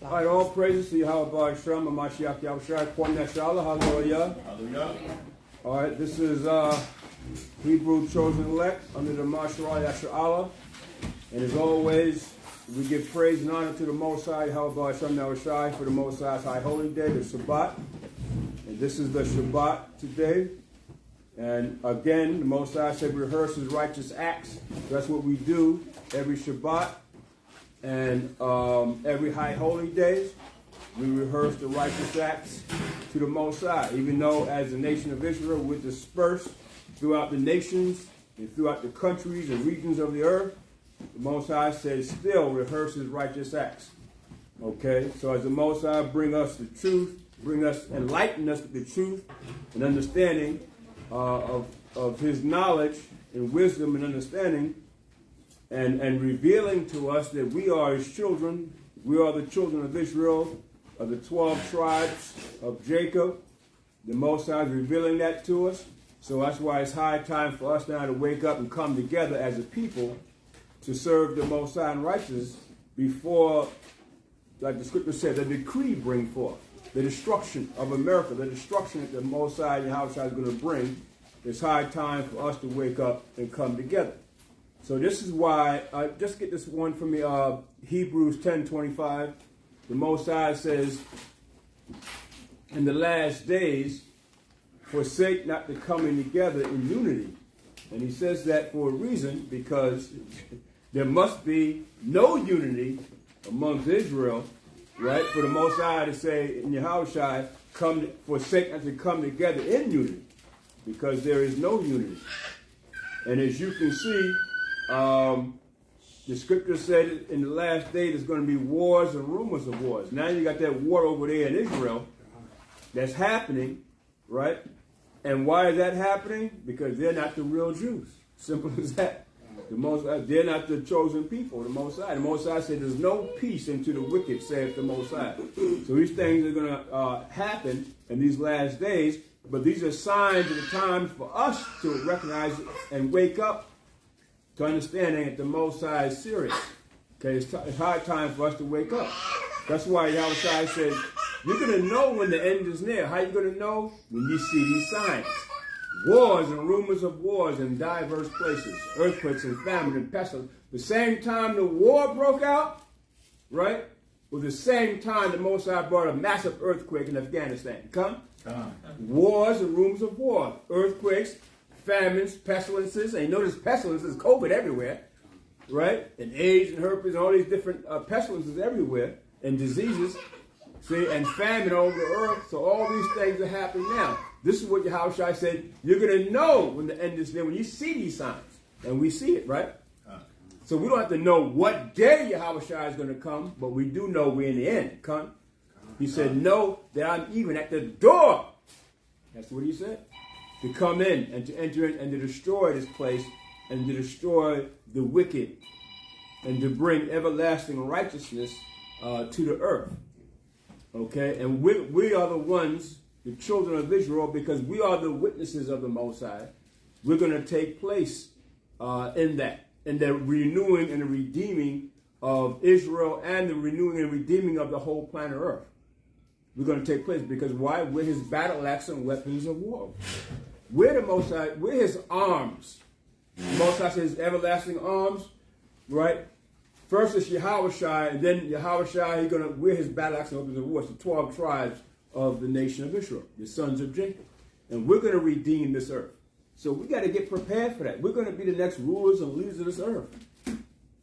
All right, all praises to Yahweh Hashem and Mashiach Yahushua. Kwam Shalom, hallelujah. Hallelujah. All right, this is Hebrew chosen elect under the Mashiach Yahshua. And as always, we give praise and honor to the Most High, Yahweh Hashem Yahushua, for the Most High's high holy day, the Shabbat. And this is the Shabbat today. And again, the Most High said rehearse his righteous acts. That's what we do every Shabbat. And every high holy days, we rehearse the righteous acts to the Most High. Even though as the nation of Israel, we're dispersed throughout the nations and throughout the countries and regions of the earth, the Most High says still rehearse his righteous acts. Okay, so as the Most High bring us the truth, enlighten us with the truth and understanding of his knowledge and wisdom and understanding, and revealing to us that we are his children. We are the children of Israel, of the 12 tribes of Jacob. The Most High is revealing that to us. So that's why it's high time for us now to wake up and come together as a people to serve the Most High in righteousness before, like the scripture said, the decree bring forth. The destruction of America, the destruction that the Most High and Yahushua is going to bring. It's high time for us to wake up and come together. So this is why, just get this one from me, Hebrews 10:25. The Most High says, in the last days, forsake not the coming together in unity. And he says that for a reason, because there must be no unity amongst Israel, right? For the Most High to say in Yahushua, forsake not to come together in unity, because there is no unity. And as you can see, the scripture said in the last day there's going to be wars and rumors of wars. Now you got that war over there in Israel that's happening, right? And why is that happening? Because they're not the real Jews. Simple as that. They're not the chosen people, the Most High. The Most High said there's no peace unto the wicked, saith the Most High. So these things are going to happen in these last days, but these are signs of the times for us to recognize and wake up to understanding that the Most High is serious. Okay, it's high time for us to wake up. That's why Yahweh said, you're going to know when the end is near. How are you going to know? When you see these signs. Wars and rumors of wars in diverse places. Earthquakes and famine and pestilence. The same time the war broke out, right, was the same time the Most High brought a massive earthquake in Afghanistan. Come? Wars and rumors of war. Earthquakes, famines, pestilences. And you notice pestilences, COVID everywhere, right? And AIDS and herpes and all these different pestilences everywhere. And diseases. See, and famine all over the earth. So all these things are happening now. This is what Yahushua said. You're going to know when the end is near, when you see these signs. And we see it, right? So we don't have to know what day Yahushua is going to come, but we do know we're in the end. Come. He said, know that I'm even at the door. That's what he said. To come in and to enter in and to destroy this place and to destroy the wicked and to bring everlasting righteousness to the earth. Okay, and we are the ones, the children of Israel, because we are the witnesses of the Most High. We're going to take place in the renewing and the redeeming of Israel and the renewing and redeeming of the whole planet Earth. We're going to take place because why? We're his battle axe and weapons of war. We're the Most High. We're his arms. The Most High says everlasting arms, right? First it's Yahushua, and then Yahushua, we're his battle axe and weapons of war. It's the 12 tribes of the nation of Israel, the sons of Jacob. And we're going to redeem this earth. So we got to get prepared for that. We're going to be the next rulers and leaders of this earth.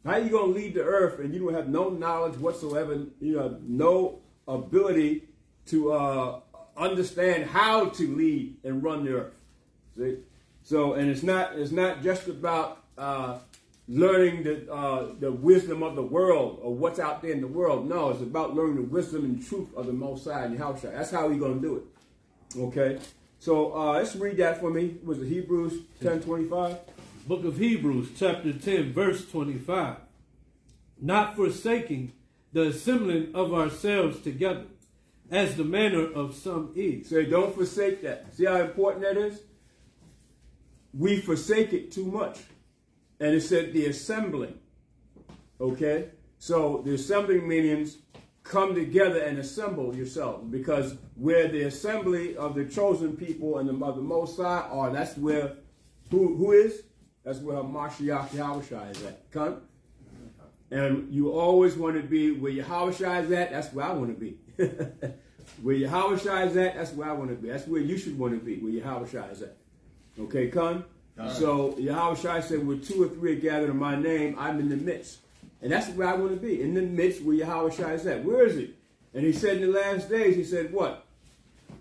How are you going to lead the earth and you don't have no knowledge whatsoever, you have no ability to understand how to lead and run the earth? See? So, and it's not just about learning the wisdom of the world or what's out there in the world. No, it's about learning the wisdom and truth of the Most High and Yahushua. That's how we're going to do it. Okay? So let's read that for me. Was it Hebrews 10:25? Book of Hebrews, chapter 10, verse 25. Not forsaking the assembling of ourselves together, as the manner of some is. So don't forsake that. See how important that is? We forsake it too much. And it said the assembling. Okay? So the assembling means come together and assemble yourself, because where the assembly of the chosen people and the Most High are, that's where who is? That's where Mashiach Yahushua is at. Come. And you always want to be where Yahushua is at. That's where I want to be. Where Yahushua is at, that's where I want to be. That's where you should want to be, where Yahushua is at. Okay, come. So Yahushua said, where 2 or 3 are gathered in my name, I'm in the midst. And that's where I want to be, in the midst where Yahushua is at. Where is he? And he said in the last days, he said what?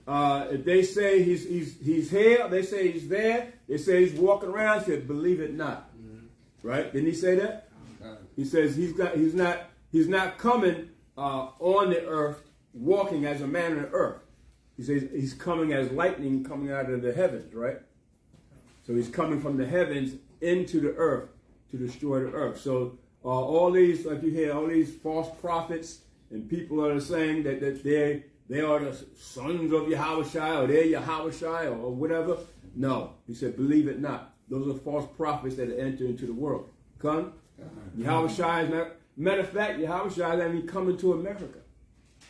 If they say he's here, they say he's there, they say he's walking around, he said, believe it not. Right? Didn't he say that? He says he's not coming on the earth walking as a man on the earth. He says he's coming as lightning coming out of the heavens, right? So he's coming from the heavens into the earth to destroy the earth. So all these, like you hear, all these false prophets and people are saying that they are the sons of Yahushua, or they're Yahushua, or whatever. No, he said, believe it not. Those are false prophets that enter into the world. Come, Yahushua is not. Matter of fact, Yahushua is not even coming to America.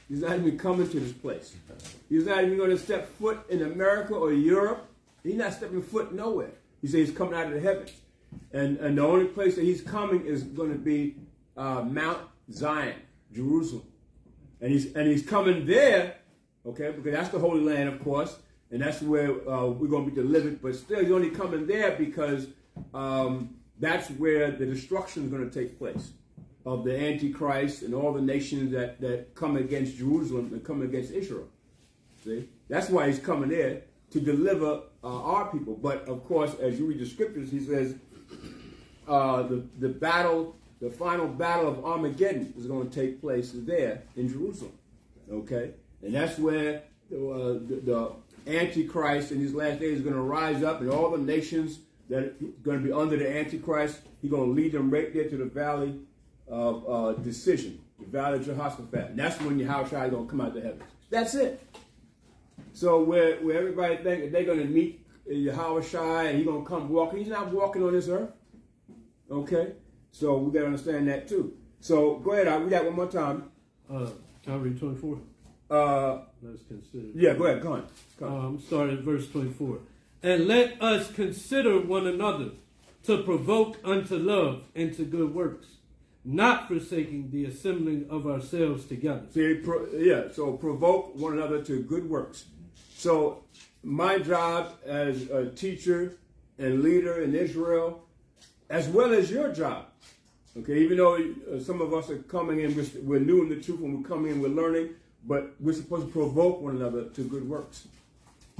He's not even coming to this place. He's not even going to step foot in America or Europe. He's not stepping foot nowhere. He says he's coming out of the heavens. And the only place that he's coming is going to be Mount Zion, Jerusalem. And he's coming there, okay, because that's the Holy Land, of course, and that's where we're going to be delivered. But still, he's only coming there because that's where the destruction is going to take place of the Antichrist and all the nations that come against Jerusalem and come against Israel. See? That's why he's coming there, to deliver our people. But, of course, as you read the scriptures, he says the final battle of Armageddon is going to take place there in Jerusalem. Okay? And that's where the Antichrist in these last days is going to rise up, and all the nations that are going to be under the Antichrist, he's going to lead them right there to the valley of decision, the valley of Jehoshaphat. And that's when Yahushua is going to come out of the heavens. That's it. So where everybody think that they're going to meet Yahushua and he's going to come walking, he's not walking on this earth. Okay? So we got to understand that too. So go ahead, we got one more time. Can I read 24? Let's consider. Yeah, go ahead, go on. I'm starting at verse 24. And let us consider one another to provoke unto love and to good works, not forsaking the assembling of ourselves together. See, so provoke one another to good works. So my job as a teacher and leader in Israel, as well as your job, okay, even though some of us are coming in, we're new in the truth, and we're coming in, we're learning, but we're supposed to provoke one another to good works.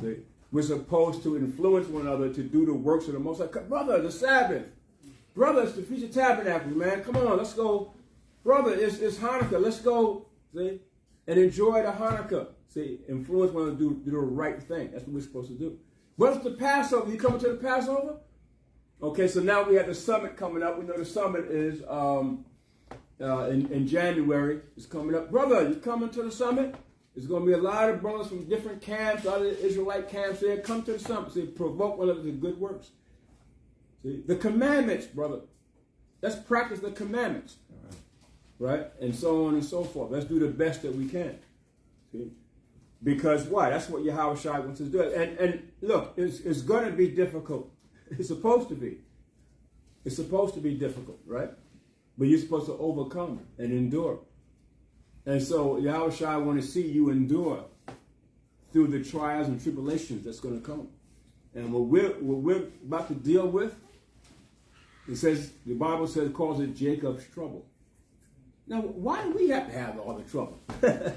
See? We're supposed to influence one another to do the works of the Most High. Brother, the Sabbath. Brother, it's the Feast of Tabernacles, man. Come on, let's go. Brother, it's Hanukkah. Let's go, see, and enjoy the Hanukkah. See, influence one another to do the right thing. That's what we're supposed to do. What's the Passover? You coming to the Passover? Okay, so now we have the summit coming up. We know the summit is in January. It's coming up. Brother, you coming to the summit? There's going to be a lot of brothers from different camps, other Israelite camps there. Come to the summit. See, provoke one another to good works. See, the commandments, brother. Let's practice the commandments. Right? And so on and so forth. Let's do the best that we can. See? Because why? That's what Yahushua wants us to do. And look, it's going to be difficult. It's supposed to be. It's supposed to be difficult, right? But you're supposed to overcome and endure. And so Yahushua want to see you endure through the trials and tribulations that's going to come. And what we're about to deal with, it says, the Bible says, calls it Jacob's trouble. Now, why do we have to have all the trouble?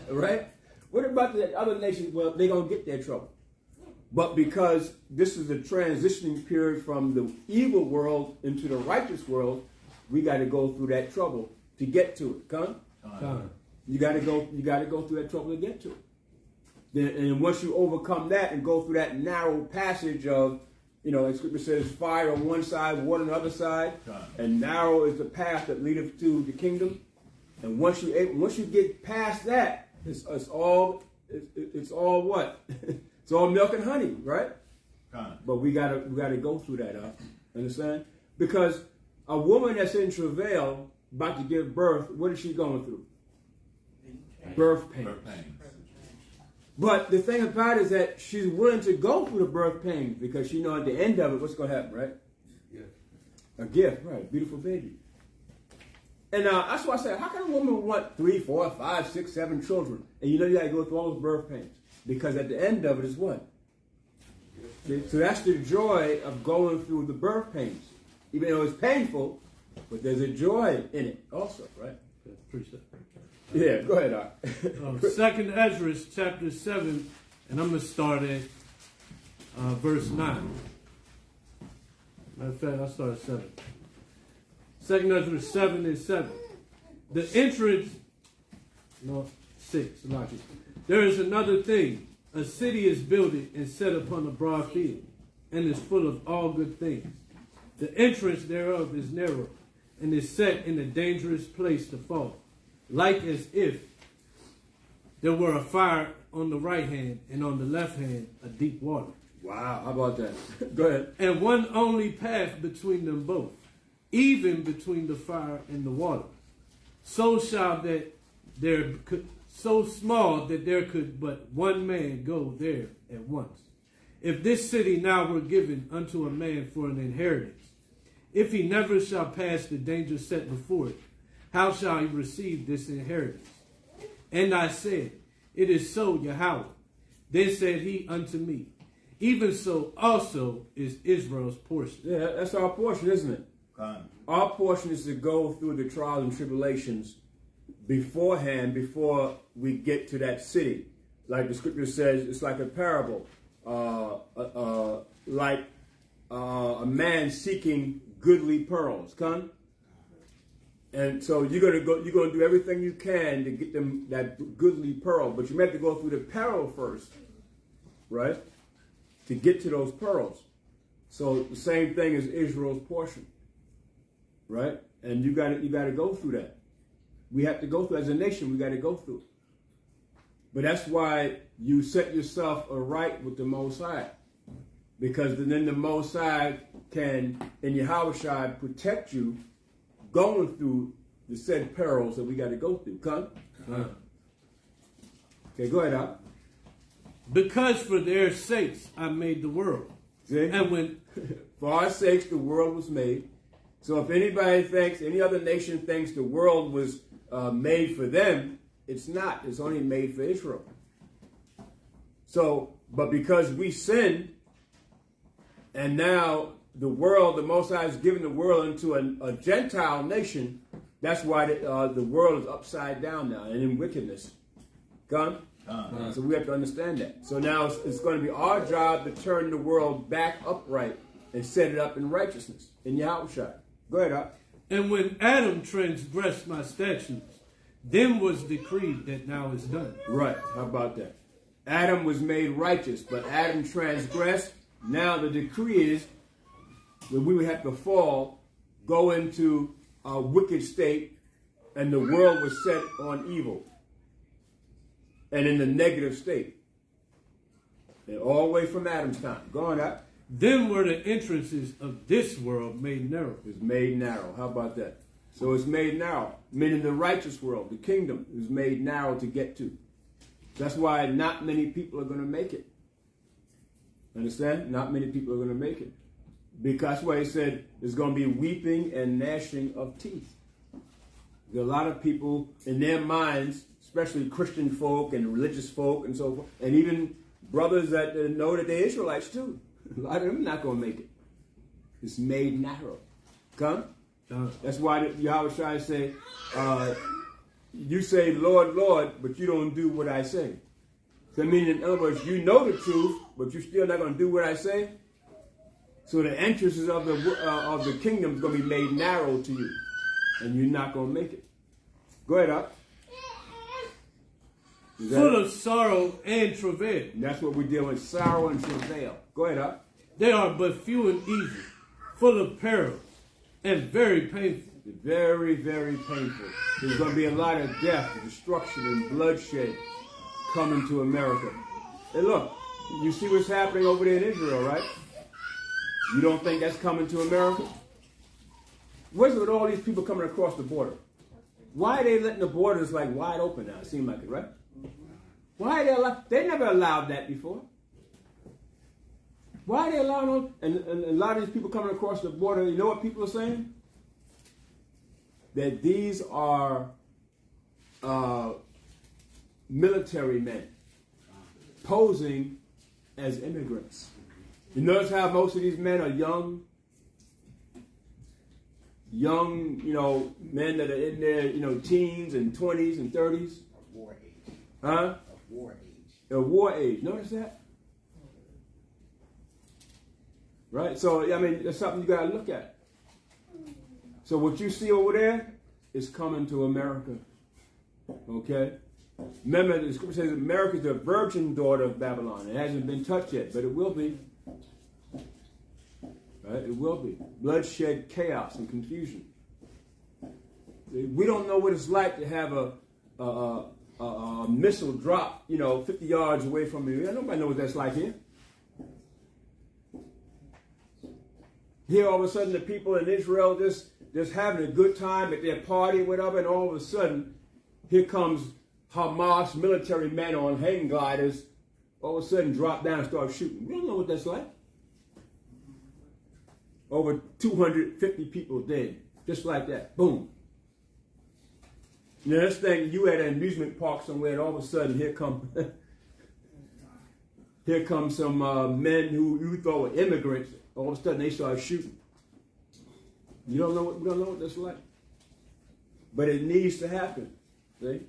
Right? What about the other nations? Well, they're going to get their trouble. But because this is a transitioning period from the evil world into the righteous world, we got to go through that trouble to get to it. Come? You got to go through that trouble to get to it. And once you overcome that and go through that narrow passage of, the scripture says fire on one side, water on the other side, and narrow is the path that leadeth to the kingdom. And once you get past that, it's all what? It's all milk and honey, right? But we gotta go through that. Understand? Because a woman that's in travail, about to give birth, what is she going through? birth pains. But the thing about it is that she's willing to go through the birth pains because she knows at the end of it, what's going to happen, right? A gift, right? Beautiful baby. And that's why I said, how can a woman want 3, 4, 5, 6, 7 children? And you know you got to go through all those birth pains. Because at the end of it is what? So that's the joy of going through the birth pains. Even though it's painful, but there's a joy in it also, right? Yeah, go ahead, Art. 2nd Ezra chapter 7, and I'm going to start at verse 9. Matter of fact, I'll start at 7. 2nd Ezra 7 and 7. The entrance, no, 6, logic. There is another thing. A city is builded and set upon a broad field, and is full of all good things. The entrance thereof is narrow, and is set in a dangerous place to fall, like as if there were a fire on the right hand, and on the left hand a deep water. Wow, how about that? Go ahead. And one only path between them both, even between the fire and the water. So shall that there could, so small that there could but one man go there at once. If this city now were given unto a man for an inheritance, if he never shall pass the danger set before it, how shall he receive this inheritance? And I said, it is so, Yahweh. Then said he unto me, even so also is Israel's portion. Yeah, that's our portion, isn't it? Our portion is to go through the trials and tribulations beforehand, before we get to that city. Like the scripture says, it's like a parable. Like a man seeking goodly pearls. Come? And so you're gonna do everything you can to get them that goodly pearl, but you have to go through the peril first, right? To get to those pearls. So the same thing as Israel's portion, right? And you got to go through that. We have to go through, as a nation, we got to go through. But that's why you set yourself aright with the Most High, because then the Most High can, in Yahweh, protect you going through the said perils that we got to go through. Come? Okay, go ahead, Al. Because for their sakes I made the world. See? And when for our sakes the world was made. So if anybody thinks, any other nation thinks the world was made for them, it's not. It's only made for Israel. So, but because we sinned, and now the world, the Most High has given the world into a Gentile nation, that's why the world is upside down now and in wickedness. Come? So we have to understand that. So now it's going to be our job to turn the world back upright and set it up in righteousness, in Yahweh. Go ahead, Al. And when Adam transgressed my statutes, then was decreed that now is done. Right. How about that? Adam was made righteous, but Adam transgressed. Now the decree is that we would have to fall, go into a wicked state, and the world was set on evil and in the negative state. And all the way from Adam's time. Go on out. Then were the entrances of this world made narrow. It's made narrow. How about that? So it's made narrow. Meaning the righteous world, the kingdom, is made narrow to get to. That's why not many people are going to make it. Understand? Not many people are going to make it. Because that's why he said there's going to be weeping and gnashing of teeth. There are a lot of people in their minds, especially Christian folk and religious folk and so forth, and even brothers that know that they're Israelites too. A lot of them are not going to make it. It's made narrow. Come? That's why Yahweh say, you say, Lord, Lord, but you don't do what I say. So I mean, in other words, you know the truth, but you're still not going to do what I say. So the entrances of the kingdom is going to be made narrow to you, and you're not going to make it. Go ahead, Up. Full of sorrow and travail. And that's what we're dealing with, sorrow and travail. Go ahead, Up. They are but few and easy, full of perils, and very painful. Very, very painful. There's going to be a lot of death, destruction, and bloodshed coming to America. And look, you see what's happening over there in Israel, right? You don't think that's coming to America? What's with all these people coming across the border? Why are they letting the borders like wide open now? It seems like it, right? Why are they allowed? They never allowed that before. Why are they allowing them? And a lot of these people coming across the border, you know what people are saying? That these are military men posing as immigrants. You notice how most of these men are young, men that are in their, teens and 20s and 30s. Of war age. Huh? Of war age. Of war age. Notice that? Right? So, I mean, that's something you got to look at. So what you see over there is coming to America. Okay? Remember, the scripture says America is the virgin daughter of Babylon. It hasn't been touched yet, but it will be. Right? It will be. Bloodshed, chaos, and confusion. We don't know what it's like to have a missile drop, 50 yards away from you. Nobody knows what that's like here. Here, all of a sudden, the people in Israel just having a good time at their party, whatever, and all of a sudden, here comes Hamas military men on hang gliders, all of a sudden drop down and start shooting. We don't know what that's like. Over 250 people dead, just like that. Boom. Now, this thing, you at an amusement park somewhere, and all of a sudden, here come some men who you thought were immigrants. All of a sudden, they start shooting. We don't know what that's like. But it needs to happen. See?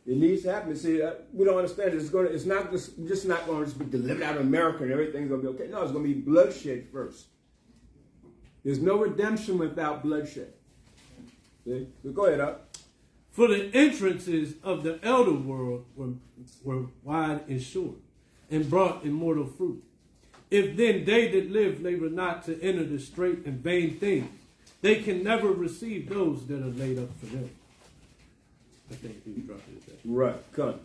It needs to happen. See, we don't understand it. It's not just not going to just be delivered out of America and everything's going to be okay. No, it's going to be bloodshed first. There's no redemption without bloodshed. See? So go ahead, up. For the entrances of the elder world were wide and short, and brought immortal fruit. If then they that live labor not to enter the straight and vain things, they can never receive those that are laid up for them. I think he dropped it there. Right, come.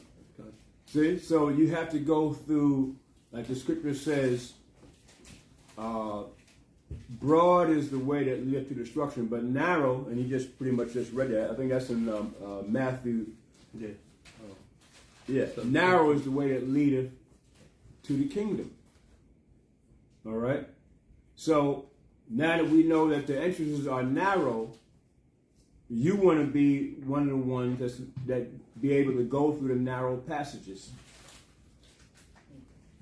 See, so you have to go through, like the scripture says, broad is the way that leads to destruction, but narrow, and he just pretty much just read that. I think that's in Matthew. Yeah. Yeah, narrow is the way that leadeth to the kingdom. All right? So now that we know that the entrances are narrow, you want to be one of the ones that be able to go through the narrow passages.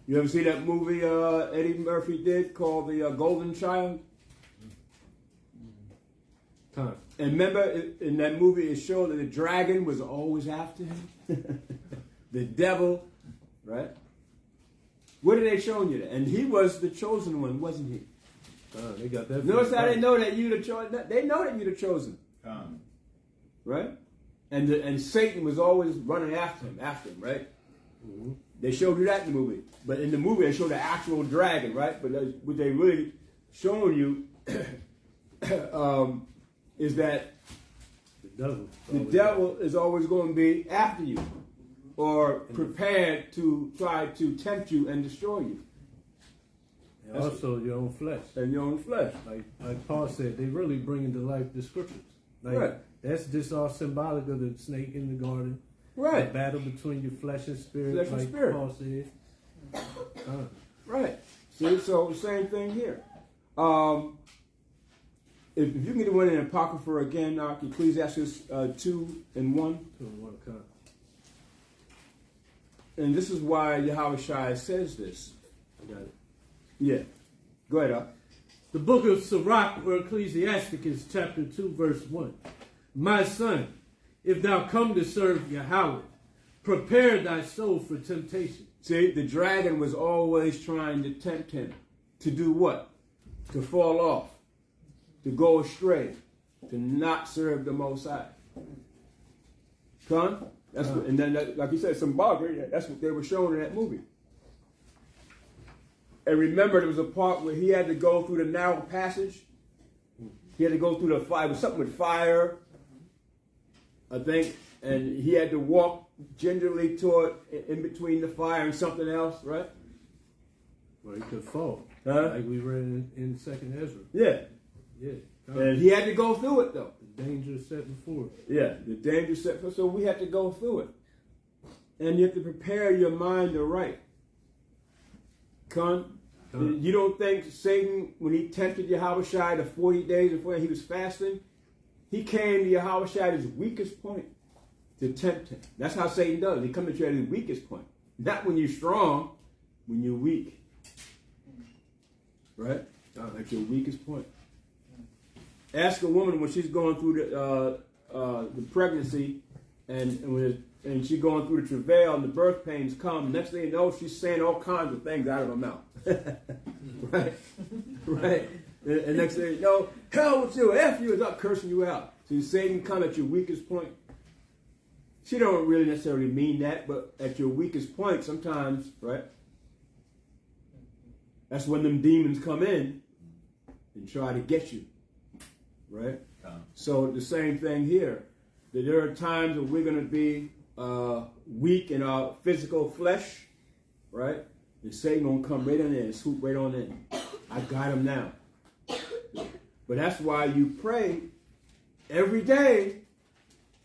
You ever see that movie Eddie Murphy did called The Golden Child? Time. And remember, in that movie, it showed that the dragon was always after him. The devil, right? What are they showing you? And he was the chosen one, wasn't he? They got that. Notice how they know that you the chosen. They know that you're the chosen, right? And Satan was always running after him, right? Mm-hmm. They showed you that in the movie, but in the movie they showed the actual dragon, right? But what they really showing you is that the devil is always going to be after you, or prepared to try to tempt you and destroy you. And also your own flesh. And your own flesh. Like Paul said, they really bring to life the scriptures. Right. That's just all symbolic of the snake in the garden. Right. The battle between your flesh and spirit, Flesh and like spirit. Paul said. Right. See, so same thing here. If you can get the one in Apocrypha again, Ecclesiastes 2 and 1. 2 and 1 kind. And this is why Yahweh Shai says this. I got it. Yeah. Go ahead, up. The book of Sirach, or Ecclesiasticus, chapter 2, verse 1. My son, if thou come to serve Yahweh, prepare thy soul for temptation. See, the dragon was always trying to tempt him to do what? To fall off, to go astray, to not serve the Most High. Con? That's what, and then, like you said, symbolically, that's what they were showing in that movie. And remember, there was a part where he had to go through the narrow passage. He had to go through the fire. It was something with fire, I think. And he had to walk gingerly toward, in between the fire and something else, right? Well, he could fall. Huh? Like we read in 2nd Ezra. Yeah. Yeah. And he had to go through it, though. danger set before us. Yeah, the danger set for. So we have to go through it, and you have to prepare your mind to right. You don't think Satan, when he tempted Yahushua the 40 days before he was fasting, he came to Yahushua at his weakest point to tempt him. That's how Satan does. He comes at you at his weakest point. Not when you're strong, when you're weak. Right? At your weakest point. Ask a woman when she's going through the pregnancy and she's going through the travail and the birth pains come. Next thing you know, she's saying all kinds of things out of her mouth. Right? Right? And next thing you know, hell with you, F you, is up cursing you out. So Satan come at your weakest point. She don't really necessarily mean that, but at your weakest point sometimes, right? That's when them demons come in and try to get you. Right? So the same thing here. That there are times when we're going to be weak in our physical flesh, right? And Satan going to come right in there and swoop right on in. I got him now. But that's why you pray every day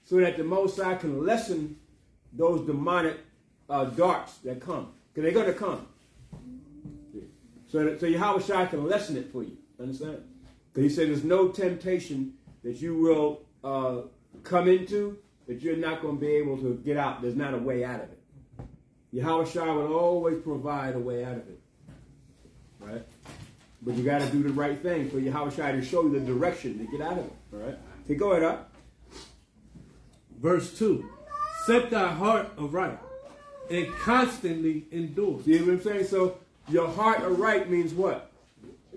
so that the Most High can lessen those demonic darts that come. Because they're going to come. So Yahushua can lessen it for you. Understand? Because he said there's no temptation that you will come into that you're not going to be able to get out. There's not a way out of it. Yahushua will always provide a way out of it. Right? But you got to do the right thing for Yahushua to show you the direction to get out of it. All right? Okay, go ahead up. Verse 2. Set thy heart aright and constantly endure. See what I'm saying? So your heart aright means what?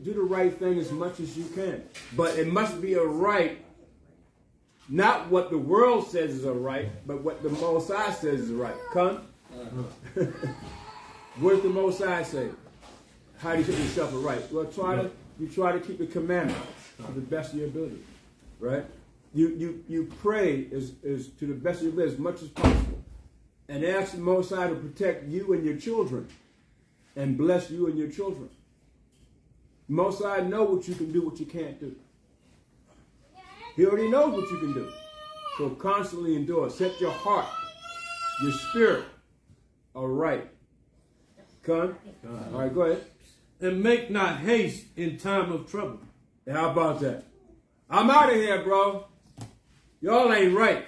Do the right thing as much as you can. But it must be a right, not what the world says is a right, but what the Most High says is right. Come? What does the Most High say? How do you keep yourself right? Well, you try to keep the commandments to the best of your ability. Right? You pray as to the best of your ability as much as possible. And ask the Most High to protect you and your children. And bless you and your children. Most High know what you can do, what you can't do. He already knows what you can do. So constantly endure. Set your heart, your spirit, aright. Come? All right, go ahead. And make not haste in time of trouble. And how about that? I'm out of here, bro. Y'all ain't right.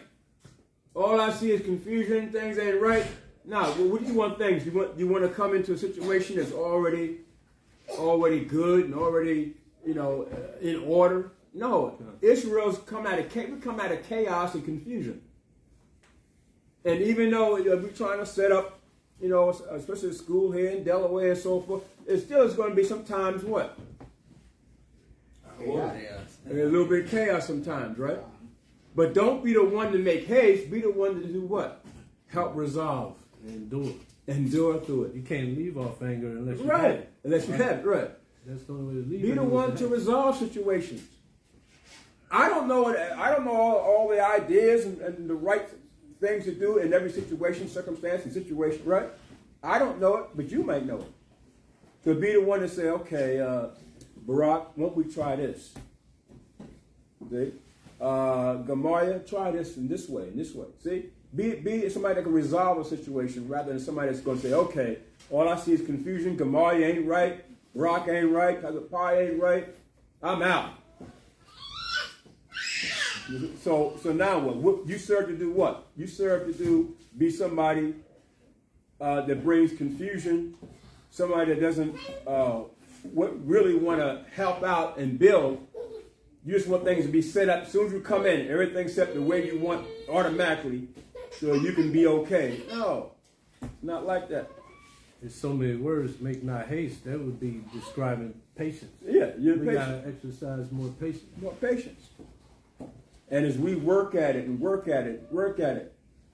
All I see is confusion. Things ain't right. Now, what do you want things? You want to come into a situation that's already good and already, in order? No. Israel's come out of chaos and confusion. And even though we're trying to set up, especially a school here in Delaware and so forth, it still is going to be sometimes what? A little bit of chaos sometimes, right? But don't be the one to make haste. Be the one to do what? Help resolve. Endure through it. You can't leave off anger unless you right. have it. Unless you have it, right. That's the only way to leave. Be the one to resolve situations. I don't know all the ideas and the right things to do in every situation, circumstance, and situation, right? I don't know it, but you might know it. So be the one to say, okay, Barak, won't we try this? See? Gamaliel, try this in this way, See? Be somebody that can resolve a situation rather than somebody that's going to say, okay, all I see is confusion. Gamaliel ain't right. Rock ain't right. Kazapai ain't right. I'm out. So now what? You serve to do what? You serve to be somebody that brings confusion, somebody that doesn't really want to help out and build. You just want things to be set up. As soon as you come in, everything's set the way you want automatically so you can be okay. No, not like that. There's so many words, make not haste. That would be describing patience. Yeah, you're we patient. got to exercise more patience. More patience. And as we work at it,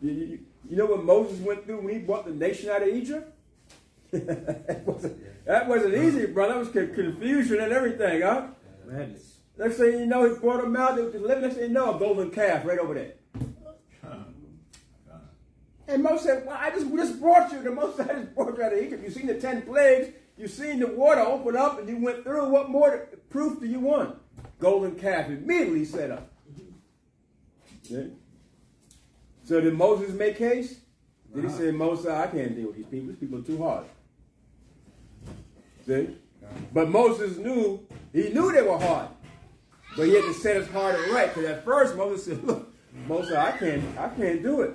you know what Moses went through when he brought the nation out of Egypt? That wasn't easy, brother. That was confusion and everything, huh? Madness. Next thing you know, he brought them out. They were just living. Next thing you know, a golden calf right over there. And Moses said, well, we just brought you. The Moses just brought you out of Egypt. You've seen the 10 plagues. You've seen the water open up and you went through. What more proof do you want? Golden calf immediately set up. See? So did Moses make haste? Did he say, Moses, I can't deal with these people. These people are too hard. See? But Moses knew they were hard. But he had to set his heart right. Because at first Moses said, look, Moses, I can't do it.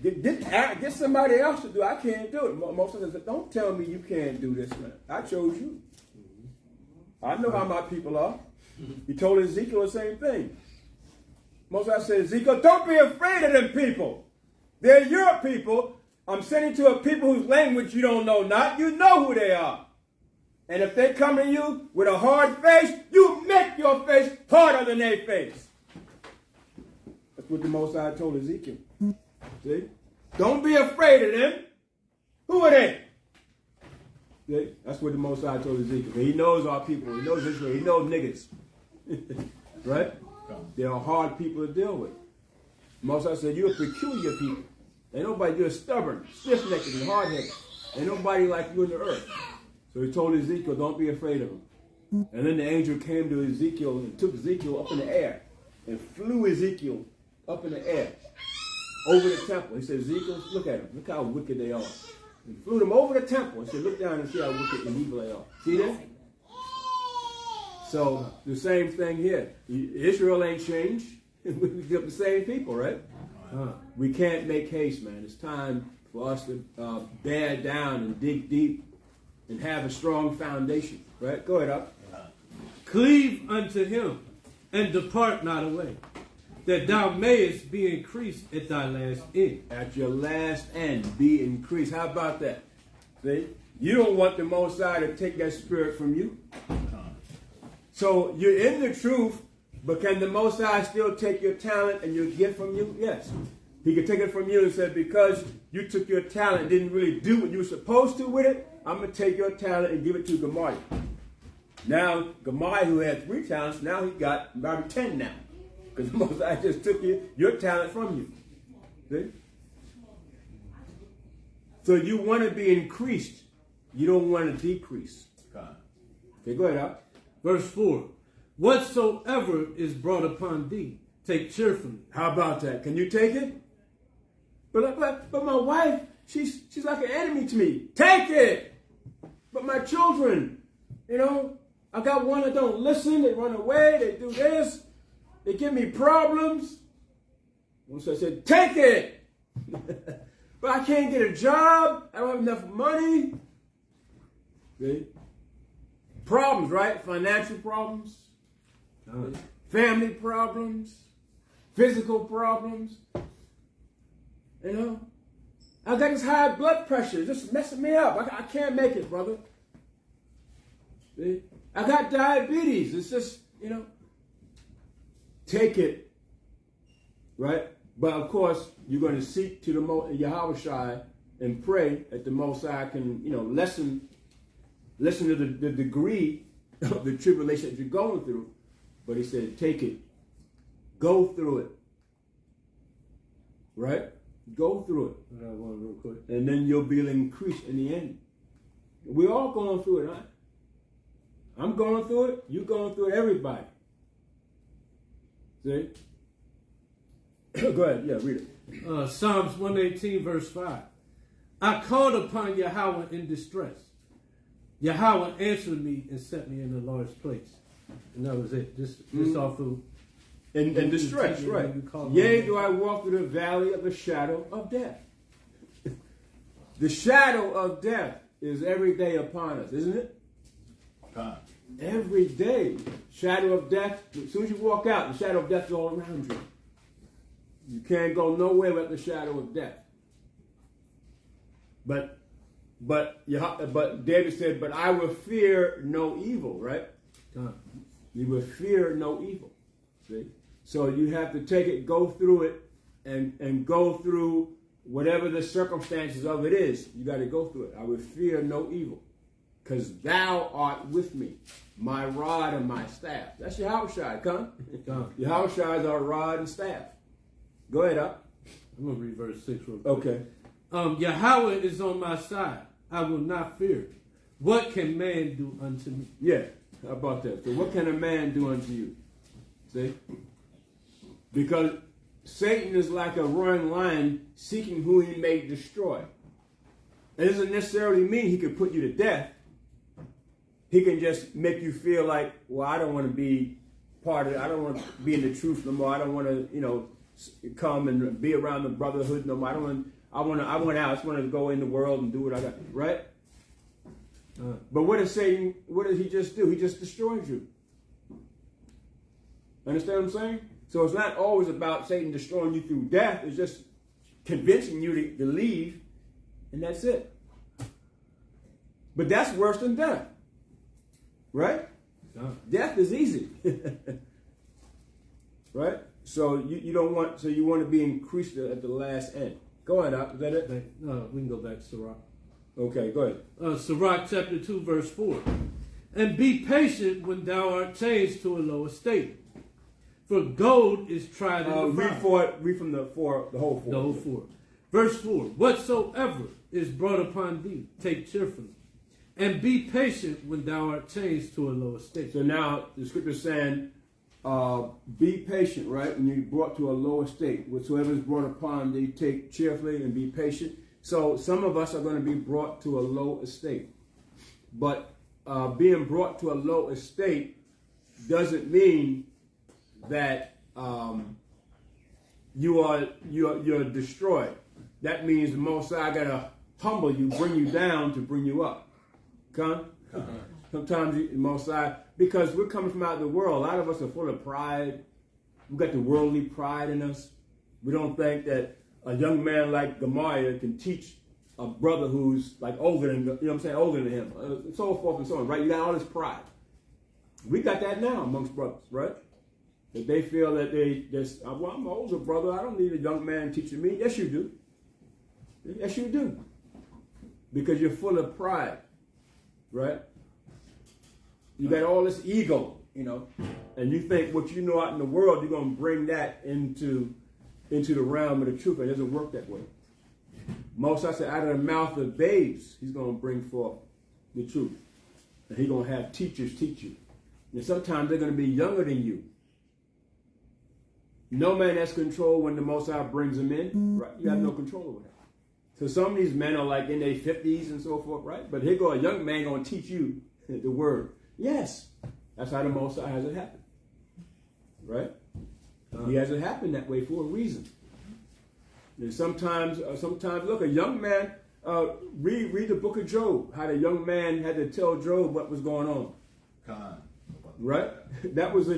Get somebody else to do it. I can't do it. Moses said, don't tell me you can't do this, man. I chose you. I know how my people are. He told Ezekiel the same thing. Moses said, Ezekiel, don't be afraid of them people. They're your people. I'm sending to a people whose language you don't know not. You know who they are. And if they come to you with a hard face, you make your face harder than their face. That's what the Most High told Ezekiel. See? Don't be afraid of them. Who are they? See? That's what the Most High told Ezekiel. He knows our people. He knows Israel. He knows niggas. Right? They are hard people to deal with. Most High said, you're a peculiar people. Ain't nobody, you're stubborn, stiff-necked, and hard-headed. Ain't nobody like you in the earth. So he told Ezekiel, don't be afraid of them. And then the angel came to Ezekiel and took Ezekiel up in the air and flew Ezekiel up in the air over the temple. He said, Ezekiel, look at them. Look how wicked they are. He flew them over the temple and said, look down and see how wicked and evil they are. See that? So the same thing here. Israel ain't changed. We're the same people, right? We can't make haste, man. It's time for us to bear down and dig deep and have a strong foundation, right? Go ahead, up. Cleave unto him and depart not away, that thou mayest be increased at thy last end. At your last end, be increased. How about that? See? You don't want the Most High to take that spirit from you. So you're in the truth, but can the Most High still take your talent and your gift from you? Yes. He could take it from you and say, because you took your talent and didn't really do what you were supposed to with it, I'm going to take your talent and give it to Gamaliel. Now, Gamaliel, who had 3 talents, now he got about 10 now. Because the Most High just took your talent from you. See? So you want to be increased. You don't want to decrease. Okay, go ahead, Al. Verse 4. Whatsoever is brought upon thee, take cheerfully. How about that? Can you take it? But my wife, she's like an enemy to me. Take it! But my children, I got one that don't listen. They run away. They do this. They give me problems. So I said, take it! But I can't get a job. I don't have enough money. See? Problems, right? Financial problems. Family problems. Physical problems. I got this high blood pressure. It's just messing me up. I can't make it, brother. See? I got diabetes. It's just, take it. Right? But of course, you're going to seek to the Yahweh Shai and pray that the Most High can, lessen to the degree of the tribulation that you're going through. But he said, take it. Go through it. Right? Go through it. I got one real quick. And then you'll be increased in the end. We're all going through it, huh? I'm going through it. You're going through it. Everybody. See? Go ahead. Yeah, read it. Psalms 118, verse 5. I called upon Yahweh in distress. Yahweh answered me and set me in a large place. And that was it. Just off of... In distress, right. Yea, do I walk through the valley of the shadow of death. The shadow of death is every day upon us, isn't it? Every day. Shadow of death. As soon as you walk out, the shadow of death is all around you. You can't go nowhere without the shadow of death. But David said, but I will fear no evil, right? You will fear no evil. See? So you have to take it, go through it, and go through whatever the circumstances of it is. You got to go through it. I will fear no evil, because thou art with me, my rod and my staff. That's Yahweh Shai, come. Yahweh Shai is our rod and staff. Go ahead, up. I'm going to read verse 6 real quick. Okay. Yahweh is on my side. I will not fear. What can man do unto me? Yeah, how about that? So what can a man do unto you? See? Because Satan is like a roaring lion seeking who he may destroy. It doesn't necessarily mean he can put you to death. He can just make you feel like, well, I don't want to be part of it. I don't want to be in the truth no more. I don't want to, come and be around the brotherhood no more. I want out. I just want to go in the world and do what I got. Right? But what does Satan? What did he just do? He just destroyed you. Understand what I'm saying? So it's not always about Satan destroying you through death. It's just convincing you to leave, and that's it. But that's worse than death. Right? Death is easy. Right? So you don't want, so you want to be increased at the last end. Go ahead, is that it? We can go back to Sirach. Okay, go ahead. Sirach chapter 2, verse 4. And be patient when thou art changed to a low estate. For gold is tried in the fire. Read from the whole 4. The whole 4. Verse 4. Whatsoever is brought upon thee, take cheerfully. And be patient when thou art changed to a low estate. So now the scripture is saying, be patient, right? When you're brought to a low estate. Whatsoever is brought upon thee, take cheerfully and be patient. So some of us are going to be brought to a low estate. But being brought to a low estate doesn't mean that you're destroyed. That means the Most High got to humble you, bring you down to bring you up. Sometimes the Most High, because we're coming from out of the world, a lot of us are full of pride. We've got the worldly pride in us. We don't think that a young man like Gamaliel can teach a brother who's like older than, older than him, so forth and so on, right? You got all this pride. We got that now amongst brothers, right? That they feel that I'm an older brother. I don't need a young man teaching me. Yes, you do. Yes, you do. Because you're full of pride, right? You got all this ego, and you think what you know out in the world, you're going to bring that into the realm of the truth. It doesn't work that way. Most I said, out of the mouth of babes, he's going to bring forth the truth. And he's going to have teachers teach you. And sometimes they're going to be younger than you. No man has control when the Most High brings them in. Right? You have no control over that. So some of these men are like in their 50s and so forth, right? But here go a young man going to teach you the word. Yes, that's how the Most High has it happen. Right? He has it happen that way for a reason. And sometimes, look, a young man, read the book of Job, how the young man had to tell Job what was going on. Right? That was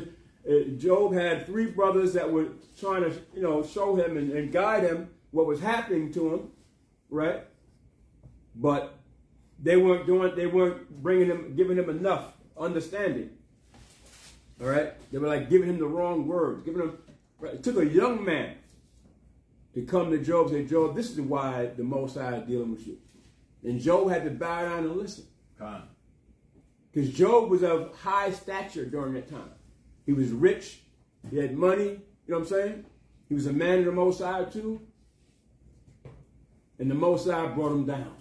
Job had 3 brothers that were trying to, show him and guide him what was happening to him, right? But they weren't giving him enough understanding. All right? They were like giving him the wrong words, right? It took a young man to come to Job and say, Job, this is why the Most High is dealing with you. And Job had to bow down and listen. Because Job was of high stature during that time. He was rich. He had money. You know what I'm saying? He was a man of the Most High too. And the Most High brought him down.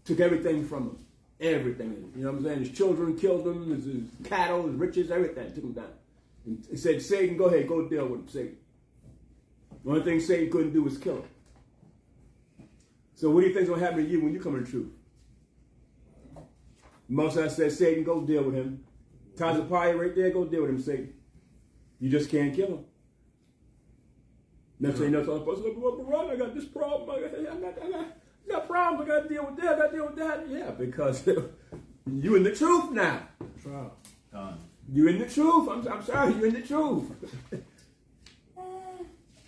Took everything from him. Everything. You know what I'm saying? His children killed him. His cattle, his riches, everything. Took him down. And he said, Satan, go ahead. Go deal with him, Satan. The only thing Satan couldn't do was kill him. So what do you think is going to happen to you when you come in the truth? Most High said, Satan, go deal with him. Tazapaya right there, go deal with him, Satan. You just can't kill him. Next thing you know, I got this problem. I got problems. I got to deal with that. I got to deal with that. Yeah, because you in the truth now. You in the truth. I'm sorry, you in the truth.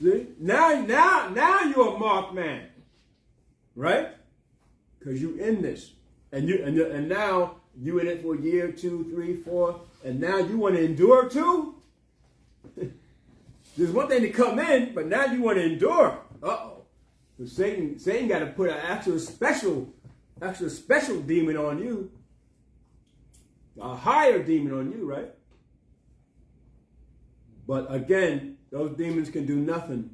See? Now you're a marked man, right? Because you in this, and now you in it for a year, 2, 3, 4, and now you want to endure too. There's one thing to come in, but now you want to endure. So Satan got to put an actual special demon on you, a higher demon on you, right? But again, those demons can do nothing.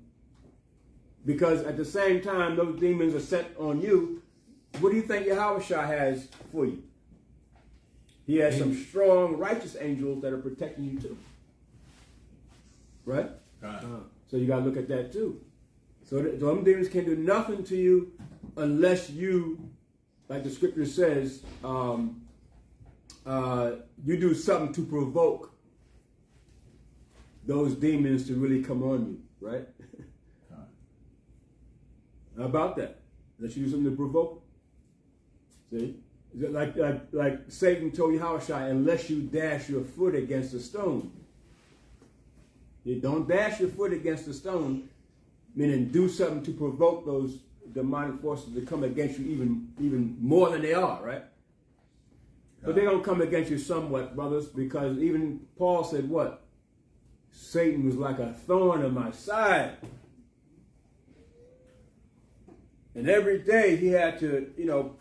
Because at the same time, those demons are set on you. What do you think Yahweh has for you? He has some strong, righteous angels that are protecting you too. Right? So you got to look at that too. So them demons can do nothing to you unless you, like the scripture says, you do something to provoke those demons to really come on you, right? How about that? Unless you do something to provoke. See? Like Satan told Yahushua, unless you dash your foot against a stone. You don't dash your foot against a stone, meaning do something to provoke those demonic forces to come against you even more than they are, right? But they're going to come against you somewhat, brothers, because even Paul said what? Satan was like a thorn in my side. And every day he had to,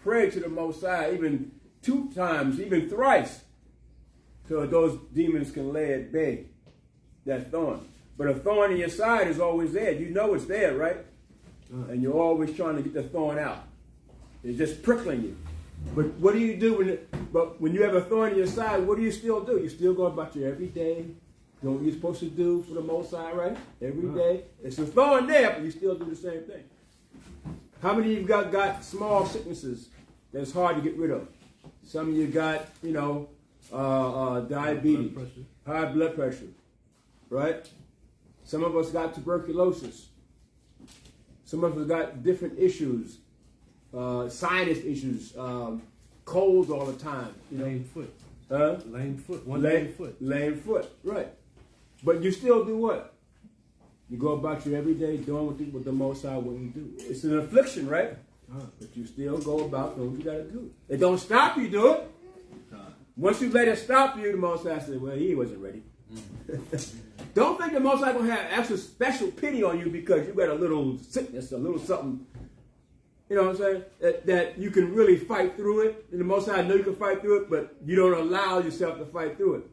pray to the Most High, even 2 times, even thrice, so those demons can lay at bay that thorn. But a thorn in your side is always there. You know it's there, right? And you're always trying to get the thorn out. It's just prickling you. But what do you do when you have a thorn in your side? What do you still do? You still go about your everyday, doing what you're supposed to do for the Most High, right? Every day. It's a thorn there, but you still do the same thing. How many of you got small sicknesses that's hard to get rid of? Some of you got, diabetes, high blood pressure, right? Some of us got tuberculosis. Some of us got different issues, sinus issues, colds all the time. Lame foot. Lame foot. Lame foot. Lame foot, right. But you still do what? You go about your everyday doing what the Most High wouldn't do. It's an affliction, right? But you still go about doing what you got to do. It don't stop you do it. Once you let it stop you, the Most High said, well, he wasn't ready. Don't think the Most High going to have extra special pity on you because you got a little sickness, a little something, you know what I'm saying, that you can really fight through it. And the Most High know you can fight through it, but you don't allow yourself to fight through it.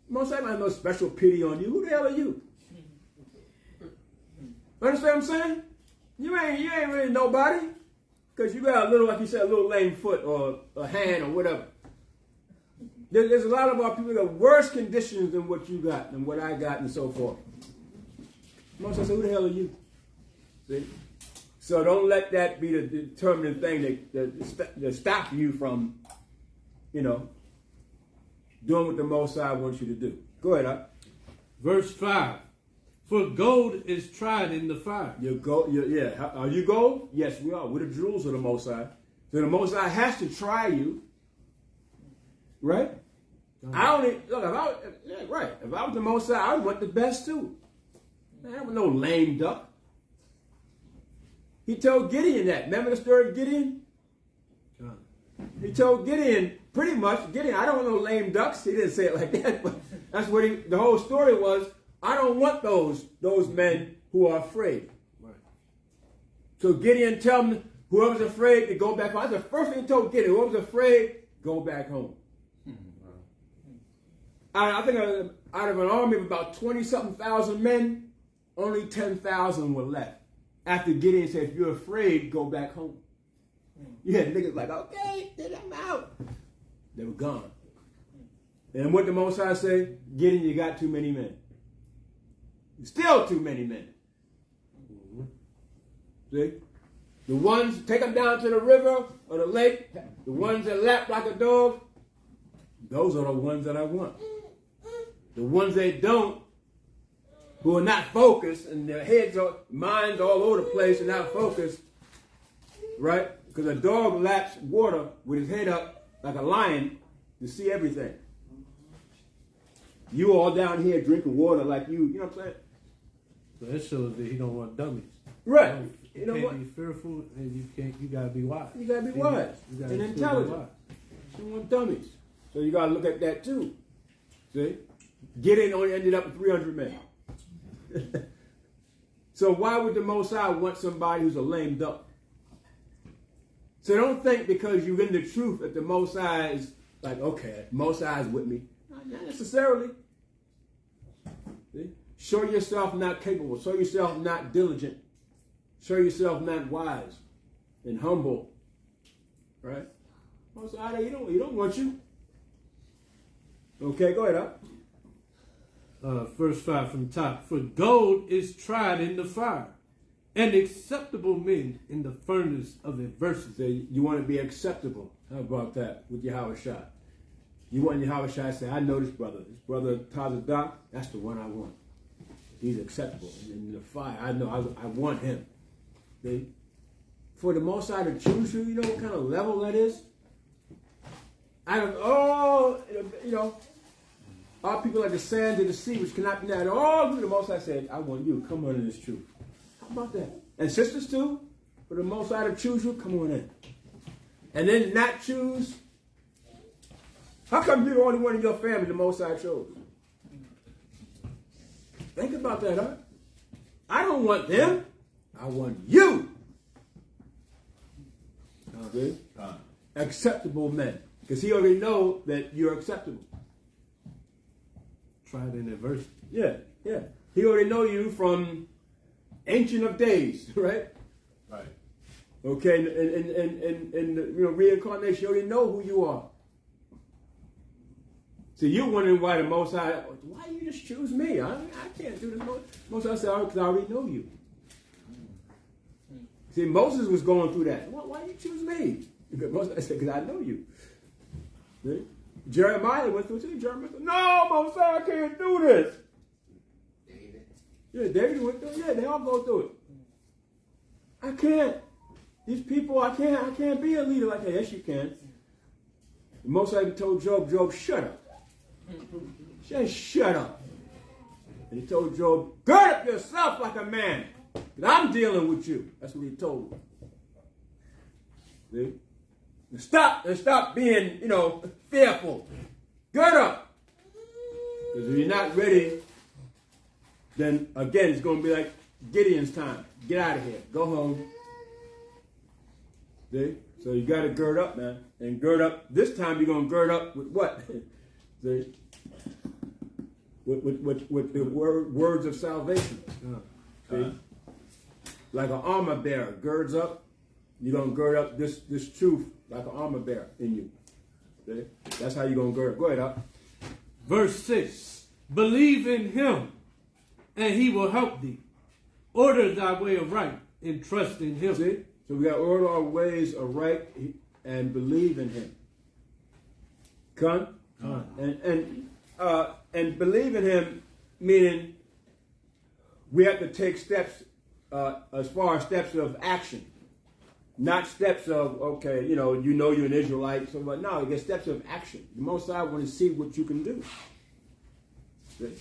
The Most High don't have no special pity on you. Who the hell are you? Understand what I'm saying? You ain't really nobody. Because you got a little, like you said, a little lame foot or a hand or whatever. There's a lot of our people that got worse conditions than what you got and what I got and so forth. Most of us say, who the hell are you? See? So don't let that be the determining thing that stop you from, doing what the Most High wants you to do. Go ahead, Up. Verse 5. For gold is tried in the fire. Are you gold? Yes, we are. We're the jewels of the Most High. So the Most High has to try you. Right? If I was the Most High, I would want the best too. Man, I was no lame duck. He told Gideon that. Remember the story of Gideon? He told Gideon, pretty much, Gideon, I don't want no lame ducks. He didn't say it like that, but that's what the whole story was. I don't want those men who are afraid. Right. So Gideon tell them, whoever's afraid to go back home. That's the first thing he told Gideon. Whoever's afraid, go back home. I think out of an army of about 20-something thousand men, only 10,000 were left. After Gideon said, if you're afraid, go back home. You had niggas like, okay, then I'm out. They were gone. And what the Most High say? Gideon, you got too many men. Still too many men. See? The ones, take them down to the river or the lake, the ones that lap like a dog, those are the ones that I want. The ones that don't, who are not focused and their minds all over the place and not focused, right? Because a dog laps water with his head up like a lion to see everything. You all down here drinking water like you know what I'm saying? So that shows that he don't want dummies. Right. You can't be fearful, and you gotta be wise. You gotta be wise and intelligent. You want dummies. So you gotta look at that too. See? Gideon only ended up with 300 men. So why would the Most High want somebody who's a lame duck? So don't think because you're in the truth that the Most High is like, okay, Most High is with me. Not necessarily. See? Show yourself not capable. Show yourself not diligent. Show yourself not wise and humble. Right? Most High, he don't want you. Okay, go ahead, up. verse 5 from top. For gold is tried in the fire, and acceptable men in the furnace of adversity. So you want to be acceptable. How about that with Yahweh Shai? You want Yahweh Shai to say, I know this brother Tazadak, that's the one I want. He's acceptable. In the fire, I know I want him. See? For the Most High to choose you, you know what kind of level that is? Out of all, our people like the sand of the sea, which cannot be denied. All the Most High said, I want you. Come on in this truth. How about that? And sisters too, for the Most High to choose you, come on in. And then not choose. How come you're the only one in your family the Most High chose? Think about that, huh? I don't want them. I want you. Okay? Acceptable men. Because he already know that you're acceptable. Tried in adversity. Yeah. He already know you from ancient of days, right? Right. Okay, and reincarnation, he already know who you are. So you're wondering why the Most High, why you just choose me? I can't do this. Most High said, because I already know you. See, Moses was going through that. Why you choose me? Because Moses said, because I know you. See? Jeremiah went through it too. Jeremiah said, no, Most High, I can't do this. David. Yeah, David went through it. Yeah, they all go through it. I can't. These people, I can't be a leader like that. Yes, you can. The Most High told Job, shut up. Just shut up. And he told Job, gird up yourself like a man. Because I'm dealing with you. That's what he told him. See? And stop being, fearful. Gird up. Because if you're not ready, then again, it's going to be like Gideon's time. Get out of here. Go home. See? So you got to gird up, man. And gird up. This time you're going to gird up with what? See? With the words of salvation. See? Like an armor bearer girds up. You're going to gird up this truth like an armor bearer in you. See? That's how you're going to gird up. Go ahead, up. Verse 6. Believe in him, and he will help thee. Order thy way of right, and trust in him. See? So we got to order our ways aright and believe in him. Con? And believe in him, meaning we have to take steps as far as steps of action. Not steps of, okay, you're an Israelite. So, but no, you get steps of action. The Most High want to see what you can do. See?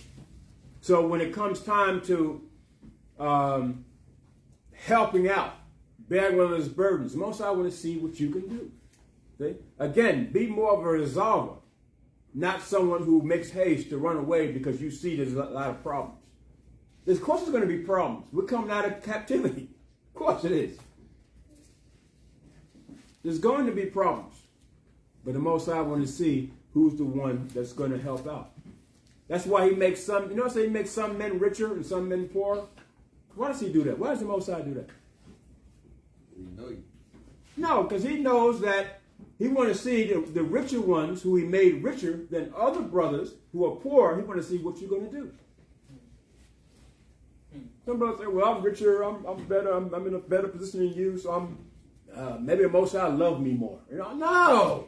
So when it comes time to helping out, bearing one of his burdens, the Most High want to see what you can do. See? Again, be more of a resolver, not someone who makes haste to run away because you see there's a lot of problems. Of course there's going to be problems. We're coming out of captivity. Of course it is. There's going to be problems. But the Most High want to see who's the one that's going to help out. That's why he makes some, he makes some men richer and some men poorer. Why does he do that? Why does the Most High do that? We know you. No, because he knows that he want to see the richer ones who he made richer than other brothers who are poor. He want to see what you're going to do. Some brothers say, well, I'm richer, I'm better, I'm in a better position than you, so maybe the Most High love me more. No!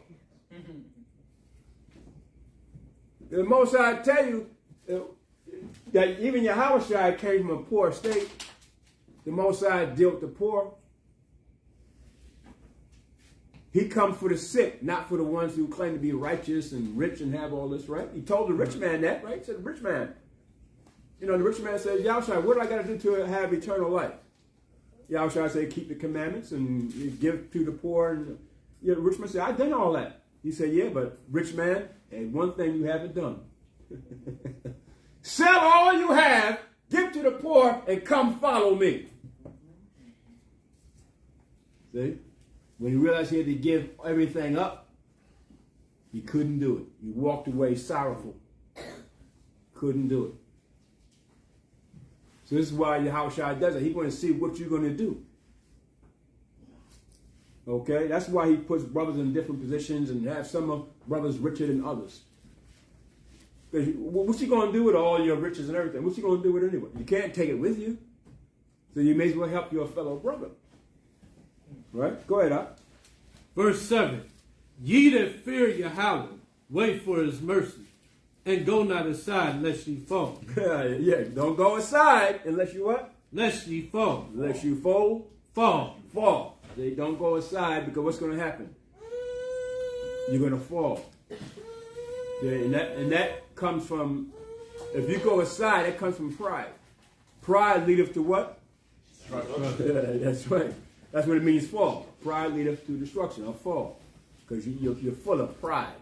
The Most High tell you that even Yahushua came from a poor state. The Most High deal with the poor. He comes for the sick, not for the ones who claim to be righteous and rich and have all this, right? He told the rich man that, right? He said, the rich man. The rich man said, Yahushua, what do I got to do to have eternal life? Yahushua said, keep the commandments and give to the poor. And the rich man said, I've done all that. He said, yeah, but rich man, and one thing you haven't done. Sell all you have, give to the poor, and come follow me. See? When he realized he had to give everything up, he couldn't do it. He walked away sorrowful. Couldn't do it. So this is why Yahushua does it. He's going to see what you're going to do. Okay? That's why he puts brothers in different positions and have some of brothers richer than others. What's you going to do with all your riches and everything? What's you going to do with it anyway? You can't take it with you. So you may as well help your fellow brother. Right? Go ahead, Up. Verse 7. Ye that fear Yahweh, wait for his mercy, and go not aside lest ye fall. Yeah, don't go aside unless you what? Lest ye fall. Unless you fall. Fall. They don't go aside because what's going to happen? You're going to fall. Yeah, and that comes from, if you go aside, that comes from pride. Pride leadeth to what? Destruction. That's right. That's what it means, fall. Pride leadeth to destruction, or fall. Because you're full of pride.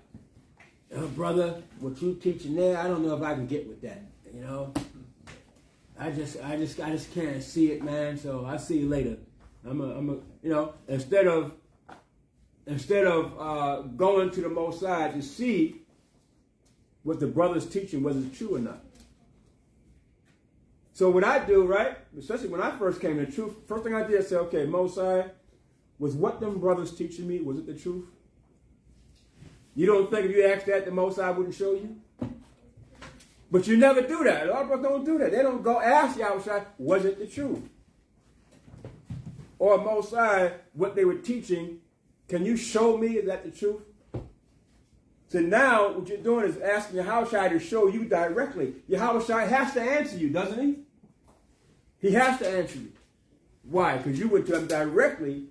Oh, brother, what you teaching there, I don't know if I can get with that. You know, I just can't see it, man. So I'll see you later. Instead of going to the Most High to see what the brother's teaching, whether it's true or not. So what I do, right, especially when I first came to the truth, first thing I did, I said, okay, Most High, was what them brothers teaching me, was it the truth? You don't think if you asked that, the Most High wouldn't show you? But you never do that. A lot of brothers don't do that. They don't go ask Yahushua, was it the truth? Or Most High, what they were teaching, can you show me, is that the truth? So now what you're doing is asking Yahushua to show you directly. Yahushua has to answer you, doesn't he? He has to answer you. Why? Because you went to him directly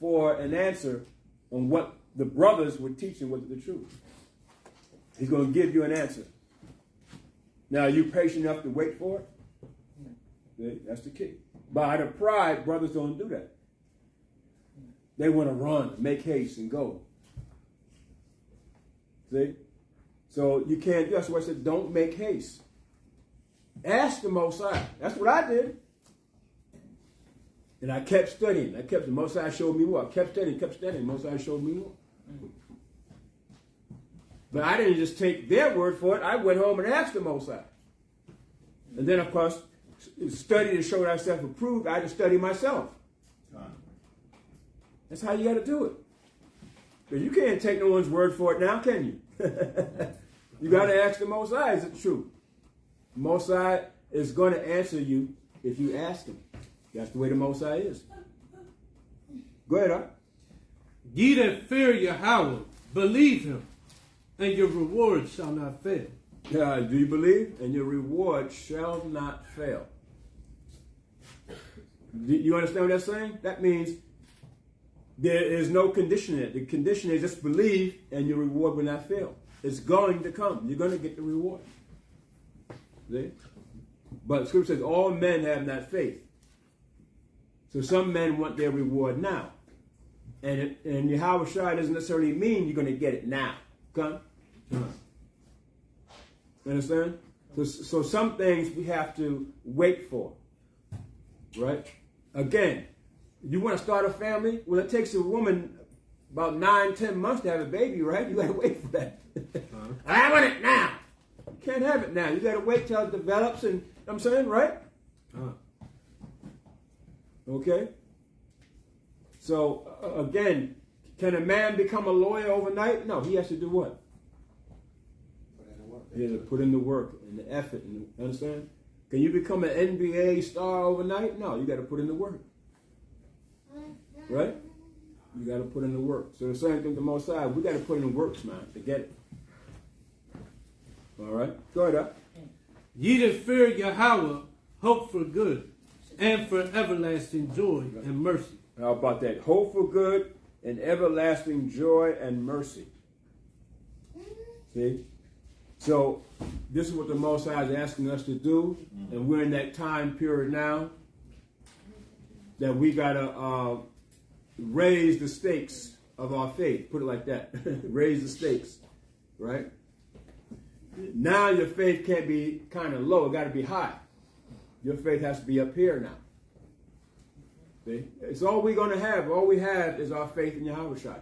for an answer on what the brothers were teaching was the truth. He's going to give you an answer. Now, are you patient enough to wait for it? See, that's the key. By the pride, brothers don't do that. They want to run, make haste, and go. See? So you can't, that's why I said, don't make haste. Ask the Most High. That's what I did. And I kept studying. The Most High showed me more. I kept studying. The Most High showed me more. But I didn't just take their word for it. I went home and asked the Most High. And then, of course, study to show thyself approved. I had to study myself. That's how you got to do it. Because you can't take no one's word for it now, can you? You got to ask the Most High, is it true? The Most High is going to answer you if you ask him. That's the way the Most High is. Go ahead, huh? Ye that fear Yahweh, believe him, and your reward shall not fail. Do you believe? And your reward shall not fail. You understand what that's saying? That means there is no condition in it. The condition is just believe and your reward will not fail. It's going to come. You're going to get the reward. See? But Scripture says all men have not faith. So some men want their reward now. And Yahweh Shai doesn't necessarily mean you're going to get it now. Come? You understand? So some things we have to wait for. Right? Again, you want to start a family? Well, it takes a woman about 9-10 months to have a baby, right? You got to wait for that. I want it now. You can't have it now. You got to wait till it develops, and I'm saying, right? Okay? So, again, can a man become a lawyer overnight? No, he has to do what? He has to put in the work and the effort. And understand? Can you become an NBA star overnight? No, you got to put in the work. Right? You got to put in the work. So the same thing with the Most High. We got to put in the works, man, to get it. All right? Go ahead, up. Ye that fear Yahweh, hope for good, and for everlasting joy and mercy. How about that? Hope for good and everlasting joy and mercy. See? So this is what the Most High is asking us to do, and we're in that time period now that we got to raise the stakes of our faith. Put it like that. Raise the stakes, right? Now your faith can't be kind of low. It got to be high. Your faith has to be up here now. See? It's all we're going to have. All we have is our faith in Yahweh Shai.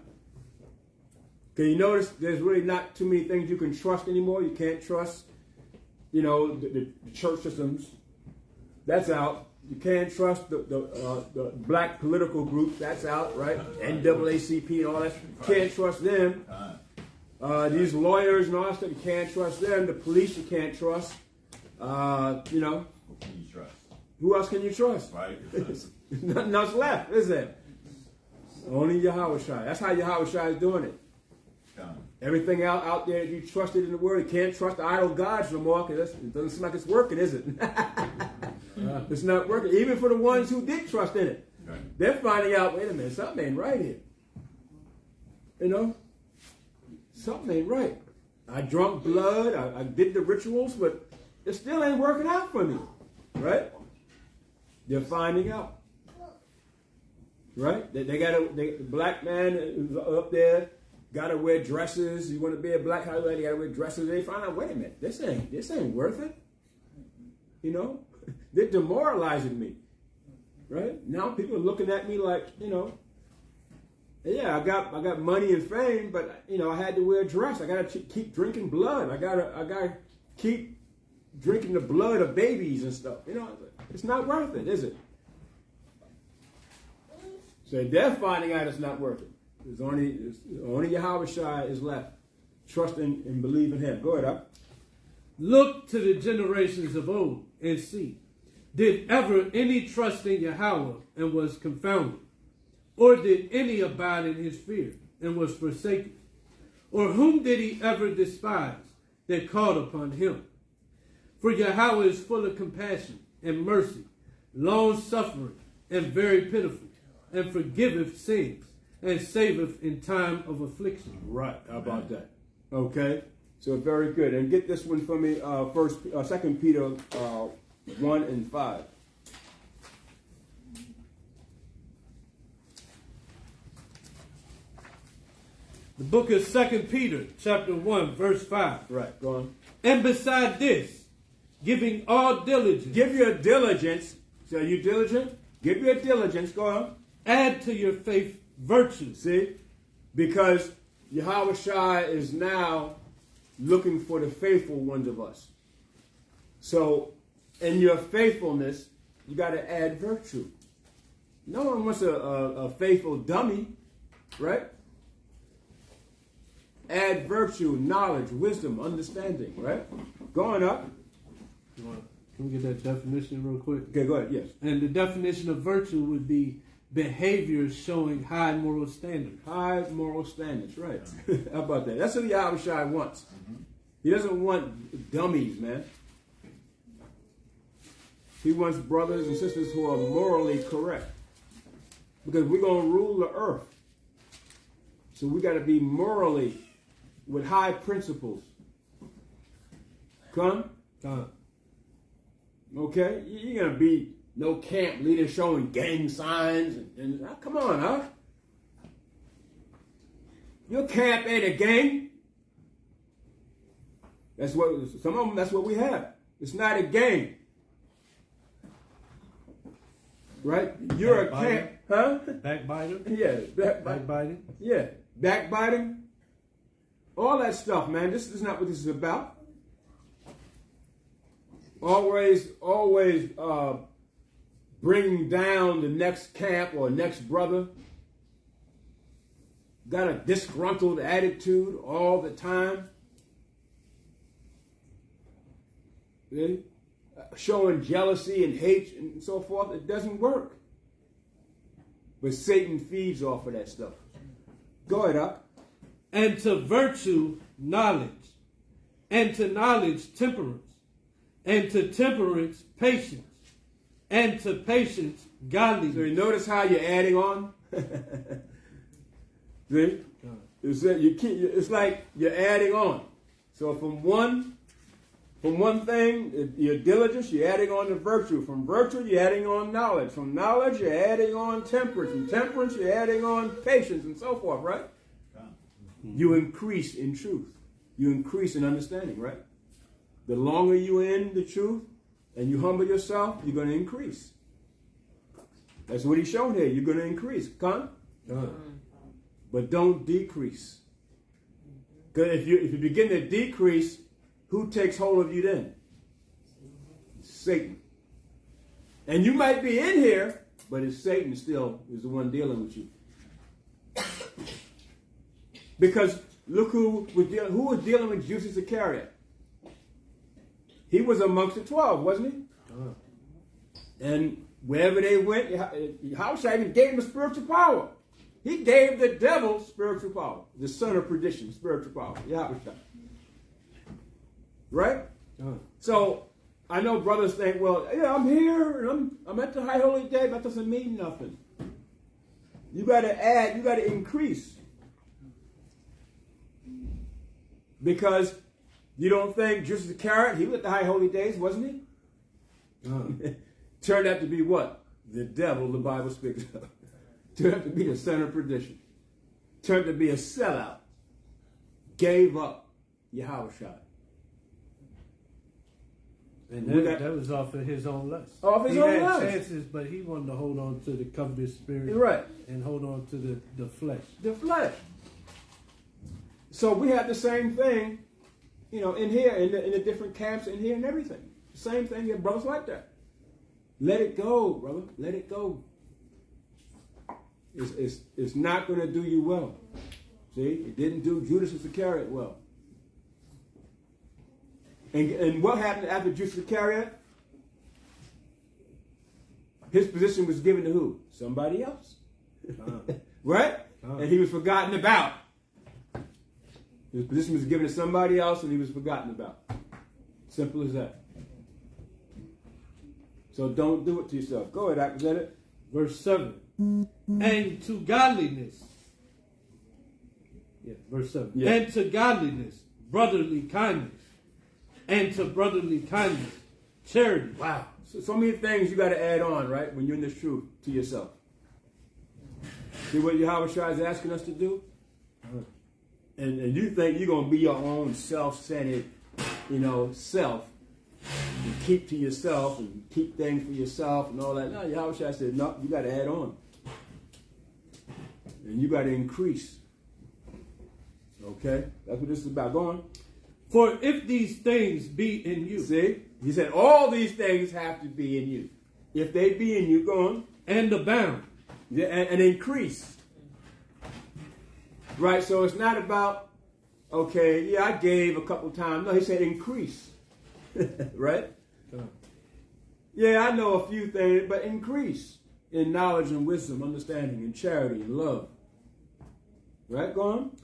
Can you notice there's really not too many things you can trust anymore? You can't trust, the church systems. That's out. You can't trust the black political groups. That's out, right? NAACP and all that. You can't trust them. These lawyers and all that stuff, you can't trust them. The police, you can't trust. You know. Who can you trust? Who else can you trust? Right? Nothing else left, is there? Only Yahweh Shai. That's how Yahweh Shai is doing it. Everything out there that you trusted in the world, you can't trust the idol gods no more because it doesn't seem like it's working, is it? It's not working. Even for the ones who did trust in it. Right. They're finding out, wait a minute, something ain't right here. You know? Something ain't right. I drunk blood, I did the rituals, but it still ain't working out for me. Right? They're finding out. Right? The black man who's up there got to wear dresses. You want to be a black Hollywood, you got to wear dresses. They find out, wait a minute, this ain't worth it. You know? They're demoralizing me. Right? Now people are looking at me like, you know, yeah, I got money and fame, but you know, I had to wear a dress. I got to keep drinking blood. I got to keep drinking the blood of babies and stuff. You know, it's not worth it, is it? So they're finding out it's not worth it. It's only Yahweh Shai is left. Trusting and believing him. Go ahead, up. Look to the generations of old and see. Did ever any trust in Yahweh and was confounded? Or did any abide in his fear and was forsaken? Or whom did he ever despise that called upon him? For Yahweh is full of compassion and mercy, long-suffering and very pitiful, and forgiveth sins, and saveth in time of affliction. Right. How about that? Okay. So very good. And get this one for me. 2 Peter 1 and 5. The book of 2 Peter, chapter 1, verse 5. Right. Go on. And beside this, giving all diligence. Give your diligence. So are you diligent? Give your diligence. Go on. Add to your faith virtue. See? Because Yahweh Shai is now looking for the faithful ones of us. So in your faithfulness, you got to add virtue. No one wants a faithful dummy, right? Add virtue, knowledge, wisdom, understanding, right? Going up. Can we get that definition real quick? Okay, go ahead, yes. And the definition of virtue would be behaviors showing high moral standards. High moral standards, right. How about that? That's what Yahweh Shai wants. He doesn't want dummies, man. He wants brothers and sisters who are morally correct. Because we're going to rule the earth. So we got to be morally with high principles. Come? Okay? You're going to be no camp leader showing gang signs. And come on, huh? Your camp ain't a gang. That's what some of them. That's what we have. It's not a gang, right? You're a camp, huh? Backbiter. Yeah, Backbiting. Yeah, backbiting. All that stuff, man. This is not what this is about. Always bringing down the next camp or next brother. Got a disgruntled attitude all the time. Really? Showing jealousy and hate and so forth. It doesn't work. But Satan feeds off of that stuff. Go ahead, up. And to virtue, knowledge. And to knowledge, temperance. And to temperance, patience. And to patience, godliness. So you notice how you're adding on? See? It's like you're adding on. So from one thing, your diligence, you're adding on to virtue. From virtue, you're adding on knowledge. From knowledge, you're adding on temperance. From temperance, you're adding on patience and so forth, right? You increase in truth. You increase in understanding, right? The longer you're in the truth and you humble yourself, you're going to increase. That's what he's shown here. You're going to increase. Come? But don't decrease. Because if you begin to decrease, who takes hold of you then? Satan. And you might be in here, but it's Satan still is the one dealing with you. Because look who was dealing with Judas Iscariot. He was amongst the 12, wasn't he? And wherever they went, Yahushua even gave them spiritual power. He gave the devil spiritual power, the son of perdition, spiritual power. Yahushua. Right? So I know brothers think, well, yeah, I'm here and I'm at the high holy day, but that doesn't mean nothing. You got to add, you got to increase. Because you don't think Judas Iscariot, he was at the high holy days, wasn't he? Turned out to be what? The devil, the Bible speaks of. Turned out to be the son of perdition. Turned to be a sellout. Gave up Yahushua. And that was off of his own lust. Off his own lust. He had chances, but he wanted to hold on to the covetous spirit. Right. And hold on to the flesh. The flesh. So we have the same thing, in here, in the different camps in here and everything. Same thing, you have brothers like that. Let it go, brother. Let it go. It's not going to do you well. See, it didn't do Judas Iscariot well. And what happened after Judas Iscariot? His position was given to who? Somebody else. Right? And he was forgotten about. His position was given to somebody else and he was forgotten about. Simple as that. So don't do it to yourself. Go ahead, is that it? Verse 7. And to godliness. Yeah, verse 7. Yeah. And to godliness, brotherly kindness. And to brotherly kindness, charity. Wow. So many things you got to add on, right? When you're in this truth to yourself. See what Yahushua is asking us to do? And you think you're going to be your own self-centered, self. And keep to yourself and keep things for yourself and all that. No, Yahushua said, no, you got to add on. And you got to increase. Okay? That's what this is about. Go on. For if these things be in you. See? He said all these things have to be in you. If they be in you, go on. And abound. Yeah, and increase. Right? So it's not about, okay, yeah, I gave a couple times. No, he said increase. Right? Yeah, I know a few things, but increase in knowledge and wisdom, understanding and charity and love. Right? Go on.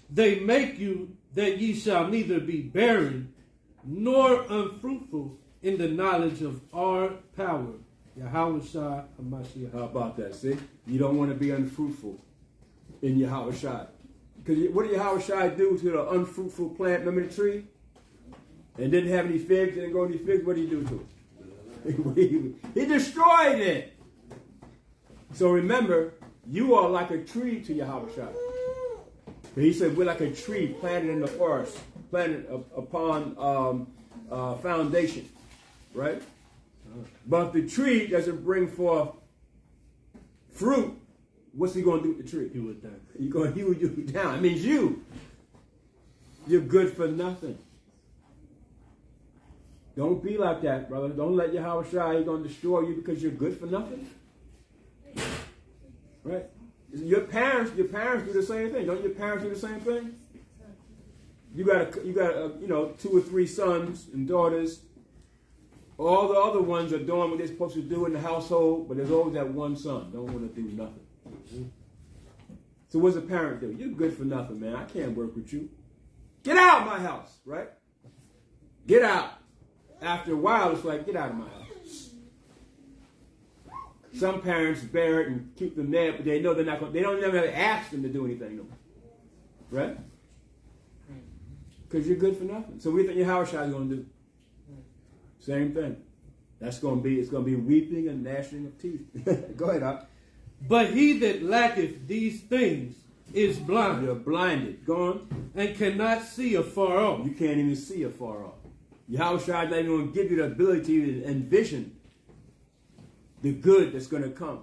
They make you that ye shall neither be barren nor unfruitful in the knowledge of our power. Yahushua HaMashiach. How about that? See? You don't want to be unfruitful in Yahushua. Because what did Yahushua do to the unfruitful plant? Remember the tree? And didn't have any figs, didn't grow any figs. What did he do to it? He destroyed it. So remember, you are like a tree to Yahushua. He said we're like a tree planted in the forest, planted upon foundation, right? But if the tree doesn't bring forth fruit, what's he going to do with the tree? He would die. He's going to hew you down. It means you're good for nothing. Don't be like that, brother. Don't let Yahushua, he's going to destroy you because you're good for nothing. Right? Your parents do the same thing. Don't your parents do the same thing? You got 2 or 3 sons and daughters. All the other ones are doing what they're supposed to do in the household, but there's always that one son don't want to do nothing. Mm-hmm. So what's a parent do? You're good for nothing, man. I can't work with you. Get out of my house, right? Get out. After a while, it's like, get out of my house. Some parents bear it and keep them there, but they know they're not going. They don't never ask them to do anything, no. Right? Because you're good for nothing. So what do you think Yahushua is going to do? Same thing. It's going to be weeping and gnashing of teeth. Go ahead, Doc. But he that lacketh these things is blind. You're blinded. Go on. And cannot see afar off. You can't even see afar off. Yahushua is not even going to give you the ability to envision the good that's going to come.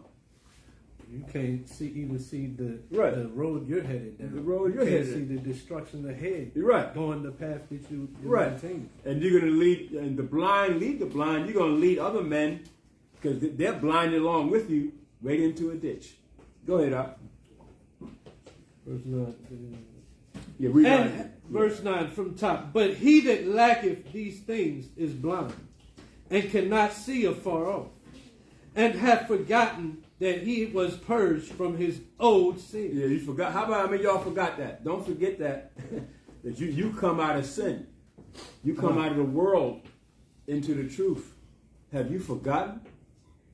You can't even see the road you're headed down. The road you're headed. You can't see the destruction ahead. You're right. Going the path that you're right. maintaining. And you're going to lead, and the blind lead the blind. You're going to lead other men because they're blinded along with you right into a ditch. Go ahead, Doc. Verse 9. Yeah, read And on. verse 9 from top. But he that lacketh these things is blind, and cannot see afar off, and hath forgotten that he was purged from his old sin. Yeah, you forgot. How about, I mean, y'all forgot that. Don't forget that. That you come out of sin. You come out of the world into the truth. Have you forgotten?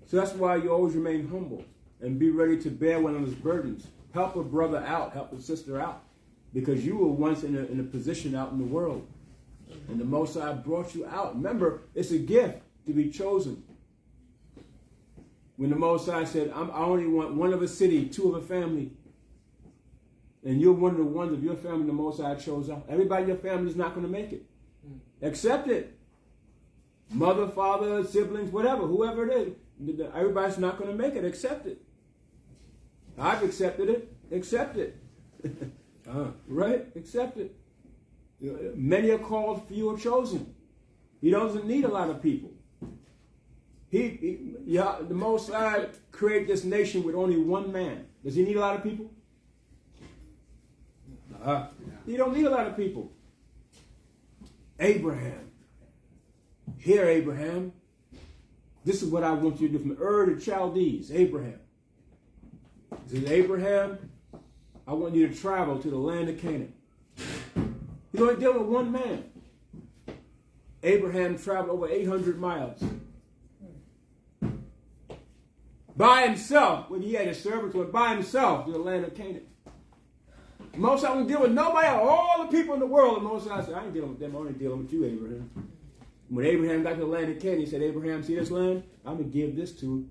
So that's why you always remain humble and be ready to bear one another's burdens. Help a brother out. Help a sister out. Because you were once in a position out in the world. And the Most High brought you out. Remember, it's a gift to be chosen. When the Most High said, I only want one of a city, two of a family. And you're one of the ones of your family the Most High chose out. Everybody in your family is not going to make it. Accept it. Mother, father, siblings, whatever, whoever it is. Everybody's not going to make it. Accept it. I've accepted it. Accept it. Right? Accept it. Many are called, few are chosen. He doesn't need a lot of people. The Most High created this nation with only one man. Does he need a lot of people? He don't need a lot of people. Abraham. Here, Abraham. This is what I want you to do from Ur to Chaldees. Abraham. He says, Abraham, I want you to travel to the land of Canaan. He's only dealing with one man. Abraham traveled over 800 miles. By himself, when he had his servants, went by himself to the land of Canaan. The Most High won't deal with nobody else. All the people in the world, the Most High said, I ain't dealing with them, I'm only dealing with you, Abraham. When Abraham got to the land of Canaan, he said, Abraham, see this land? I'm going to give this to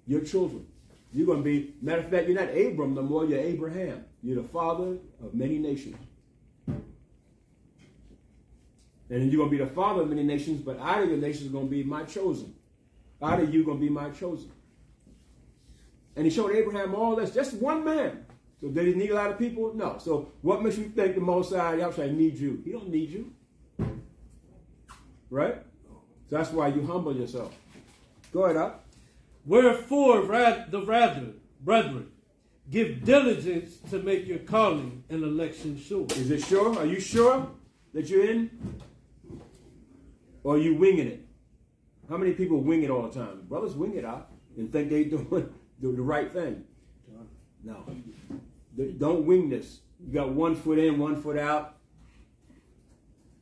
your children. You're going to be, matter of fact, you're not Abram no more, you're Abraham. You're the father of many nations. And then you're going to be the father of many nations, but out of your nations is going to be my chosen. Out of you going to be my chosen. And he showed Abraham all this, just one man. So did he need a lot of people? No. So what makes you think the Most High needs you? He don't need you. Right? So that's why you humble yourself. Go ahead, up. Wherefore, brethren, give diligence to make your calling and election sure. Is it sure? Are you sure that you're in? Or are you winging it? How many people wing it all the time? Brothers wing it out and think they're doing the right thing. No. Don't wing this. You got 1 foot in, 1 foot out.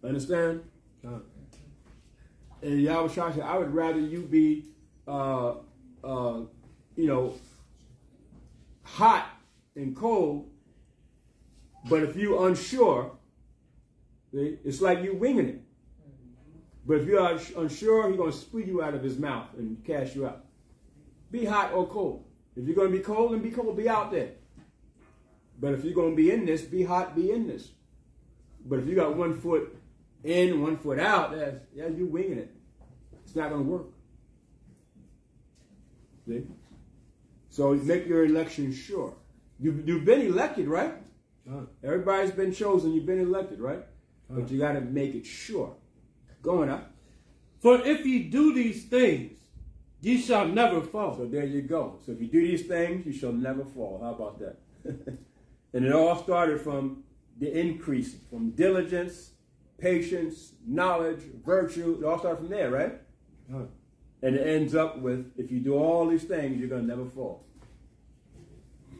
Understand? And Yahweh Shai said, I would rather you be, hot and cold, but if you're unsure, see, it's like you winging it. But if you're unsure, he's going to spit you out of his mouth and cast you out. Be hot or cold. If you're going to be cold, then be cold, be out there. But if you're going to be in this, be hot, be in this. But if you got 1 foot in, 1 foot out, you're winging it. It's not going to work. See? So make your election sure. You've been elected, right? Everybody's been chosen. You've been elected, right? But you got to make it sure. Going up. For if ye do these things, ye shall never fall. So there you go. So if you do these things, you shall never fall. How about that? And it all started from the increase, from diligence, patience, knowledge, virtue. It all started from there, right? And it ends up with, if you do all these things, you're going to never fall.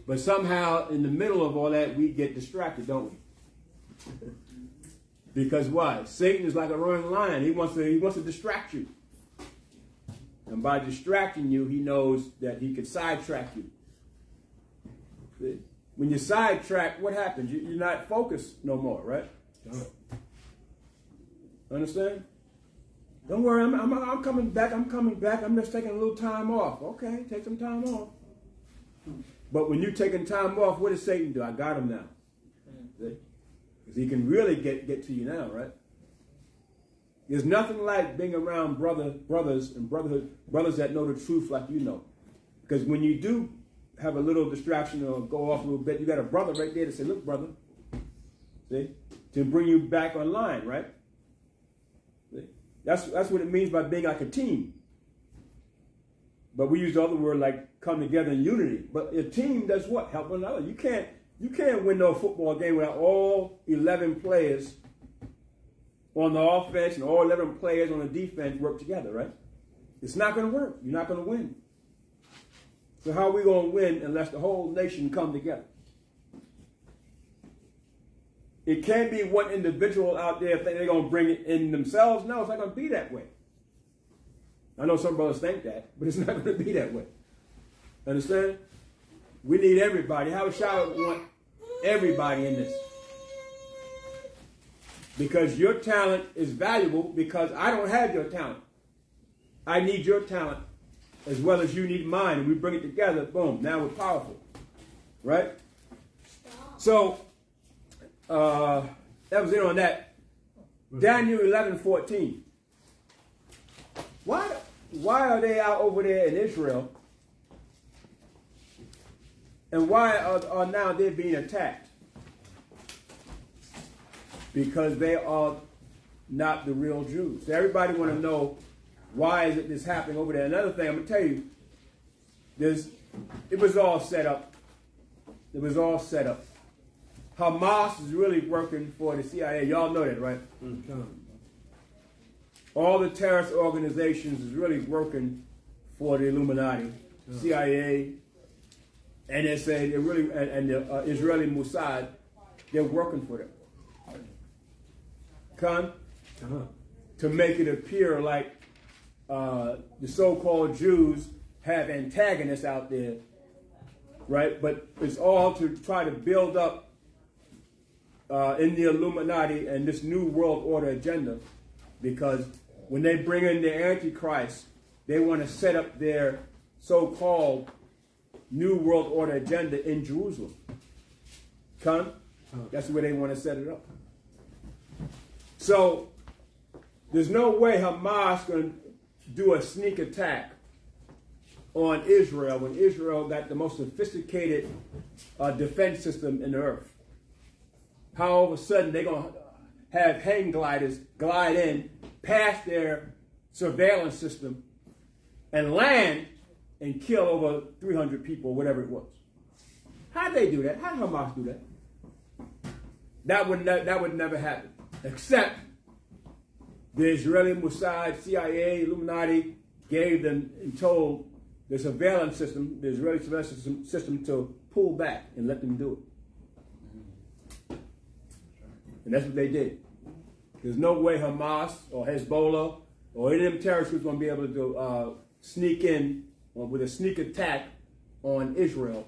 But somehow, in the middle of all that, we get distracted, don't we? Because why? Satan is like a roaring lion. He wants to distract you. And by distracting you, he knows that he can sidetrack you. See? When you sidetrack, what happens? You're not focused no more, right? Understand? Don't worry, I'm coming back. I'm coming back. I'm just taking a little time off. Okay, take some time off. But when you're taking time off, what does Satan do? I got him now. Because he can really get to you now, right? There's nothing like being around brothers and brothers that know the truth like you know. Because when you do have a little distraction or go off a little bit, you got a brother right there to say, look, brother, see, to bring you back online, right? See? That's what it means by being like a team. But we use the other word like come together in unity. But a team does what? Help one another. You can't You can't win no football game without all 11 players on the offense and all 11 players on the defense work together, right? It's not going to work. You're not going to win. So how are we going to win unless the whole nation come together? It can't be one individual out there think they're going to bring it in themselves. No, it's not going to be that way. I know some brothers think that, but it's not going to be that way. Understand? We need everybody. How shall we want everybody in this? Because your talent is valuable because I don't have your talent. I need your talent as well as you need mine. And we bring it together, boom, now we're powerful. Right? So, that was it on that. Daniel 11:14. Why are they out over there in Israel? And why are now they being attacked? Because they are not the real Jews. So everybody want to know why is this happening over there. Another thing I'm going to tell you, it was all set up. It was all set up. Hamas is really working for the CIA. Y'all know that, right? Mm-hmm. All the terrorist organizations is really working for the Illuminati, CIA, NSA, they're really, and the Israeli Mossad, they're working for them. To make it appear like the so-called Jews have antagonists out there, right? But it's all to try to build up in the Illuminati and this new world order agenda, because when they bring in the Antichrist, they want to set up their so-called new world order agenda in Jerusalem. That's where they want to set it up. So there's no way Hamas going to do a sneak attack on Israel when Israel got the most sophisticated defense system in the earth. How all of a sudden they're going to have hang gliders glide in past their surveillance system and land and kill over 300 people, whatever it was. How'd they do that? How'd Hamas do that? That would never happen. Except the Israeli Mossad, CIA, Illuminati gave them and told the surveillance system, the Israeli surveillance system to pull back and let them do it. And that's what they did. There's no way Hamas or Hezbollah or any of them terrorists was going to be able to sneak in with a sneak attack on Israel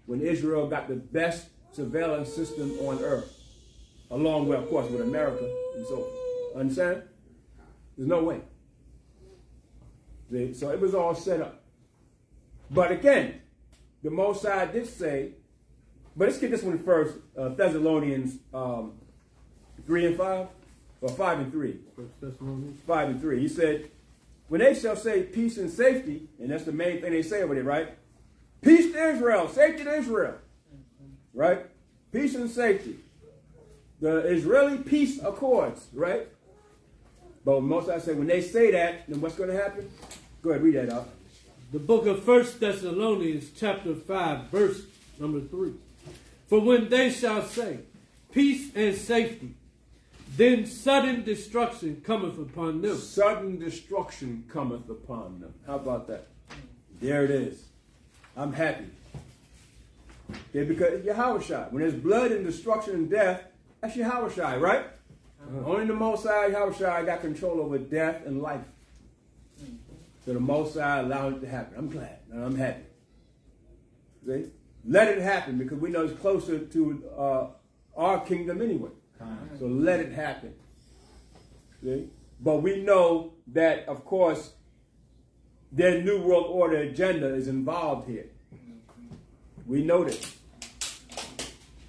when Israel got the best surveillance system on earth, along with, of course, with America and so on. Understand? There's no way. See? So it was all set up. But again, the Mossad did say, but let's get this one first, Thessalonians 3 and 5, or 5 and 3. 5 and 3. He said, when they shall say peace and safety, and that's the main thing they say over there, right? Peace to Israel, safety to Israel. Right? Peace and safety. The Israeli peace accords, right? But most I say, when they say that, then what's going to happen? Go ahead, read that out. The book of 1 Thessalonians chapter 5, verse number 3. For when they shall say, peace and safety, then sudden destruction cometh upon them. Sudden destruction cometh upon them. How about that? There it is. I'm happy. Okay, because Yahushua, when there's blood and destruction and death, that's Yahushua, right? Only the Most High Yahushua got control over death and life. So the Most High allowed it to happen. I'm glad and I'm happy. See? Let it happen because we know it's closer to our kingdom anyway. So let it happen. See? But we know that, of course, their New World Order agenda is involved here. We know this.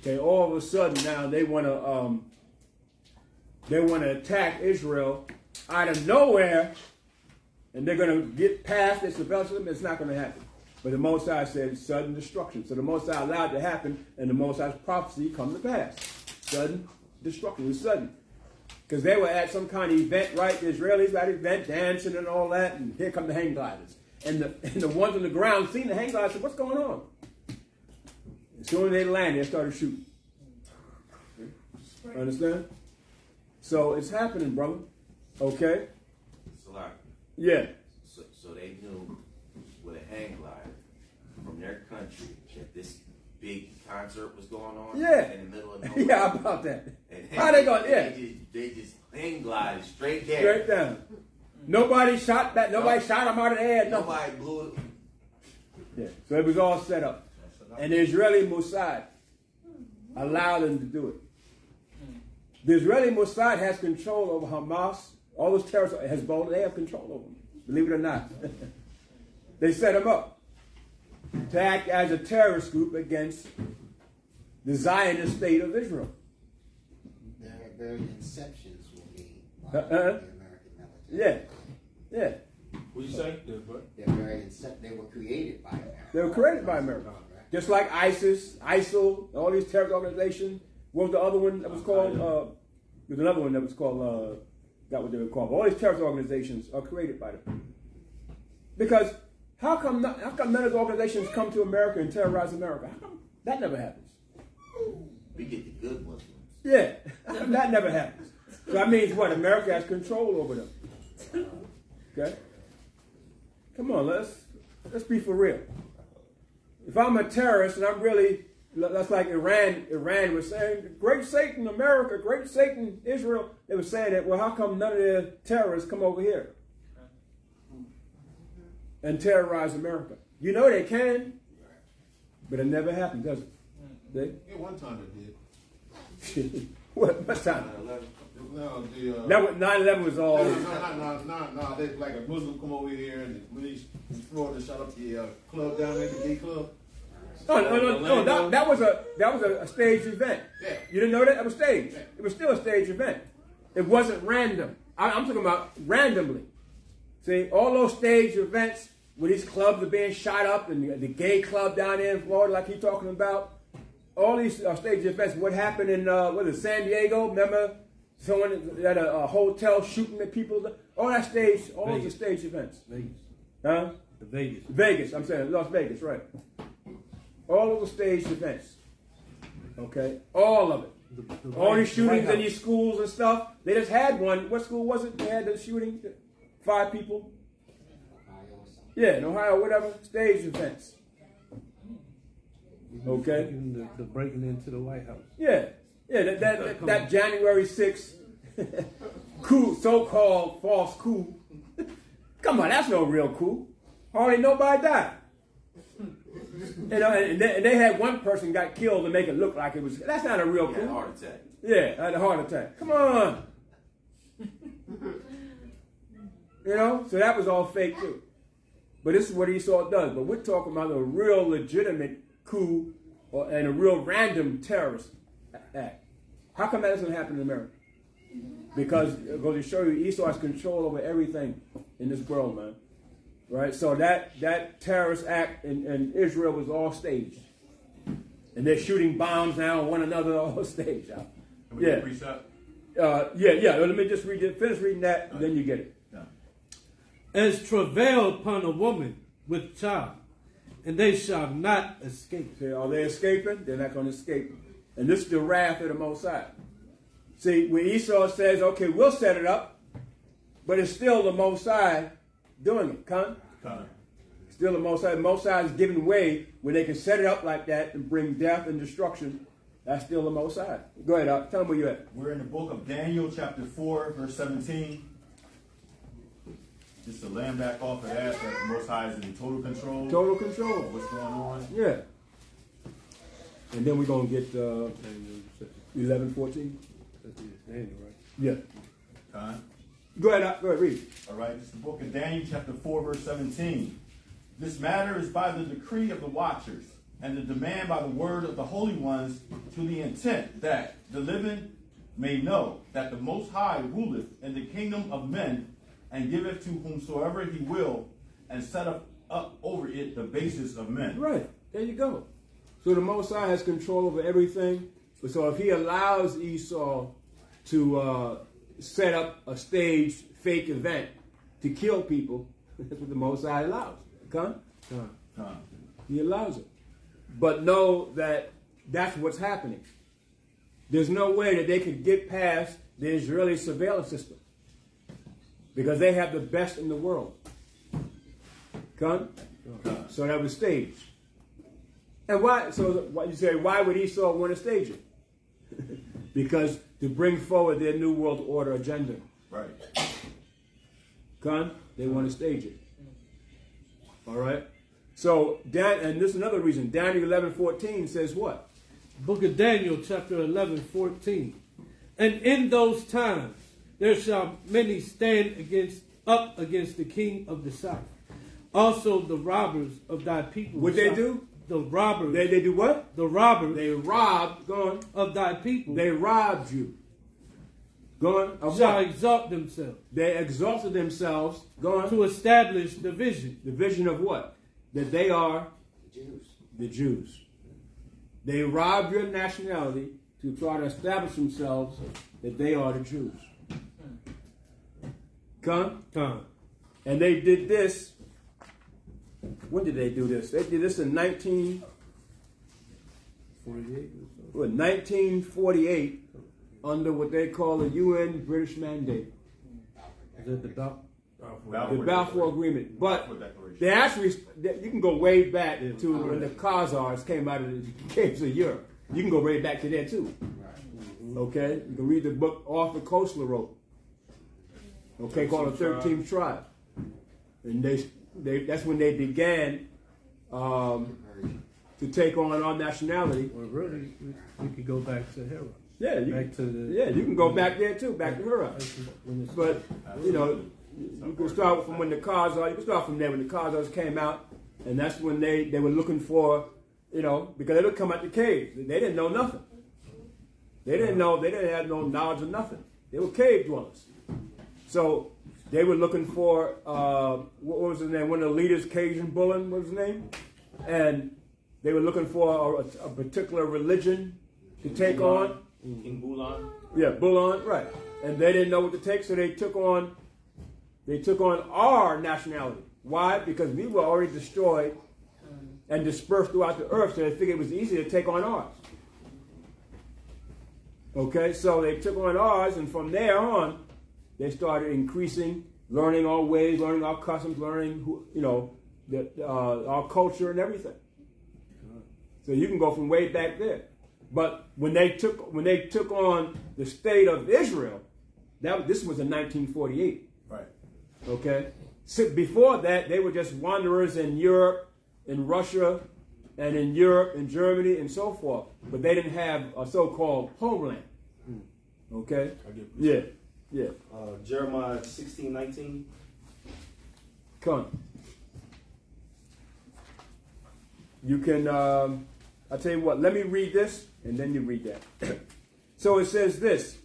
Okay, all of a sudden now they want to attack Israel out of nowhere, and they're going to get past this rebellion. It's not going to happen. But the Most High said sudden destruction. So the Most High allowed it to happen, and the Most High's prophecy come to pass. Sudden destruction. It was sudden. Because they were at some kind of event, right? The Israelis at an event, dancing and all that, and here come the hang gliders. And the ones on the ground seeing the hang gliders said, what's going on? As soon as they landed, they started shooting. Understand? So it's happening, brother. Okay? Salak. Yeah. So they knew with a hang glider from their country that this big concert was going on Yeah. in the middle of nowhere. Yeah, how about that? And How they going? Yeah. They just hang glided straight down. Straight down. Nobody shot that. Nobody shot them out of the air. Nothing. Nobody blew it. Yeah. So it was all set up. And the Israeli Mossad allowed them to do it. The Israeli Mossad has control over Hamas. All those terrorists, Hezbollah, they have control over them. Believe it or not. They set them up to act as a terrorist group against the Zionist state of Israel. Their very inceptions will be by the American military. Yeah. Yeah. What you say? Their very they were created by America. They were created by America. Just like ISIS, ISIL, all these terrorist organizations. What was the other one that was called? There's another one that was called, got what they were called. All these terrorist organizations are created by them. Because how come none of the organizations come to America and terrorize America? How come that never happens? We get the good Muslims. Yeah, that never happens. So that means what? America has control over them. Okay? Come on, let's be for real. If I'm a terrorist and I'm really, that's like Iran was saying, great Satan, America, great Satan, Israel, they were saying that, well, how come none of their terrorists come over here and terrorize America? You know they can, but it never happened, does it? Yeah, one time it did. What time? No, That was 9/11 was all. No. They like a Muslim come over here and the police in Florida shot up the club down there, the gay club. No. That was a staged event. Yeah. You didn't know that? That was staged. Yeah. It was still a staged event. It wasn't random. I'm talking about randomly. See, all those staged events where these clubs are being shot up, and the gay club down there in Florida, like he's talking about, all these staged events. What happened in San Diego? Remember, someone at a hotel shooting at people. All that staged. All those are staged events. Vegas. Huh? The Vegas. Vegas. I'm saying Las Vegas, right? All of the staged events. Okay, all of it. All these shootings in these schools and stuff. They just had one. What school was it? They had the shooting. 5 people. Yeah, in Ohio, whatever. Staged events. Okay. The breaking into the White House. Yeah. That January 6th coup, so-called false coup. Come on, that's no real coup. Hardly nobody died. You know, and they had one person got killed to make it look like it was. That's not a real coup. Had a heart attack. Yeah, had a heart attack. Come on. You know, so that was all fake too. But this is what Esau does. But we're talking about a real legitimate coup and a real random terrorist act. How come that doesn't happen in America? Because it goes to show you Esau has control over everything in this world, man. Right? So that terrorist act in Israel was all staged. And they're shooting bombs now on one another, all staged out. Can we get a precept? Yeah. Let me just finish reading that, and then you get it. As travail upon a woman with child, and they shall not escape. See, are they escaping? They're not going to escape. And this is the wrath of the Most High. See, when Esau says, okay, we'll set it up, but it's still the Most High doing it. Con? Still the Most High. The Most High is giving way when they can set it up like that and bring death and destruction. That's still the Most High. Go ahead, tell them where you're at. We're in the book of Daniel, chapter 4, verse 17. Just to land back off of that the Most High is in total control. Total control. Of what's going on. Yeah. And then we're going to get 11, 14. Right? Yeah. Time. Go ahead, read. All right, it's the book of Daniel, chapter 4, verse 17. This matter is by the decree of the watchers, and the demand by the word of the holy ones, to the intent that the living may know that the Most High ruleth in the kingdom of men, and giveth to whomsoever he will, and set up over it the basis of men. Right, there you go. So the Most High has control over everything. So if he allows Esau to set up a staged fake event to kill people, that's what the Most High allows. He allows it. But know that that's what's happening. There's no way that they could get past the Israeli surveillance system because they have the best in the world. Come? So that was staged. And why? So what you say? Why would Esau want to stage it? Because to bring forward their new world order agenda. Right. Come? They want to stage it. All right. So and this is another reason. Daniel 11:14 says what? Book of Daniel, chapter 11:14. And in those times there shall many stand up against the king of the south. Also the robbers of thy people. What they do? The robbers. They do what? The robbers. They robbed. Go on. Of thy people. They robbed you. Go on. Of shall what? exalt themselves. They exalted themselves. Go on. To establish the vision. The vision of what? That they are Jews. the Jews. They robbed your nationality to try to establish themselves that they are the Jews. Come? And they did this. When did they do this? They did this in 1948 under what they call the UN British Mandate. Is that the Balfour Agreement. But they actually, you can go way back to when the Khazars came out of the caves of Europe. You can go way back to there too. Okay? You can read the book Arthur Koestler wrote. Okay, called the 13th Tribe. And that's when they began to take on our nationality. Well, really, we could go back to Hera. Yeah, you can go back there too, back to Hera. But you know, you can start from when the Khazars. You can start from there when the Khazars came out, and that's when they were looking for, you know, because they would come out the caves. They didn't know nothing. They didn't know. They didn't have no knowledge of nothing. They were cave dwellers. So they were looking for what was his name? One of the leaders, Cajun Bullen, what was his name? And they were looking for a particular religion to take on. King Bulan. Yeah, Bulan, right. And they didn't know what to take, so they took on our nationality. Why? Because we were already destroyed and dispersed throughout the earth, so they figured it was easy to take on ours. Okay, so they took on ours, and from there on, they started increasing, learning our ways, learning our customs, learning our culture and everything. So you can go from way back there. But when they took on the state of Israel, this was in 1948. Right. Okay. So before that, they were just wanderers in Europe, in Russia, and in Europe, in Germany, and so forth. But they didn't have a so-called homeland. Okay. Yeah. Yeah. Jeremiah 16:19. Come. You can. I'll tell you what. Let me read this, and then you read that. So it says this: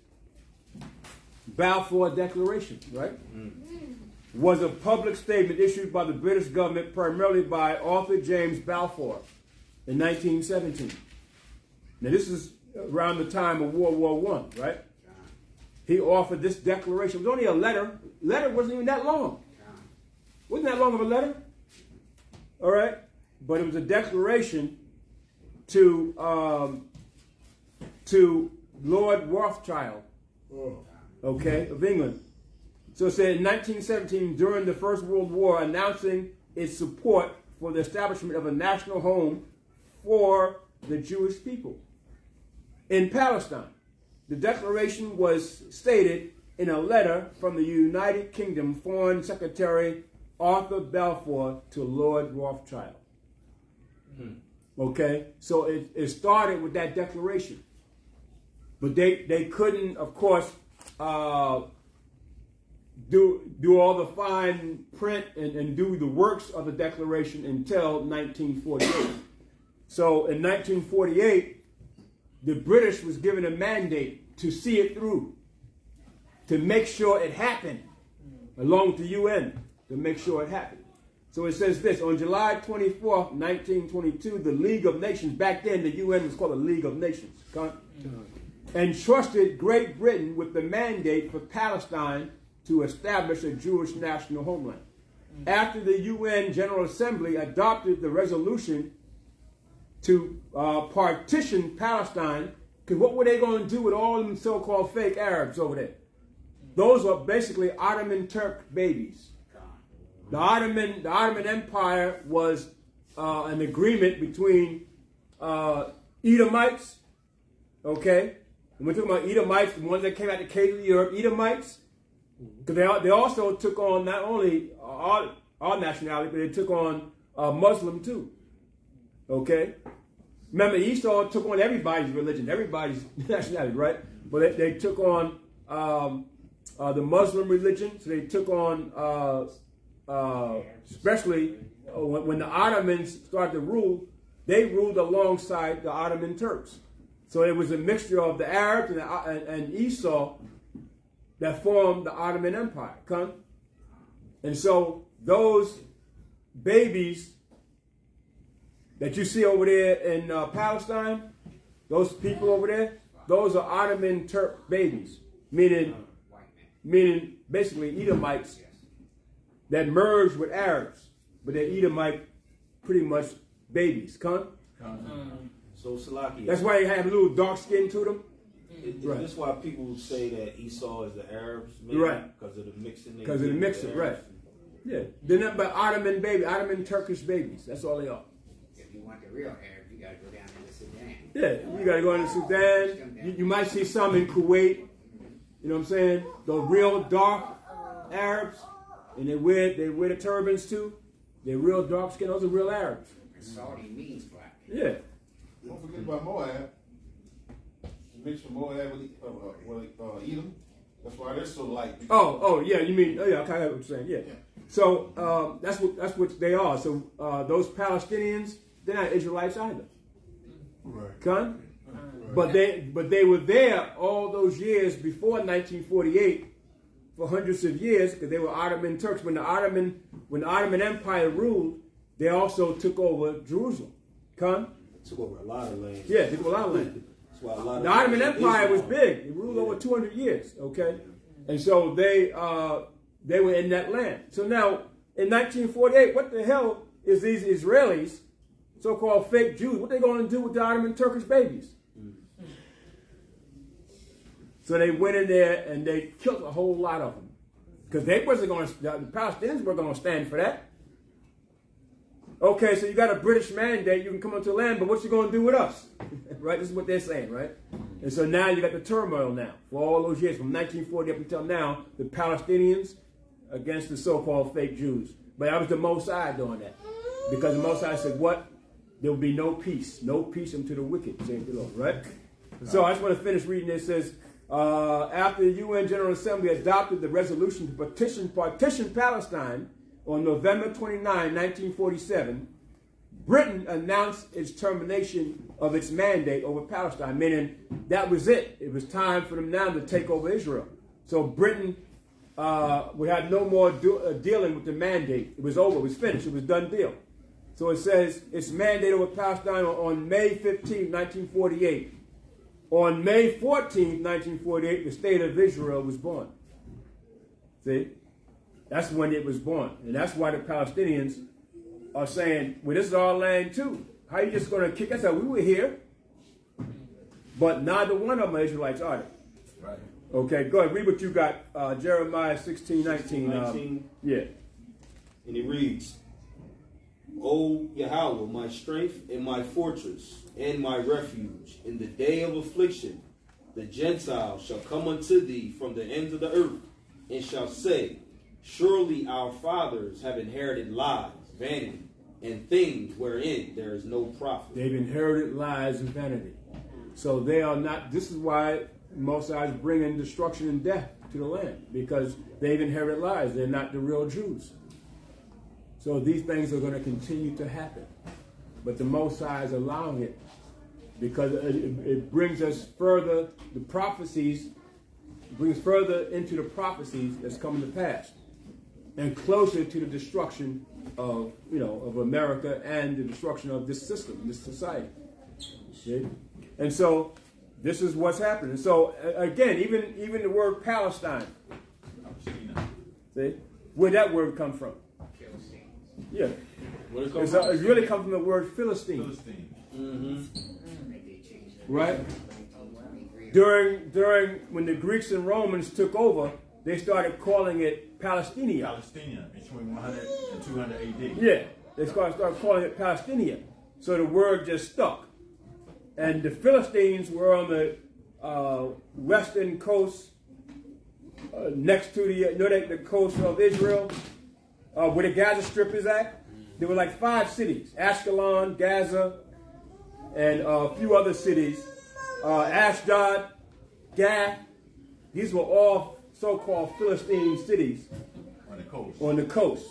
Balfour Declaration, right? Was a public statement issued by the British government, primarily by Arthur James Balfour, in 1917. Now this is around the time of World War I, right? He offered this declaration. It was only a letter. Letter wasn't even that long. Wasn't that long of a letter? All right? But it was a declaration to Lord Rothschild, okay, of England. So it said in 1917, during the First World War, announcing its support for the establishment of a national home for the Jewish people in Palestine. The declaration was stated in a letter from the United Kingdom Foreign Secretary Arthur Balfour to Lord Rothschild. Okay, so it started with that declaration. But they couldn't, of course, do all the fine print and do the works of the declaration until 1948. So in 1948, the British was given a mandate to see it through, to make sure it happened, along with the UN, to make sure it happened. So it says this: on July 24th, 1922, the League of Nations, back then the UN was called the League of Nations, entrusted Great Britain with the mandate for Palestine to establish a Jewish national homeland. After the UN General Assembly adopted the resolution to partition Palestine, because what were they going to do with all them so-called fake Arabs over there? Those are basically Ottoman Turk babies. The Ottoman Empire was an agreement between Edomites, okay? And we're talking about Edomites, the ones that came out the caves of Europe, Edomites, because they also took on not only our nationality, but they took on Muslim too, okay? Remember, Esau took on everybody's religion, everybody's nationality, right? But they took on the Muslim religion, so they took on, especially when the Ottomans started to rule, they ruled alongside the Ottoman Turks. So it was a mixture of the Arabs and Esau that formed the Ottoman Empire. Come? And so those babies that you see over there in Palestine, those people over there, those are Ottoman Turk babies, meaning basically Edomites that merged with Arabs, but they're Edomite pretty much babies. Come? So Salaki, That's why they have a little dark skin to them. is Right. this why people say that Esau is the Arabs? Maybe? Right. Because of the mixing. Because of the mixing, right. Yeah. They're nothing but Ottoman babies, Ottoman Turkish babies. That's all they are. If you want the real Arabs, you gotta go down into Sudan. Yeah, you got to go into Sudan. You might see some in Kuwait. You know what I'm saying? The real dark Arabs, and they wear the turbans too. They're real dark skin. Those are real Arabs. And Saudi means black. Yeah. Don't forget about Moab. Mixed with Moab with Edom. That's why they're so light. Oh, yeah. You mean? Oh, yeah. Okay, I know what you're saying. Yeah. So that's what they are. So those Palestinians, they're not Israelites either. Right. Con? But they were there all those years before 1948 for hundreds of years because they were Ottoman Turks. When the Ottoman Empire ruled, they also took over Jerusalem. Con? Took over a lot of land. Yeah, they took over a lot of land. That's why a lot of The Ottoman Empire was Israel. big. It ruled over 200 years. Okay, and so they were in that land. So now in 1948, what the hell is these Israelis, so-called fake Jews? What they going to do with the Ottoman Turkish babies? So they went in there and they killed a whole lot of them because they wasn't going to. The Palestinians weren't going to stand for that. Okay, so you got a British mandate, you can come onto the land, but what you going to do with us? Right? This is what they're saying, right? And so now you got the turmoil now. For all those years, from 1940 up until now, the Palestinians against the so-called fake Jews. But that was the Mossad doing that. Because the Mossad said, what? There will be no peace. No peace unto the wicked, saith the Lord, right? So I just want to finish reading this. It says, after the UN General Assembly adopted the resolution to partition Palestine, on November 29, 1947, Britain announced its termination of its mandate over Palestine, meaning that was it. It was time for them now to take over Israel. So Britain would have no more dealing with the mandate. It was over. It was finished. It was done deal. So it says its mandate over Palestine on May 15, 1948. On May 14, 1948, the state of Israel was born. See? That's when it was born. And that's why the Palestinians are saying, well, this is our land too. How are you just going to kick us out? We were here. But neither one of them are Israelites, are they? Right. Okay, go ahead. Read what you got. Jeremiah 16, 19. 19. Yeah. And it reads, O Yahweh, my strength and my fortress and my refuge, in the day of affliction, the Gentiles shall come unto thee from the ends of the earth, and shall say, surely our fathers have inherited lies, vanity, and things wherein there is no profit. They've inherited lies and vanity. So they are not, this is why Mosai is bringing destruction and death to the land, because they've inherited lies. They're not the real Jews. So these things are going to continue to happen. But the Mosai is allowing it because it brings us further, the prophecies, brings further into the prophecies that's coming to pass, and closer to the destruction of, of America and the destruction of this system, this society. See? And so this is what's happening. So again, even the word Palestine, see, where'd that word come from? Yeah. Where it come It from? really comes from the word Philistine. Philistine. Right? During when the Greeks and Romans took over, they started calling it Palestinia. Palestinian between 100 and 200 AD. Yeah, they started calling it Palestinia. So the word just stuck. And the Philistines were on the western coast, next to the coast of Israel, where the Gaza Strip is at. There were like 5 cities: Ashkelon, Gaza, and a few other cities. Ashdod, Gath. These were all so-called Philistine cities on the coast.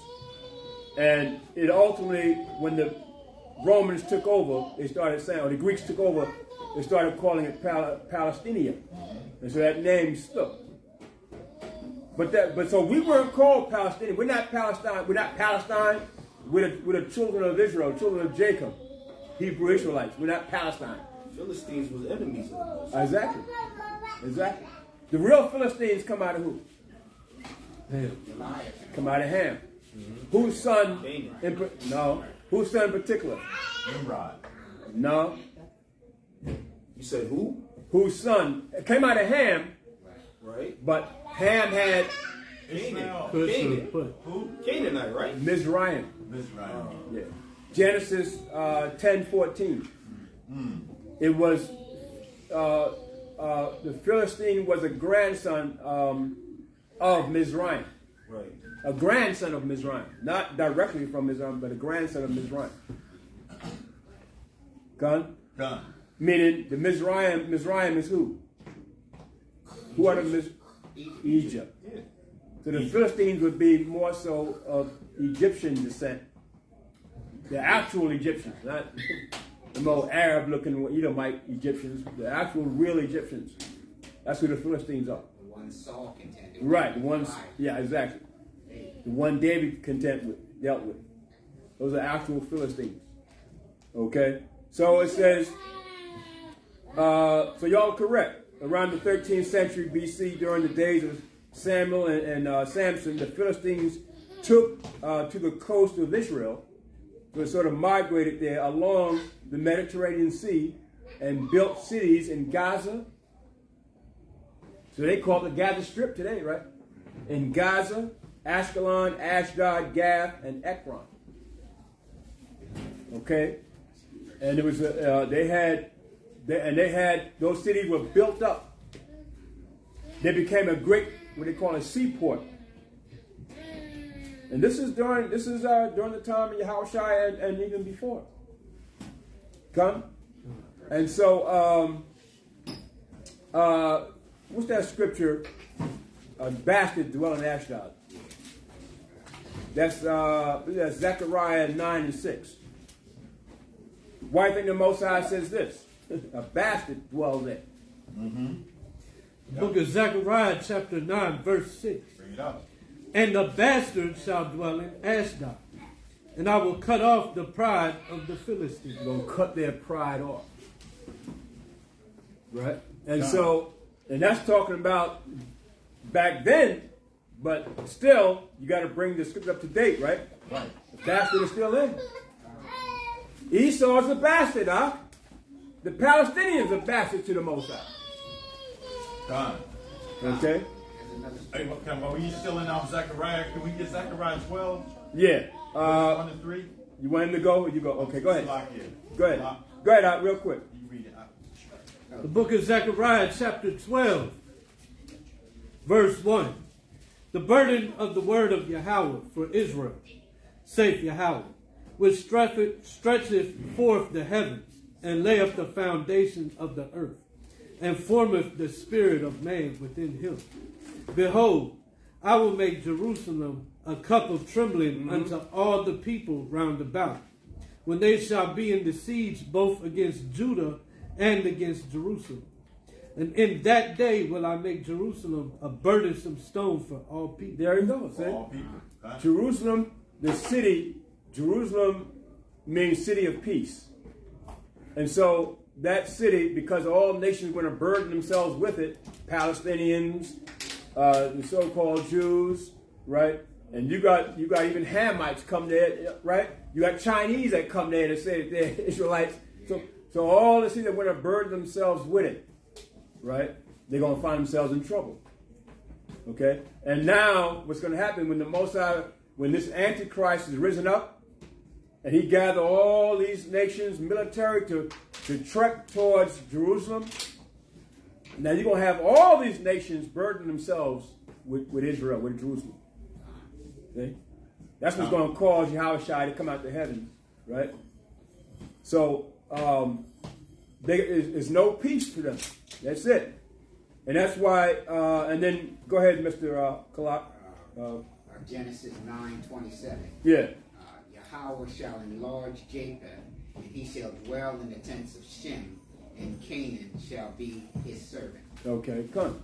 And it ultimately, when the Romans took over, they started saying, or the Greeks took over, they started calling it Palestinia. And so that name stuck. But so we weren't called Palestinian. We're not Palestine. We're not Palestine. We're the children of Israel, children of Jacob, Hebrew Israelites. We're not Palestine. Philistines was enemies of the Most. Exactly. Exactly. The real Philistines come out of who? Ham. Come out of Ham. Whose son? No. Whose son in particular? Nimrod. No. You said who? Whose son? It came out of Ham, Right? but Ham had Ishmael. Who? Canaanite, right? Mizraim. Mizraim. Yeah. Genesis 10:14. It was the Philistine was a grandson of Mizraim. Right. A grandson of Mizraim. Not directly from Mizraim, but a grandson of Mizraim. Gun? Done. Meaning the Mizraim is who? Who are the Egypt. Yeah. So the Philistines would be more so of Egyptian descent. The actual Egyptians, not the more Arab-looking Edomite Egyptians, the actual real Egyptians. That's who the Philistines are. The one Saul contended with. Right, the ones, yeah, exactly. The one David dealt with. Those are actual Philistines. Okay? So it says, so y'all are correct. Around the 13th century BC, during the days of Samuel and Samson, the Philistines took to the coast of Israel. So it sort of migrated there along the Mediterranean Sea and built cities in Gaza. So they call it the Gaza Strip today, right? In Gaza, Ashkelon, Ashdod, Gath, and Ekron. Okay? And it was they had those cities were built up. They became a great, what they call a seaport. And this is during the time of Yahushua and even before. Come? And so what's that scripture? A bastard dwell in Ashdod. That's Zechariah 9:6. Why do you think the Most High says this? A bastard dwells there. Book of Zechariah, chapter 9, verse 6. Bring it up. And the bastard shall dwell in Ashdod, and I will cut off the pride of the Philistines. You're going to cut their pride off. Right? And so, and that's talking about back then, but still, you got to bring the scripture up to date, right? Right. The bastard is still in. Esau's a bastard, huh? The Palestinians are bastards to the Most High. Done. Okay? Hey, are we still in Zechariah? Can we get Zechariah 12? Yeah. 1 and 3? You want him to go? You go. Okay, go ahead. Lock in. Go ahead. Lock. Go ahead, real quick. You read it. The book of Zechariah, chapter 12, verse 1. The burden of the word of Yahweh for Israel, saith Yahweh, which stretcheth forth the heavens, and layeth the foundation of the earth, and formeth the spirit of man within him. Behold, I will make Jerusalem a cup of trembling unto all the people round about, when they shall be in the siege both against Judah and against Jerusalem. And in that day will I make Jerusalem a burdensome stone for all people. There you go. See? All people. Huh? Jerusalem, the city, Jerusalem means city of peace. And so that city, because all nations are going to burden themselves with it, Palestinians, the so-called Jews, right? And you got even Hamites come there, right? You got Chinese that come there to say that they're Israelites. So So all the cities that want to burden themselves with it, right? They're going to find themselves in trouble. Okay? And now, what's going to happen when the Most High, when this Antichrist is risen up, and he gathered all these nations, military, to trek towards Jerusalem. Now you're going to have all these nations burden themselves with Israel, with Jerusalem. See? That's what's going to cause Yahushua to come out to heaven, right? So there's no peace for them. That's it. And that's why, and then go ahead, Mr. Kalak. Genesis 9:27. Yeah. Yahweh shall enlarge Japheth, and he shall dwell in the tents of Shem, and Canaan shall be his servant. Okay, come.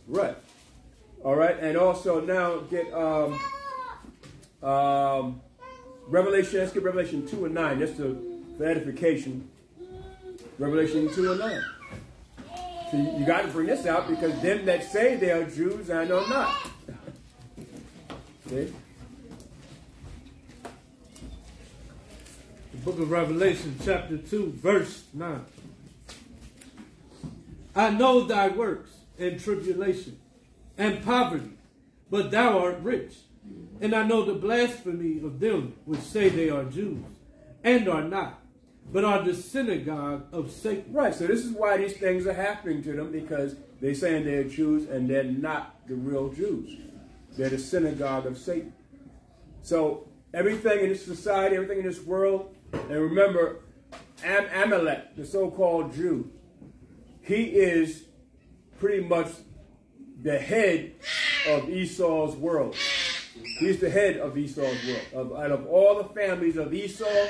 Right. All right, and also now get Revelation, let's get Revelation 2 and 9, just for edification. Revelation 2 and 9. So you got to bring this out because them that say they are Jews, I know not. See? The book of Revelation, chapter 2, verse 9. I know thy works and tribulation and poverty, but thou art rich. And I know the blasphemy of them which say they are Jews, and are not, but are the synagogue of Satan. Right, so this is why these things are happening to them, because they're saying they're Jews and they're not the real Jews. They're the synagogue of Satan. So everything in this society, everything in this world, and remember, Amalek, the so-called Jew, he is pretty much the head of Esau's world. He's the head of Esau's world. Out of all the families of Esau,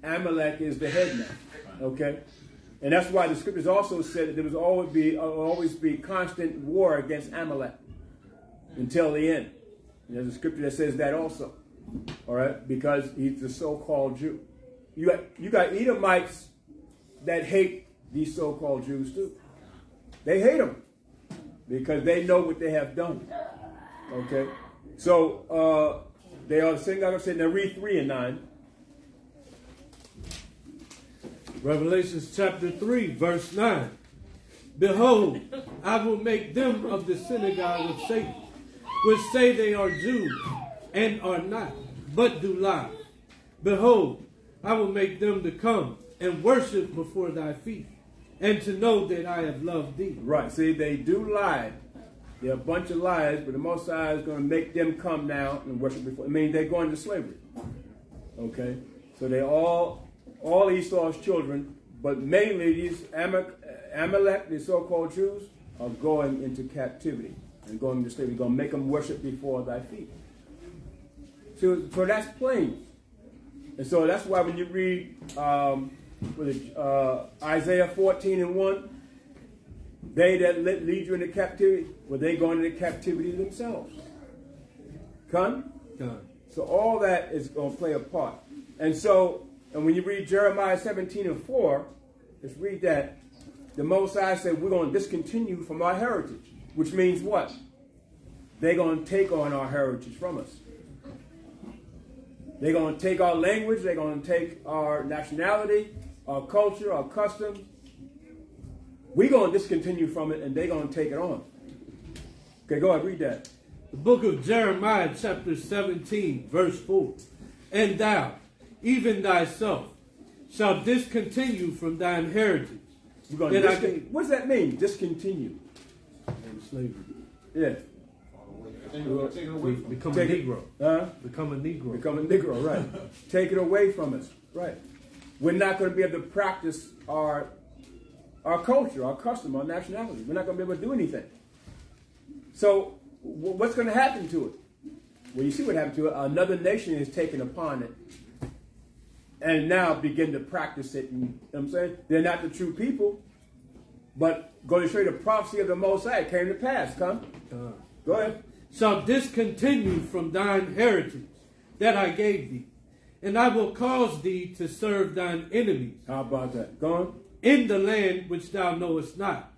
Amalek is the head now. Okay? And that's why the scriptures also said that there was always be constant war against Amalek until the end. And there's a scripture that says that also. All right? Because he's the so-called Jew. You got Edomites that hate these so-called Jews too. They hate them because they know what they have done. Okay? So they are the synagogue of Satan. Now read 3 and 9. Revelation chapter 3, verse 9. Behold, I will make them of the synagogue of Satan, which say they are Jews, and are not, but do lie. Behold, I will make them to come and worship before thy feet, and to know that I have loved thee. Right, see, they do lie. They're a bunch of liars, but the Most High is going to make them come now and worship before. I mean, they're going to slavery. Okay? So they all Esau's children, but mainly these Amalek, the so-called Jews, are going into captivity and going into slavery. You're going to make them worship before thy feet. So that's plain. And so that's why when you read Isaiah 14 and 1, they that lead you into captivity, well, they going into captivity themselves. Come? So all that is going to play a part. And so, and when you read Jeremiah 17 and 4, let's read that. The Most High said we're going to discontinue from our heritage, which means what? They're going to take on our heritage from us. They're going to take our language. They're going to take our nationality, our culture, our customs. We're going to discontinue from it, and they're going to take it on. Okay, go ahead, read that. The book of Jeremiah, chapter 17, verse 4. And thou, even thyself, shalt discontinue from thine heritage. What does that mean, discontinue? Slavery. Yeah. Become a Negro. Become a Negro. Become a Negro, right. Take it away from us, right. We're not going to be able to practice our culture, our custom, our nationality. We're not going to be able to do anything. So what's going to happen to it? Well, you see what happened to it. Another nation is taken upon it and now begin to practice it. And, you know what I'm saying? They're not the true people, but going to show you the prophecy of the Most High came to pass. Come. Go ahead. Shall discontinue from thine heritage that I gave thee, and I will cause thee to serve thine enemies. How about that? Go on. In the land which thou knowest not.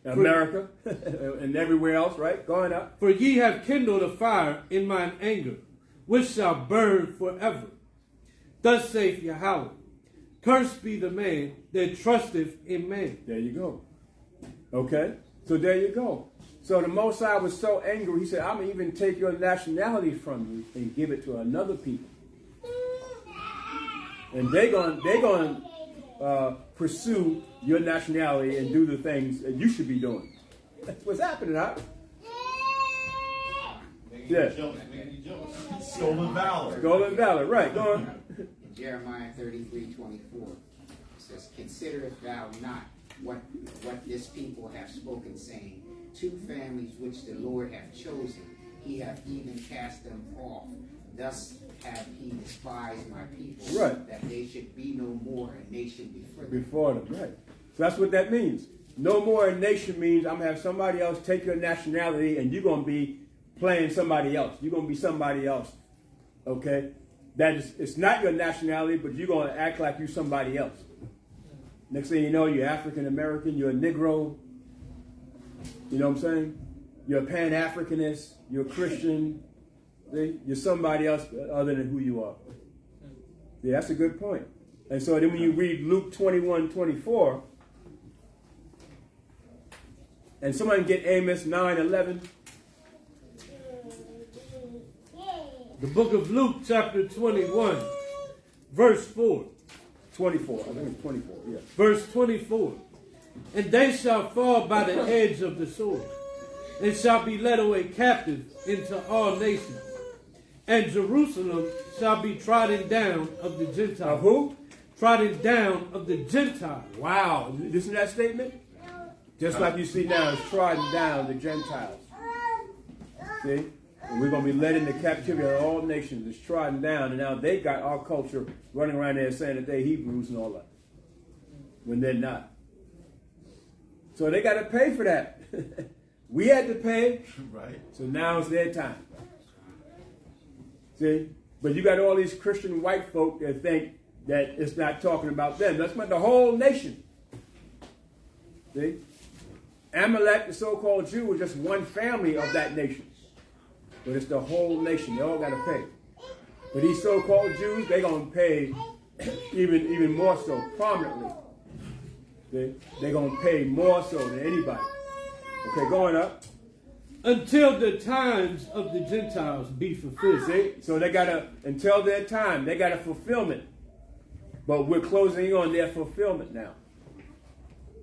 America and everywhere else, right? Going up. For ye have kindled a fire in mine anger, which shall burn forever. Thus saith Yahweh, Cursed be the man that trusteth in man. There you go. Okay? So there you go. So the Most High was so angry, he said, I'm going to even take your nationality from you and give it to another people. And they're going to pursue your nationality and do the things that you should be doing. That's what's happening, huh? Yeah. Stolen valor. Stolen valor, right. Go on. In Jeremiah 33:24, it says, "Considerest thou not what this people have spoken, saying, two families which the Lord hath chosen, he hath even cast them off. Thus hath he despised my people, right, that they should be no more a nation before them. Right. So that's what that means. No more a nation means I'm going to have somebody else take your nationality and you're going to be playing somebody else. You're going to be somebody else. Okay? That is, it's not your nationality, but you're going to act like you're somebody else. Next thing you know, you're African American, you're a Negro. You know what I'm saying? You're a Pan-Africanist, you're a Christian. See? You're somebody else other than who you are. Yeah, that's a good point. And so then when you read Luke 21:24, and somebody get Amos 9:11. The book of Luke, chapter 21, verse 4. 24. I think it's 24, yeah. Verse 24. And they shall fall by the edge of the sword, and shall be led away captive into all nations. And Jerusalem shall be trodden down of the Gentiles. Of who? Trodden down of the Gentiles. Wow. Listen to that statement? Just like you see now, it's trodden down the Gentiles. See? And we're going to be led into captivity of all nations. It's trodden down. And now they got our culture running around there saying that they're Hebrews and all that. When they're not. So they got to pay for that. We had to pay. Right. So now it's their time. See? But you got all these Christian white folk that think that it's not talking about them. That's about the whole nation. See? Amalek, the so-called Jew, was just one family of that nation. But it's the whole nation. They all got to pay. But these so-called Jews, they're going to pay even more so, prominently. See? They're going to pay more so than anybody. Okay, going up. Until the times of the Gentiles be fulfilled. See? So they got to, until their time, they got a fulfillment. But we're closing on their fulfillment now.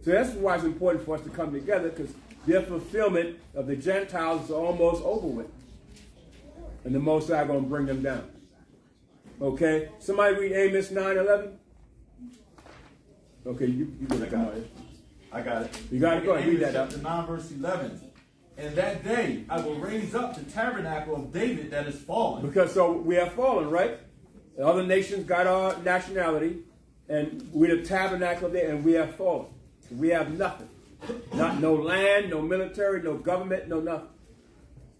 So that's why it's important for us to come together, because their fulfillment of the Gentiles is almost over with. And the Most High going to bring them down. Okay? Somebody read Amos 9:11. Okay, you get it. I got it. You got it? Go ahead, read that up. Chapter 9, verse 11. And that day I will raise up the tabernacle of David that is fallen. Because so we have fallen, right? The other nations got our nationality, and we're the tabernacle there, and we have fallen. We have nothing. No land, no military, no government, no nothing.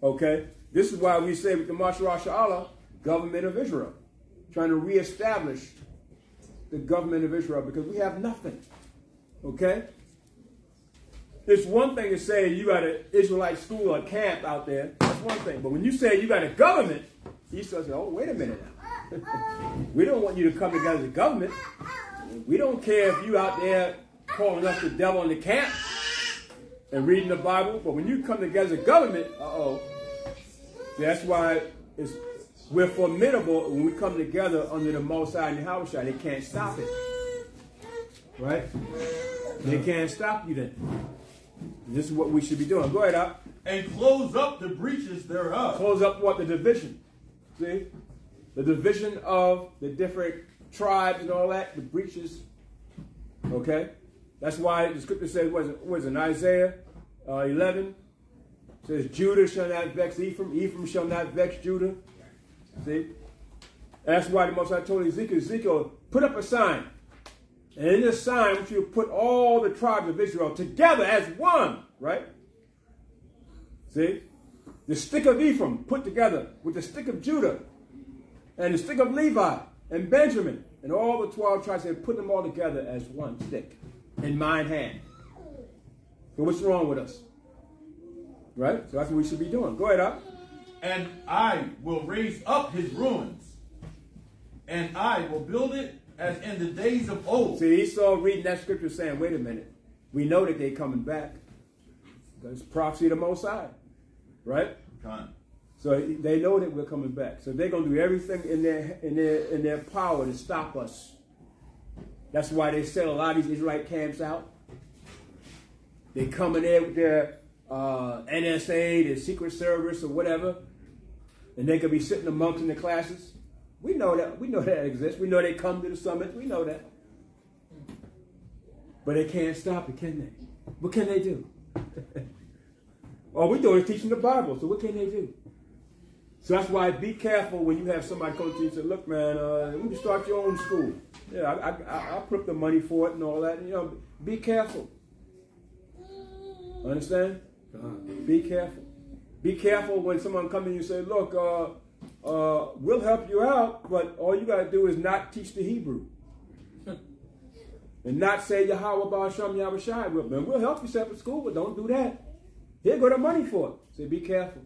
Okay? This is why we say with the Marshal Allah, government of Israel. Trying to reestablish the government of Israel because we have nothing. Okay? It's one thing to say you got an Israelite school or camp out there. That's one thing. But when you say you got a government, he says, oh, wait a minute now. We don't want you to come together as a government. We don't care if you out there calling us the devil in the camp and reading the Bible. But when you come together as a government, that's why we're formidable when we come together under the Most High and Yahweh. They can't stop it. Right? They can't stop you then. This is what we should be doing. Go ahead, Op. And close up the breaches thereof. Close up what? The division. See? The division of the different tribes and all that, the breaches. Okay? That's why the scripture says, what is it, in Isaiah 11? It says, Judah shall not vex Ephraim, Ephraim shall not vex Judah. See? That's why the Most High told Ezekiel, put up a sign. And in this sign, I want you to put all the tribes of Israel together as one, right? See? The stick of Ephraim put together with the stick of Judah and the stick of Levi and Benjamin and all the 12 tribes, they put them all together as one stick in mine hand. So what's wrong with us? Right? So that's what we should be doing. Go ahead, Op. And I will raise up his ruins, and I will build it as in the days of old. See, Esau reading that scripture saying, wait a minute, we know that they're coming back. Because it's prophecy of the Most High, right? Con. So they know that we're coming back. So they're going to do everything in their power to stop us. That's why they set a lot of these Israelite camps out. They come in there with their NSA, their Secret Service, or whatever, and they could be sitting amongst in the classes. We know that. We know that exists. We know they come to the summits. We know that. But they can't stop it, can they? What can they do? All we do is teaching the Bible. So what can they do? So that's why be careful when you have somebody come to you and say, look, man, you can start your own school. Yeah, I'll put up the money for it and all that. You know, be careful. Understand? Be careful. Be careful when someone comes to you and say, look, we'll help you out, but all you got to do is not teach the Hebrew. And not say Yahweh Ba'asham Yahweh Shai. We'll help you set up a school, but don't do that. Here go the money for it. Say, be careful.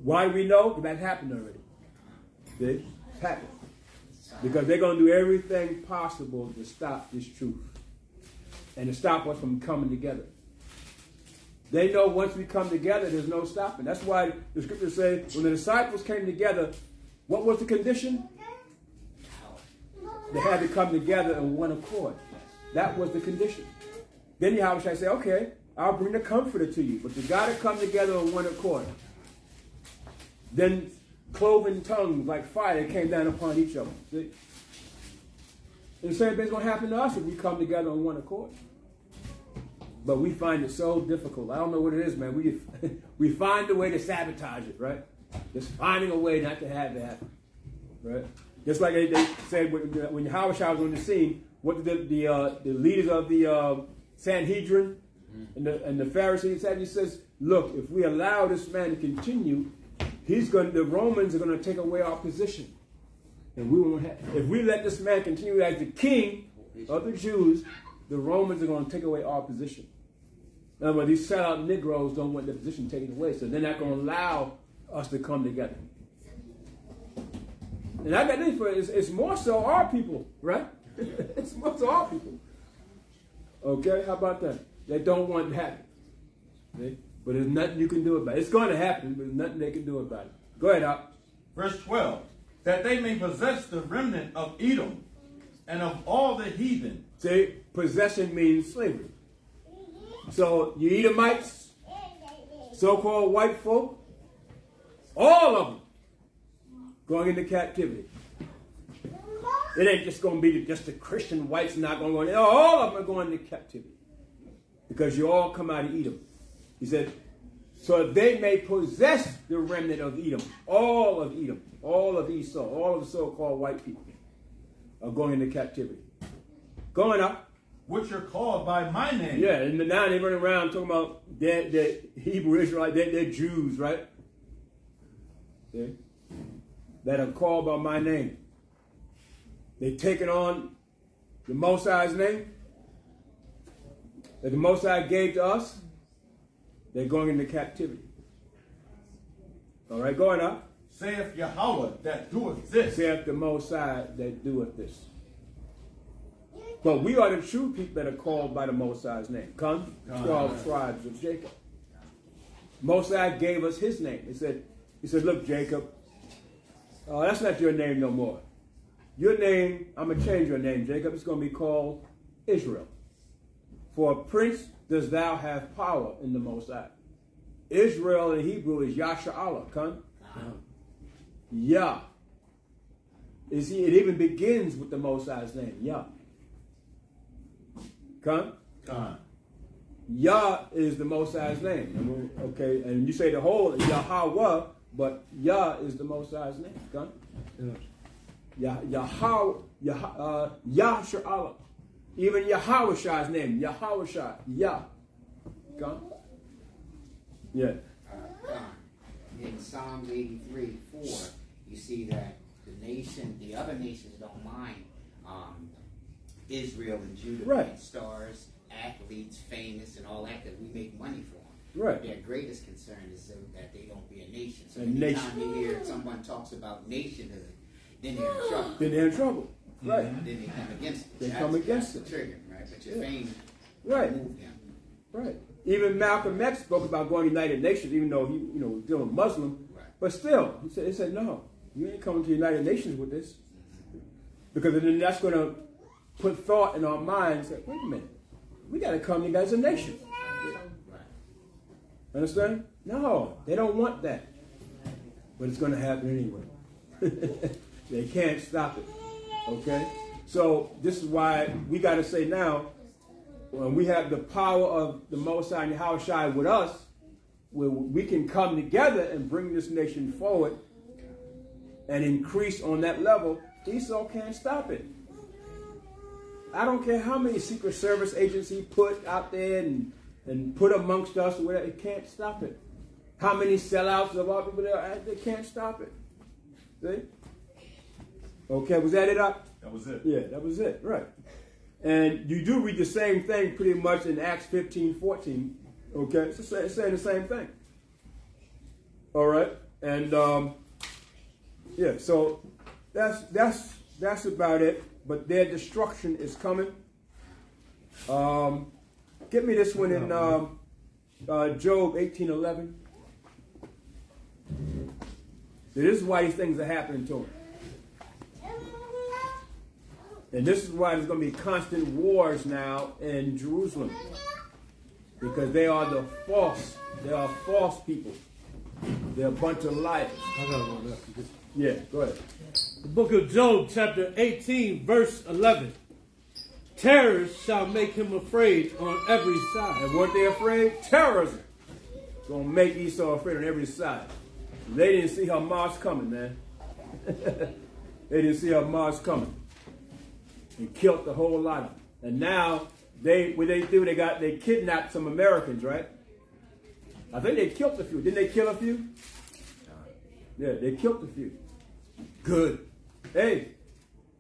Why do we know? Because that happened already. See? It's happened. Because they're going to do everything possible to stop this truth. And to stop us from coming together. They know once we come together, there's no stopping. That's why the scriptures say, when the disciples came together, what was the condition? They had to come together in one accord. That was the condition. Then Yahweh shall say, okay, I'll bring the comforter to you. But you got to come together in one accord. Then cloven tongues like fire came down upon each of them. See? And the same thing's going to happen to us if we come together on one accord. But we find it so difficult. I don't know what it is, man. We find a way to sabotage it, right? Just finding a way not to have that happen, right? Just like they said when Yahweh was on the scene, what did the leaders of the Sanhedrin and the Pharisees said? He says, look, if we allow this man to continue, the Romans are going to take away our position. And we won't have, if we let this man continue as the king of the Jews, the Romans are going to take away our position. In other words, these sellout Negroes don't want their position taken away, so they're not going to allow us to come together. And I got this for it's more so our people, right? It's more so our people. Okay, how about that? They don't want it to happen. See? But there's nothing you can do about it. It's going to happen, but there's nothing they can do about it. Go ahead, Al. Verse 12. That they may possess the remnant of Edom and of all the heathen. See, possession means slavery. So you Edomites, so-called white folk, all of them going into captivity. It ain't just going to be just the Christian whites not going to go. No, all of them are going into captivity because you all come out of Edom. He said, so they may possess the remnant of Edom, all of Esau, all of the so-called white people are going into captivity. Going up. Which are called by my name. Yeah, and now they run around talking about they're Hebrew Israelites, they're Jews, right? See? That are called by my name. They've taken on the Most High's name that the Most High gave to us. They're going into captivity. All right, going up. Saith Yahweh that doeth this. Saith the Most High that doeth this. But we are the true people that are called by the Most High's name. Come, 12 tribes of Jacob. Most High gave us his name. He said, look, Jacob, that's not your name no more. Your name, I'm going to change your name, Jacob. It's going to be called Israel. For a prince does thou have power in the Most High. Israel in Hebrew is Yasha'Allah. Come. Yah. It even begins with the Most High's name. Yah. Come. Yah is the Most High's name. Okay, and you say the whole Yahweh, but Yah is the Most High's name. Come. Yahsha'Allah. Even Yahweh's name. Yahweh. Yah. Come. Yeah. In Psalms 83:4, you see that the other nations don't mind Israel and Judah being stars, athletes, famous, and all that we make money for them. Right. Their greatest concern is that they don't be a nation. So anytime you hear someone talks about nationhood, then they're in trouble. Right. And then they come against it. They come against that's the trigger, right? But your fame Right. moved him. Right. Even Malcolm X spoke about going to the United Nations, even though he, was dealing Muslim. Right. But still, he said, no, you ain't coming to the United Nations with this. Because then that's going to put thought in our minds that, wait a minute, we got to come together as a nation. Right. Understand? No, they don't want that. But it's going to happen anyway. They can't stop it. Okay? So this is why we got to say now, when we have the power of the Most High and Yahweh Shai with us, where we can come together and bring this nation forward and increase on that level, Esau can't stop it. I don't care how many Secret Service agents he put out there and put amongst us or whatever, it can't stop it. How many sellouts of our people there, they can't stop it. See? Okay, was that it up? That was it. Yeah, that was it, right. And you do read the same thing pretty much in Acts 15:14. Okay, it's saying the same thing. All right, and yeah, so that's about it. But their destruction is coming. Get me this one in Job 18:11. This is why these things are happening to them. And this is why there's going to be constant wars now in Jerusalem. Because they are false people. They're a bunch of liars. I got one left. Yeah, go ahead. The book of Job, chapter 18, verse 11. Terrors shall make him afraid on every side. And weren't they afraid? Terrorism. Going to make Esau afraid on every side. They didn't see Hamas coming, man. They didn't see Hamas coming. And killed the whole lot of them. And now, what they do, they kidnapped some Americans, right? I think they killed a few. Didn't they kill a few? Yeah, they killed a few. Good. Hey.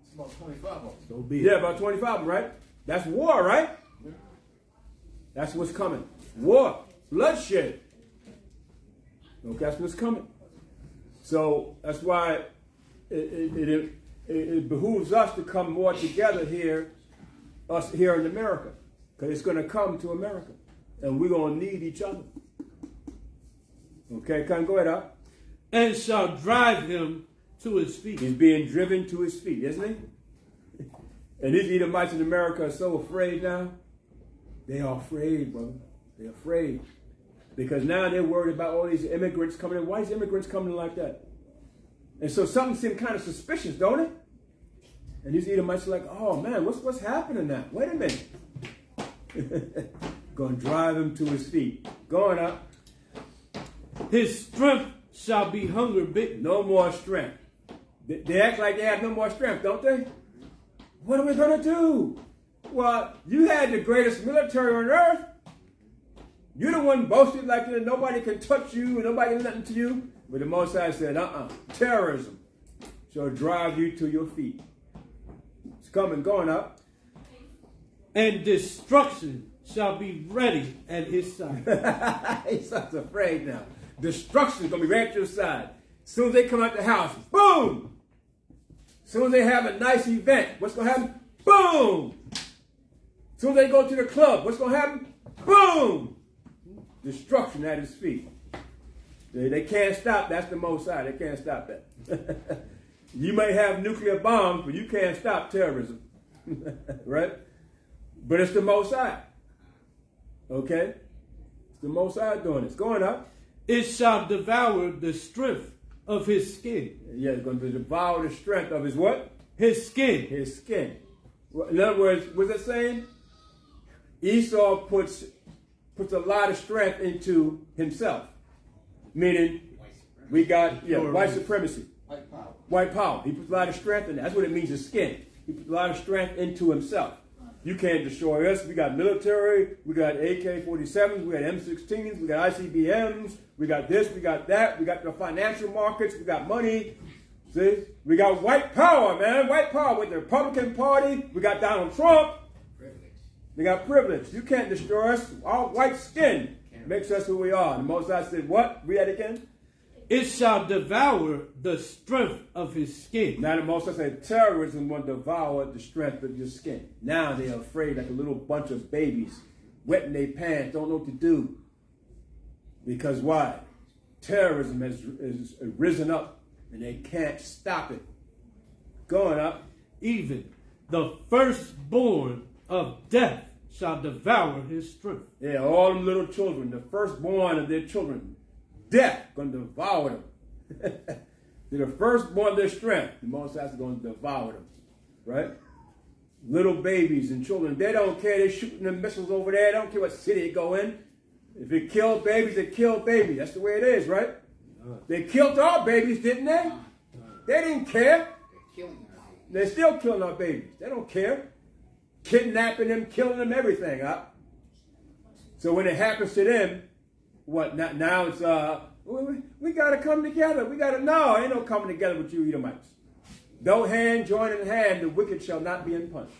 It's about 25 of them. So be it. Yeah, about 25 of them, right? That's war, right? That's what's coming. War. Bloodshed. Okay, that's what's coming. So that's why it behooves us to come more together here, us here in America. Because it's going to come to America. And we're going to need each other. Okay, come go ahead up. And shall drive him to his feet. He's being driven to his feet, isn't he? And these Edomites in America are so afraid now. They are afraid, brother. They're afraid. Because now they're worried about all these immigrants coming in. Why is immigrants coming in like that? And so something seems kind of suspicious, don't it? And these Edomites are like, oh man, what's happening now? Wait a minute. Going to drive him to his feet. Going up. His strength shall be hunger bitten. No more strength. They act like they have no more strength, don't they? What are we going to do? Well, you had the greatest military on earth. You're the one boasted like that. Nobody can touch you and nobody can do nothing to you. But the Most High said, terrorism shall drive you to your feet. It's coming, going up. And destruction shall be ready at his side. He's such afraid now. Destruction is going to be right at your side. As soon as they come out the house, boom! As soon as they have a nice event, what's going to happen? Boom! As soon as they go to the club, what's going to happen? Boom! Destruction at his feet. They can't stop. That's the Most High. They can't stop that. You may have nuclear bombs, but you can't stop terrorism. Right? But it's the Most High. Okay? It's the Most High doing it. It's going up. It shall devour the strength of his skin. Yeah, it's going to devour the strength of his what? His skin. His skin. In other words, what's it saying? Esau puts a lot of strength into himself. Meaning, we got white supremacy. White power. White power. He puts a lot of strength in that. That's what it means, his skin. He puts a lot of strength into himself. You can't destroy us. We got military. We got AK-47s. We got M16s. We got ICBMs. We got this. We got that. We got the financial markets. We got money. See? We got white power, man. White power with the Republican Party. We got Donald Trump. Privilege. We got privilege. You can't destroy us. Our white skin makes us who we are. And the Most High said, what? Read that again. It shall devour the strength of his skin. Now the Most High said terrorism will devour the strength of your skin. Now they're afraid like a little bunch of babies, wetting their pants, don't know what to do. Because why? Terrorism has risen up and they can't stop it. Going up. Even the firstborn of death shall devour his strength. Yeah, all them little children, the firstborn of their children, death going to devour them. They're the firstborn of their strength. The Most High is going to devour them. Right? Little babies and children, they don't care. They're shooting the missiles over there. They don't care what city they go in. If it killed babies, it killed babies. That's the way it is, right? They killed our babies, didn't they? They didn't care. They're killing our babies. They're still killing our babies. They don't care. Kidnapping them, killing them, everything. So when it happens to them, what? Now it's, we got to come together. No, ain't no coming together with you Edomites. Though hand join in hand, the wicked shall not be punished.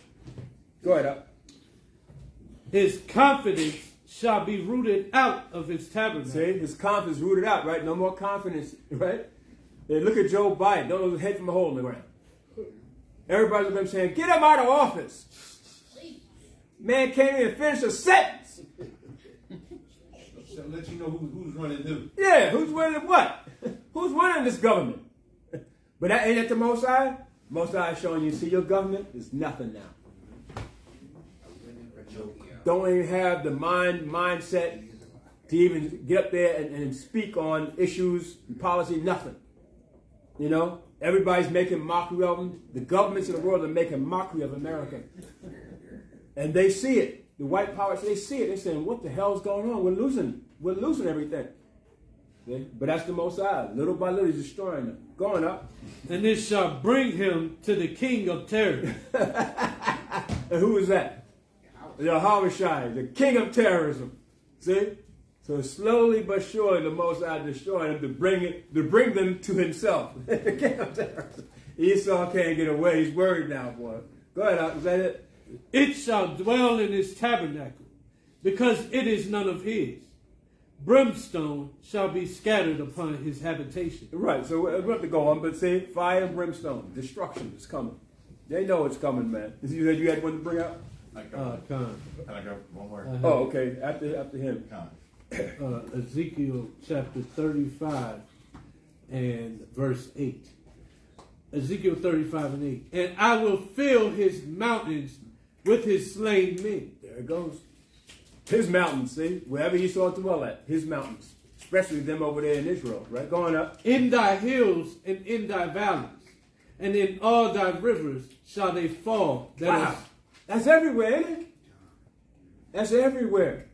Go ahead, up. His confidence shall be rooted out of his tabernacle. See, his confidence rooted out, right? No more confidence, right? Hey, look at Joe Biden. Don't lose his head from a hole in the ground. Everybody's looking at him saying, get him out of office. Man can't even finish a sentence. So let you know who's running who. Yeah, who's winning what? Who's running this government? But that ain't at the Most High. Most High is showing you, see, your government is nothing now. Don't even have the mindset to even get up there and speak on issues and policy, nothing. You know, everybody's making mockery of them. The governments in the world are making mockery of America. And they see it. The white powers, they see it. They're saying, what the hell's going on? We're losing everything. See? But that's the Most High. Little by little, he's destroying them. Going up. And it shall bring him to the king of terror. And who is that? Yahushua, the king of terrorism. See? So slowly but surely, the Most High destroying them to bring them to himself. The king of terrorism. Esau can't get away. He's worried now, boy. Go ahead, is that it? It shall dwell in his tabernacle, because it is none of his. Brimstone shall be scattered upon his habitation. Right, so we have to go on, but see, fire and brimstone, destruction is coming. They know it's coming, man. You said you had one to bring out? Can I go one more? Oh, okay, after him. Ezekiel chapter 35 and verse 8. Ezekiel 35 and 8. And I will fill his mountains with his slain men. There it goes. His mountains, see? Wherever he saw dwell at, his mountains. Especially them over there in Israel, right? Going up. In thy hills and in thy valleys, and in all thy rivers shall they fall. Wow. That's everywhere, isn't it? That's everywhere.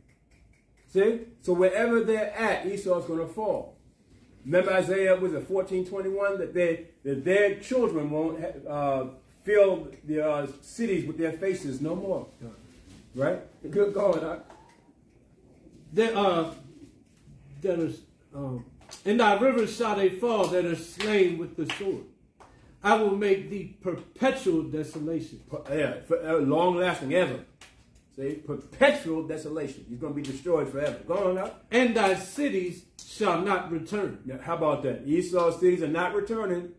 See? So wherever they're at, Esau's going to fall. Remember Isaiah, was it 14:21? That their children won't fill the cities with their faces no more. Right? Good going, huh? In thy rivers shall they fall that are slain with the sword. I will make thee perpetual desolation. Yeah, long lasting, ever. See? Perpetual desolation. He's going to be destroyed forever. Go on up. And thy cities shall not return. Now, how about that? Esau's cities are not returning.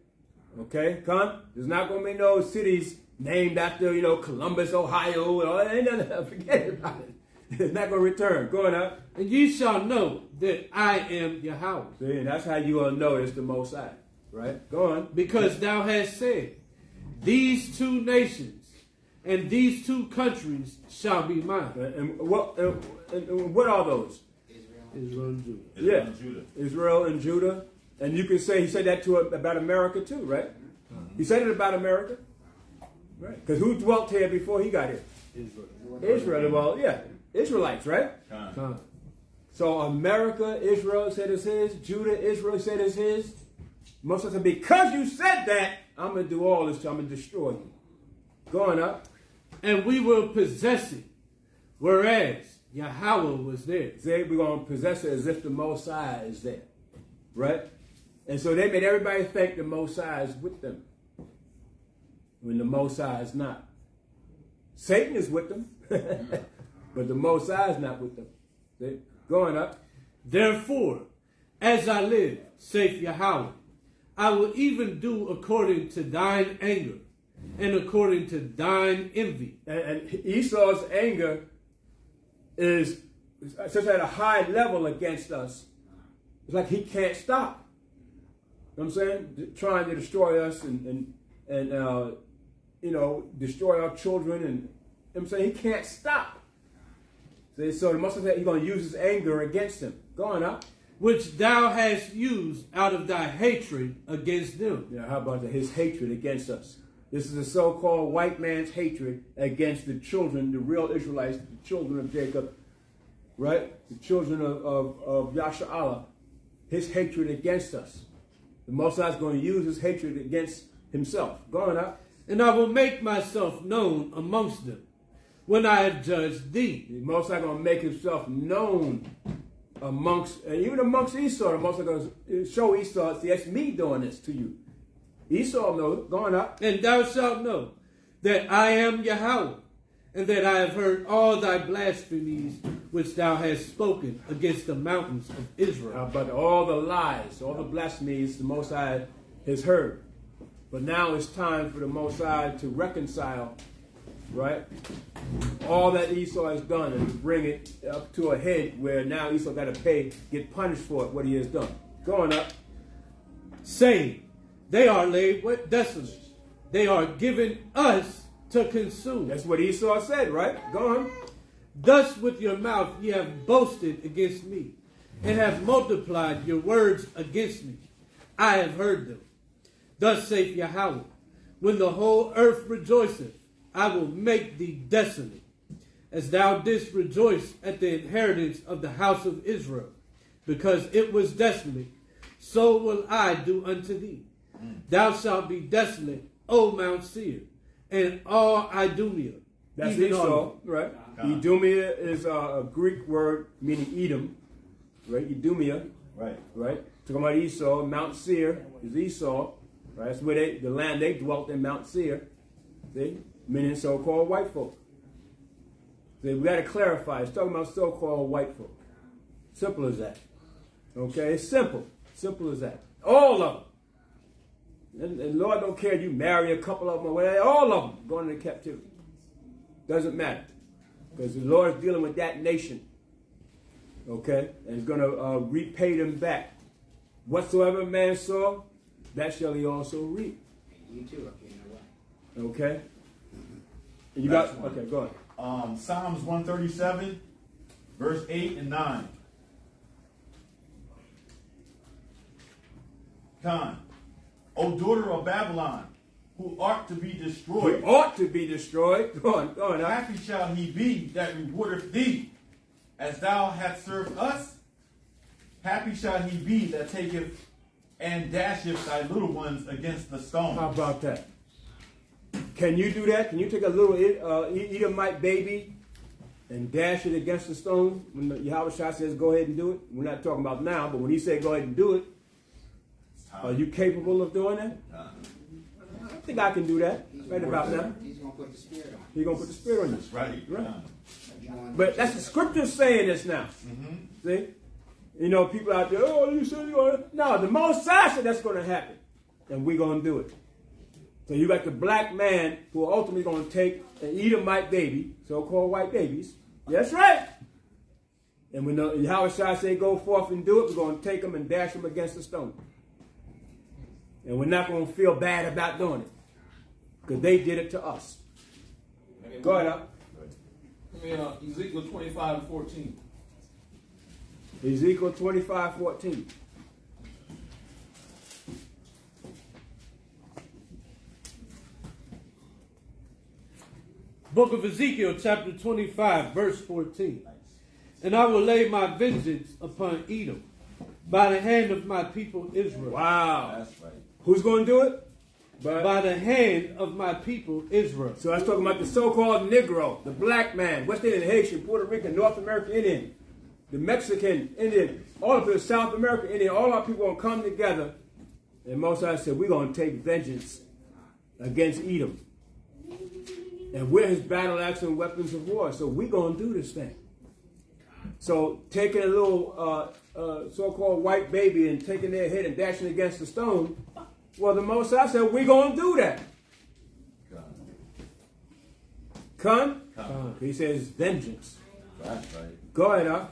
Okay, come. There's not going to be no cities named after, Columbus, Ohio, and all that. Ain't nothing. Forget about it. It's not going to return. Going up. And ye shall know that I am Yahweh. See, and that's how you going to know it's the Most High. Right? Go on. Because thou hast said, these two nations and these two countries shall be mine. And what are those? Israel and Judah. Yeah. Israel and Judah. And you can say, he said that about America too, right? He said it about America. Right. Because who dwelt here before he got here? Israel. Well, yeah. Israelites, right? So America, Israel said is his. Judah, Israel said is his. Moses said, because you said that, I'm going to do all this. I'm going to destroy you. Going up. And we will possess it, whereas Yahweh was there. Say we're going to possess it as if the Most High is there. Right? And so they made everybody think the Most High is with them, when the Most High is not. Satan is with them, but the Most High is not with them. See? Going up. Therefore, As I live, saith Yahweh, I will even do according to thine anger and according to thine envy. And Esau's anger is such at a high level against us. It's like he can't stop. You know what I'm saying? Trying to destroy us and destroy our children. And you know what I'm saying? He can't stop. So the Most High said he's going to use his anger against him. Go on up. Which thou hast used out of thy hatred against them. Yeah, how about that? His hatred against us. This is the so-called white man's hatred against the children, the real Israelites, the children of Jacob, right? The children of Yashar'Allah. His hatred against us. The Most High is going to use his hatred against himself. Go on up. And I will make myself known amongst them when I have judged thee. The Most High is going to make himself known even amongst Esau. The Most High is going to show Esau, see, that's me doing this to you. Esau knows, going up. And thou shalt know that I am Yahweh, and that I have heard all thy blasphemies which thou hast spoken against the mountains of Israel. But all the lies, all the blasphemies the Most High has heard. But now it's time for the Most High to reconcile, right, all that Esau has done and to bring it up to a head where now Esau got to get punished for it, what he has done. Going up. Saying, they are laid desolate. They are given us to consume. That's what Esau said, right? Go on. Thus with your mouth ye have boasted against me, and have multiplied your words against me. I have heard them. Thus saith Yahweh, when the whole earth rejoiceth, I will make thee desolate, as thou didst rejoice at the inheritance of the house of Israel, because it was desolate, so will I do unto thee. Thou shalt be desolate, O Mount Seir, and all Idumea. That's Esau, right? Idumea is a Greek word meaning Edom, right? Idumea, right? Talking about Esau, Mount Seir is Esau, right? That's where the land they dwelt in, Mount Seir, see? Meaning so-called white folk. See, we got to clarify. It's talking about so-called white folk. Simple as that. Okay, it's simple. Simple as that. All of them. And Lord don't care if you marry a couple of them or whatever. All of them going into captivity. Doesn't matter. Because the Lord is dealing with that nation. Okay? And he's going to repay them back. Whatsoever man sow, that shall he also reap. And you too, if you know what. Okay? And you got, okay, go on. Psalms 137, verse 8 and 9. Khan, O daughter of Babylon, who art to be destroyed. Who ought to be destroyed. Go on. Happy shall he be that rewardeth thee, as thou hast served us. Happy shall he be that taketh and dasheth thy little ones against the stone. How about that? Can you do that? Can you take a little Edomite baby and dash it against the stone? When Yahweh Shah says go ahead and do it. We're not talking about now, but when he said go ahead and do it, are you capable of doing that? I think I can do that right about now. He's going to put the spirit on. He's going to put the spirit on you. Right. But that's the scripture saying this now. Mm-hmm. See? You know, people out there, oh, you said you're going to. No, the Most High said that's going to happen. And we're going to do it. So you got the black man who are ultimately going to take an Edomite baby, so-called white babies. That's right. And when Yahweh Shah say go forth and do it, we're going to take them and dash them against the stone. And we're not going to feel bad about doing it. Because they did it to us. Go ahead, up. Ezekiel 25:14. Ezekiel 25:14. Book of Ezekiel, chapter 25, verse 14. And I will lay my vengeance upon Edom by the hand of my people Israel. Wow. That's right. Who's going to do it? By the hand of my people Israel. So that's talking about the so-called Negro, the black man, West Indian, Haitian, Puerto Rican, North American Indian, the Mexican Indian, all of the South American Indian, all our people going to come together. And Moses said, we're going to take vengeance against Edom. And we're his battle axe and weapons of war. So we're going to do this thing. So taking a little so-called white baby and taking their head and dashing it against the stone, well, the Most High said, we're going to do that. Con? He says, vengeance. That's right. Go ahead, huh?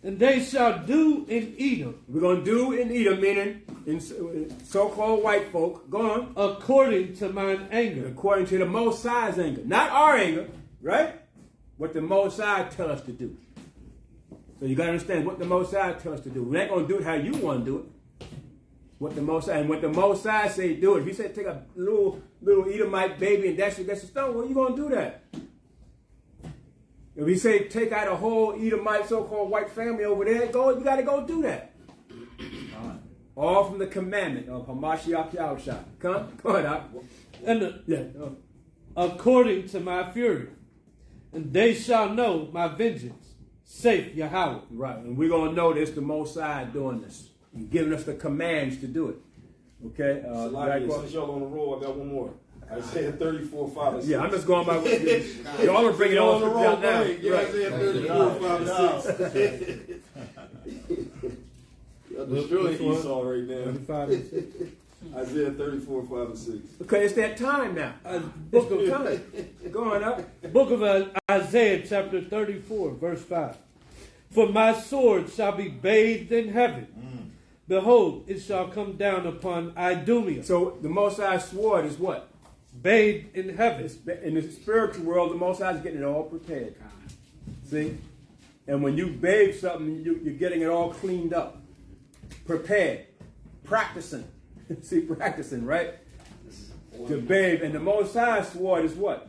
And they shall do in Edom We're going to do in Edom, meaning in so-called white folk, go on, according to mine anger. according to the Most High's anger. Not our anger, right? What the Most High tell us to do. So you got to understand what the Most High tell us to do. We ain't going to do it how you want to do it. What the Most High, and what the Most High say do it. If he said take a little Edomite baby and dash it against the stone, well, you going to do that. If he say take out a whole Edomite so-called white family over there, you got to go do that. All from the commandment of Hamashiach Yahushua. Come, go ahead. And according to my fury. And they shall know my vengeance, saith Yahweh. Right, and we're going to know this, the Most High doing this. And giving us the commands to do it. Okay? Since y'all on the roll, I got one more. Isaiah 34, 5 and 6. Yeah, I'm just going by what y'all are bringing all the roll now. Yeah, Isaiah 34, 5 and 6. Y'all destroying Esau right now. 5 and 6. Isaiah 34, 5 and 6. Okay, it's that time now. Book of time. Going up. Book of Isaiah chapter 34, verse 5. For my sword shall be bathed in heaven. Behold, it shall come down upon Idumea. So the Most High's sword is what? Bathed in heaven. In the spiritual world, the Most High is getting it all prepared. See? And when you bathe something, you're getting it all cleaned up. Prepared. Practicing. See, practicing, right? To bathe. And the Most High's sword is what?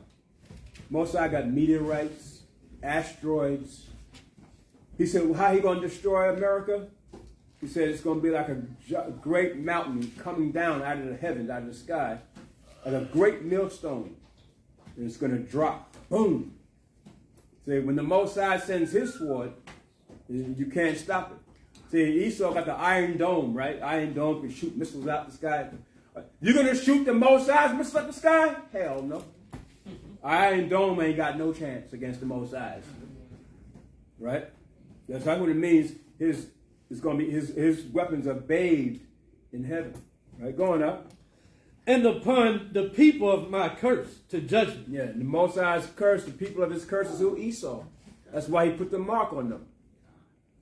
Most High got meteorites, asteroids. He said, well, how he going to destroy America? He said it's going to be like a great mountain coming down out of the heavens, out of the sky, like a great millstone. And it's going to drop. Boom. See, when the Most High sends his sword, you can't stop it. See, Esau got the Iron Dome, right? Iron Dome can shoot missiles out the sky. You're going to shoot the Most High's missiles out the sky? Hell no. Iron Dome ain't got no chance against the Most High's. Right? That's what it means. His weapons are bathed in heaven. Right? Going up. And upon the people of my curse to judgment. Yeah, and the Most High's curse, the people of his curse is who? Esau. That's why he put the mark on them.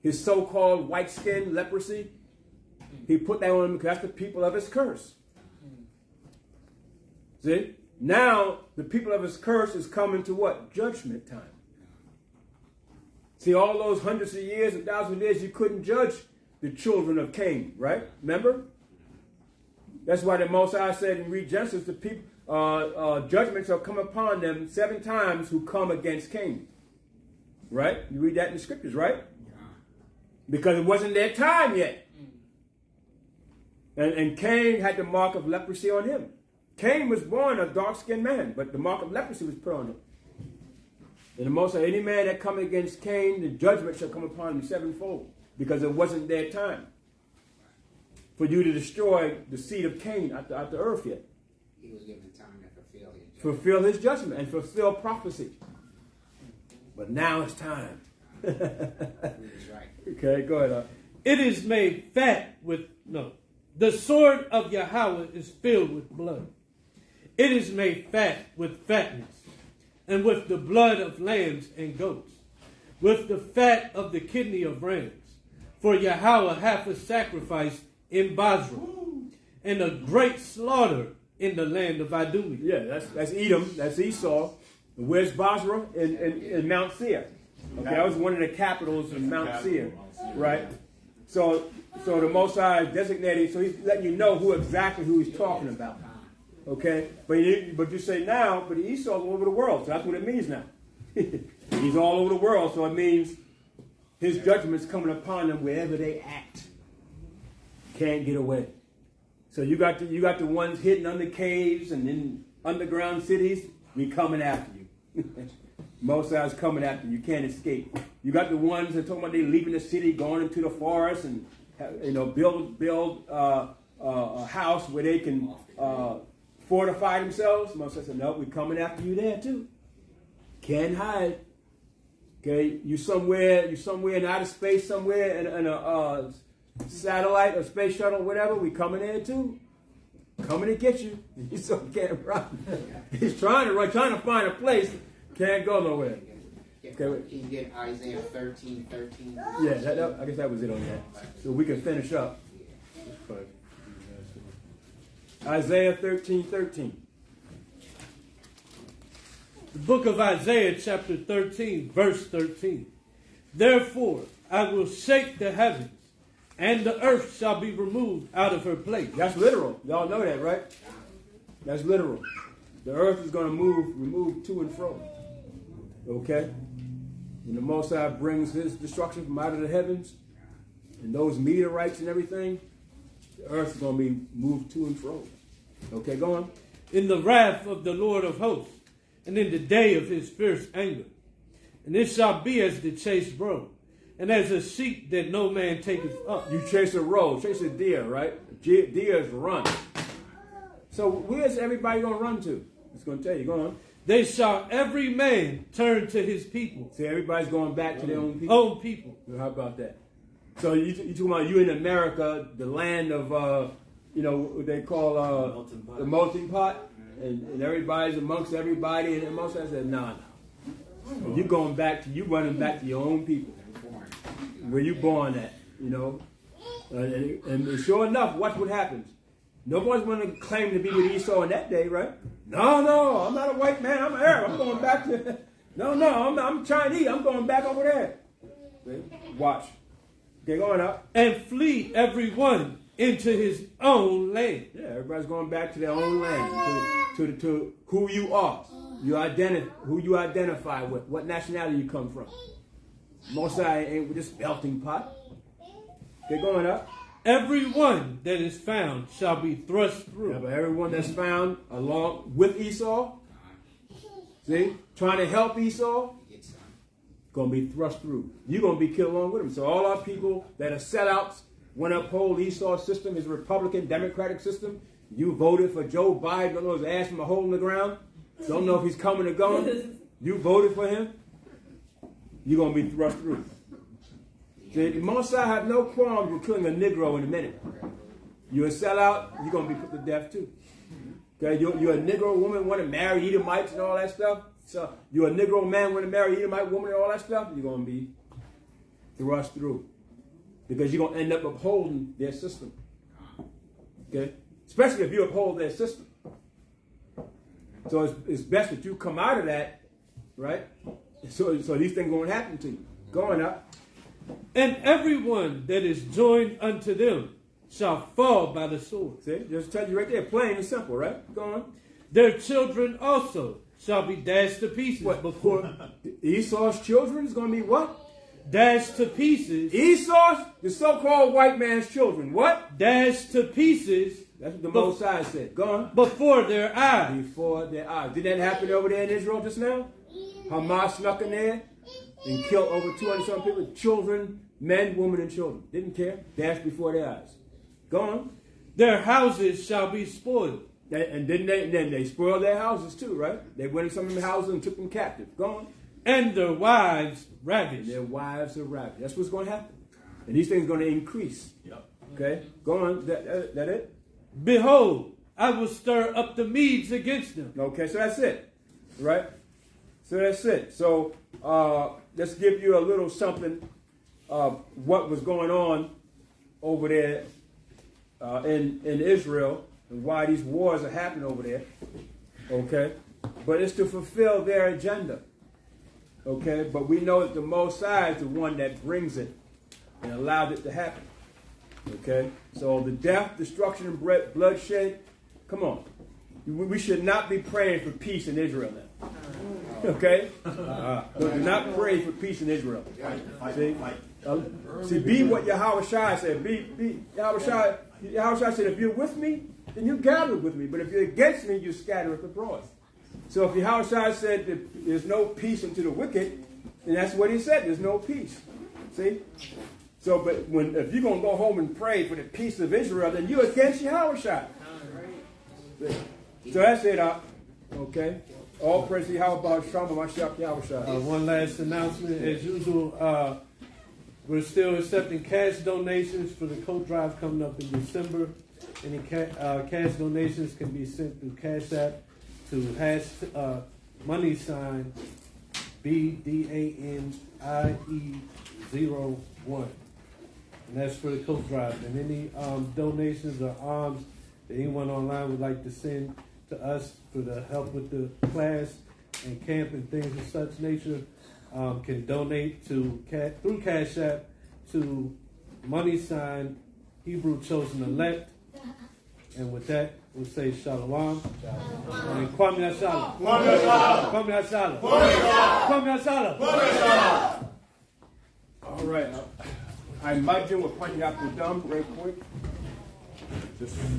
His so-called white skin, leprosy, he put that on them because that's the people of his curse. See? Now, the people of his curse is coming to what? Judgment time. See, all those hundreds of years and thousands of years, you couldn't judge the children of Cain, right? Remember? That's why the Most High said in read Genesis, the people, judgment shall come upon them 7 times who come against Cain. Right? You read that in the scriptures, right? Because it wasn't their time yet. And Cain had the mark of leprosy on him. Cain was born a dark-skinned man, but the mark of leprosy was put on him. And the Most High, any man that come against Cain, the judgment shall come upon him 7-fold, because it wasn't their time for you to destroy the seed of Cain out the earth yet. He was given time to fulfill his judgment. Fulfill his judgment and fulfill prophecy. But now it's time. He was right. Okay, go ahead. It is made fat with, the sword of Yahweh is filled with blood. It is made fat with fatness, and with the blood of lambs and goats, with the fat of the kidney of rams. For Yahweh hath a sacrifice in Basra, and a great slaughter in the land of Idumea. Yeah, that's Edom, that's Esau. And where's Basra? In Mount Seir. Okay, that was one of the capitals of Mount Seir, right? So the Most High is designated, so he's letting you know who he's talking about. Okay, but you say now, but Esau's all over the world, so that's what it means now. He's all over the world, so it means his judgment's coming upon them wherever they act. Can't get away. So you got the ones hidden under caves and in underground cities. We coming after you. Most High's coming after you. You can't escape. You got the ones that talking about they leaving the city, going into the forest, and build a house where they can fortify themselves. Most High said, no, we're coming after you there too. Can't hide. Okay, you somewhere in outer space, somewhere in a satellite or space shuttle, whatever. We coming in too. Coming to get you. You so can't run. He's trying to run, trying to find a place. Can't go nowhere. Okay. Can you get Isaiah 13:13? Yeah, I guess that was it on that. So we can finish up. Isaiah 13:13. The book of Isaiah, chapter 13, verse 13. Therefore, I will shake the heavens, and the earth shall be removed out of her place. That's literal. Y'all know that, right? That's literal. The earth is going to remove to and fro. Okay? When the Most High brings his destruction from out of the heavens, and those meteorites and everything, the earth is going to be moved to and fro. Okay, go on. In the wrath of the Lord of hosts, and in the day of his fierce anger. And it shall be as the chased roe, and as a sheep that no man taketh up. You chase a roe, chase a deer, right? Deers run. So where's everybody going to run to? It's going to tell you. Go on. They shall every man turn to his people. See, everybody's going back to their own people. Own people. How about that? So you talking about you in America, the land of what they call the melting pot, and everybody's amongst everybody, and the Most High said, no. You running back to your own people, where you born at, and sure enough, watch what happens. Nobody's going to claim to be with Esau in that day, right? No, I'm not a white man. I'm an Arab. I'm going back to. I'm Chinese. I'm going back over there. See? Watch. Okay, going up. And flee every one into his own land. Yeah, everybody's going back to their own land, to who you are. Who you identify with, what nationality you come from. Most ain't with this melting pot. Okay, going up. Every one that is found shall be thrust through. Yeah, but everyone that's found along with Esau, see, trying to help Esau, going to be thrust through. You're going to be killed along with him. So all our people that are sellouts want to uphold Esau's system, his Republican, Democratic system. You voted for Joe Biden, don't know his ass from a hole in the ground. Don't know if he's coming or going. You voted for him. You're going to be thrust through. See, the Most High have no qualms with killing a Negro in a minute. You're a sellout, you're going to be put to death too. Okay, you're a Negro woman, want to marry Edomites and all that stuff. So you're a Negro man, want to marry Edomite woman and all that stuff. You're going to be thrust through. Because you're going to end up upholding their system. Okay? Especially if you uphold their system. So it's best that you come out of that, right? So these things won't happen to you. Going up. And everyone that is joined unto them shall fall by the sword. See, just tell you right there, plain and simple, right? Go on. Their children also shall be dashed to pieces before Esau's children is going to be what? Dashed to pieces. Esau's, the so-called white man's children, what? Dashed to pieces. That's what the Most High said. Go on. Before their eyes. Before their eyes. Did that happen over there in Israel just now? Hamas snuck in there and killed over 200-some people, children, men, women, and children. Didn't care. Dashed before their eyes. Go on. Their houses shall be spoiled. And then they spoiled their houses too, right? They went in some of the houses and took them captive. Go on. And their wives ravished. Their wives are ravished. That's what's going to happen. And these things are going to increase. Yep. Okay? Go on. That it? Behold, I will stir up the Medes against them. Okay, so that's it. Right? So that's it. So let's give you a little something of what was going on over there in Israel and why these wars are happening over there. Okay? But it's to fulfill their agenda. Okay? But we know that the Most High is the one that brings it and allows it to happen. Okay? So the death, destruction, and bloodshed, come on. We should not be praying for peace in Israel now. Okay? Do not pray for peace in Israel. See, be what Yahweh Shai said. Yahweh Shai said, if you're with me, then you gather with me. But if you're against me, you scatter abroad. So if Yahweh Shai said that there's no peace unto the wicked, then that's what he said. There's no peace. See? So, but if you're going to go home and pray for the peace of Israel, then you're against Yahweh Shai. So that's it, okay? All praise to Yahweh Shalom, Mashiach Yahweh. One last announcement. As usual, we're still accepting cash donations for the coat drive coming up in December. Any cash donations can be sent through Cash App to money sign BDANIE01. And that's for the coat drive. And any donations or alms that anyone online would like to send to us for the help with the class and camp and things of such nature, can donate to through Cash App to money sign Hebrew Chosen Elect. And with that, we'll say Shalom. And Kwame Ashala. Kwame Ashala. Kwame Ashala. Kwame Ashala. All right. I imagine we're pointing out the dumb real quick. Just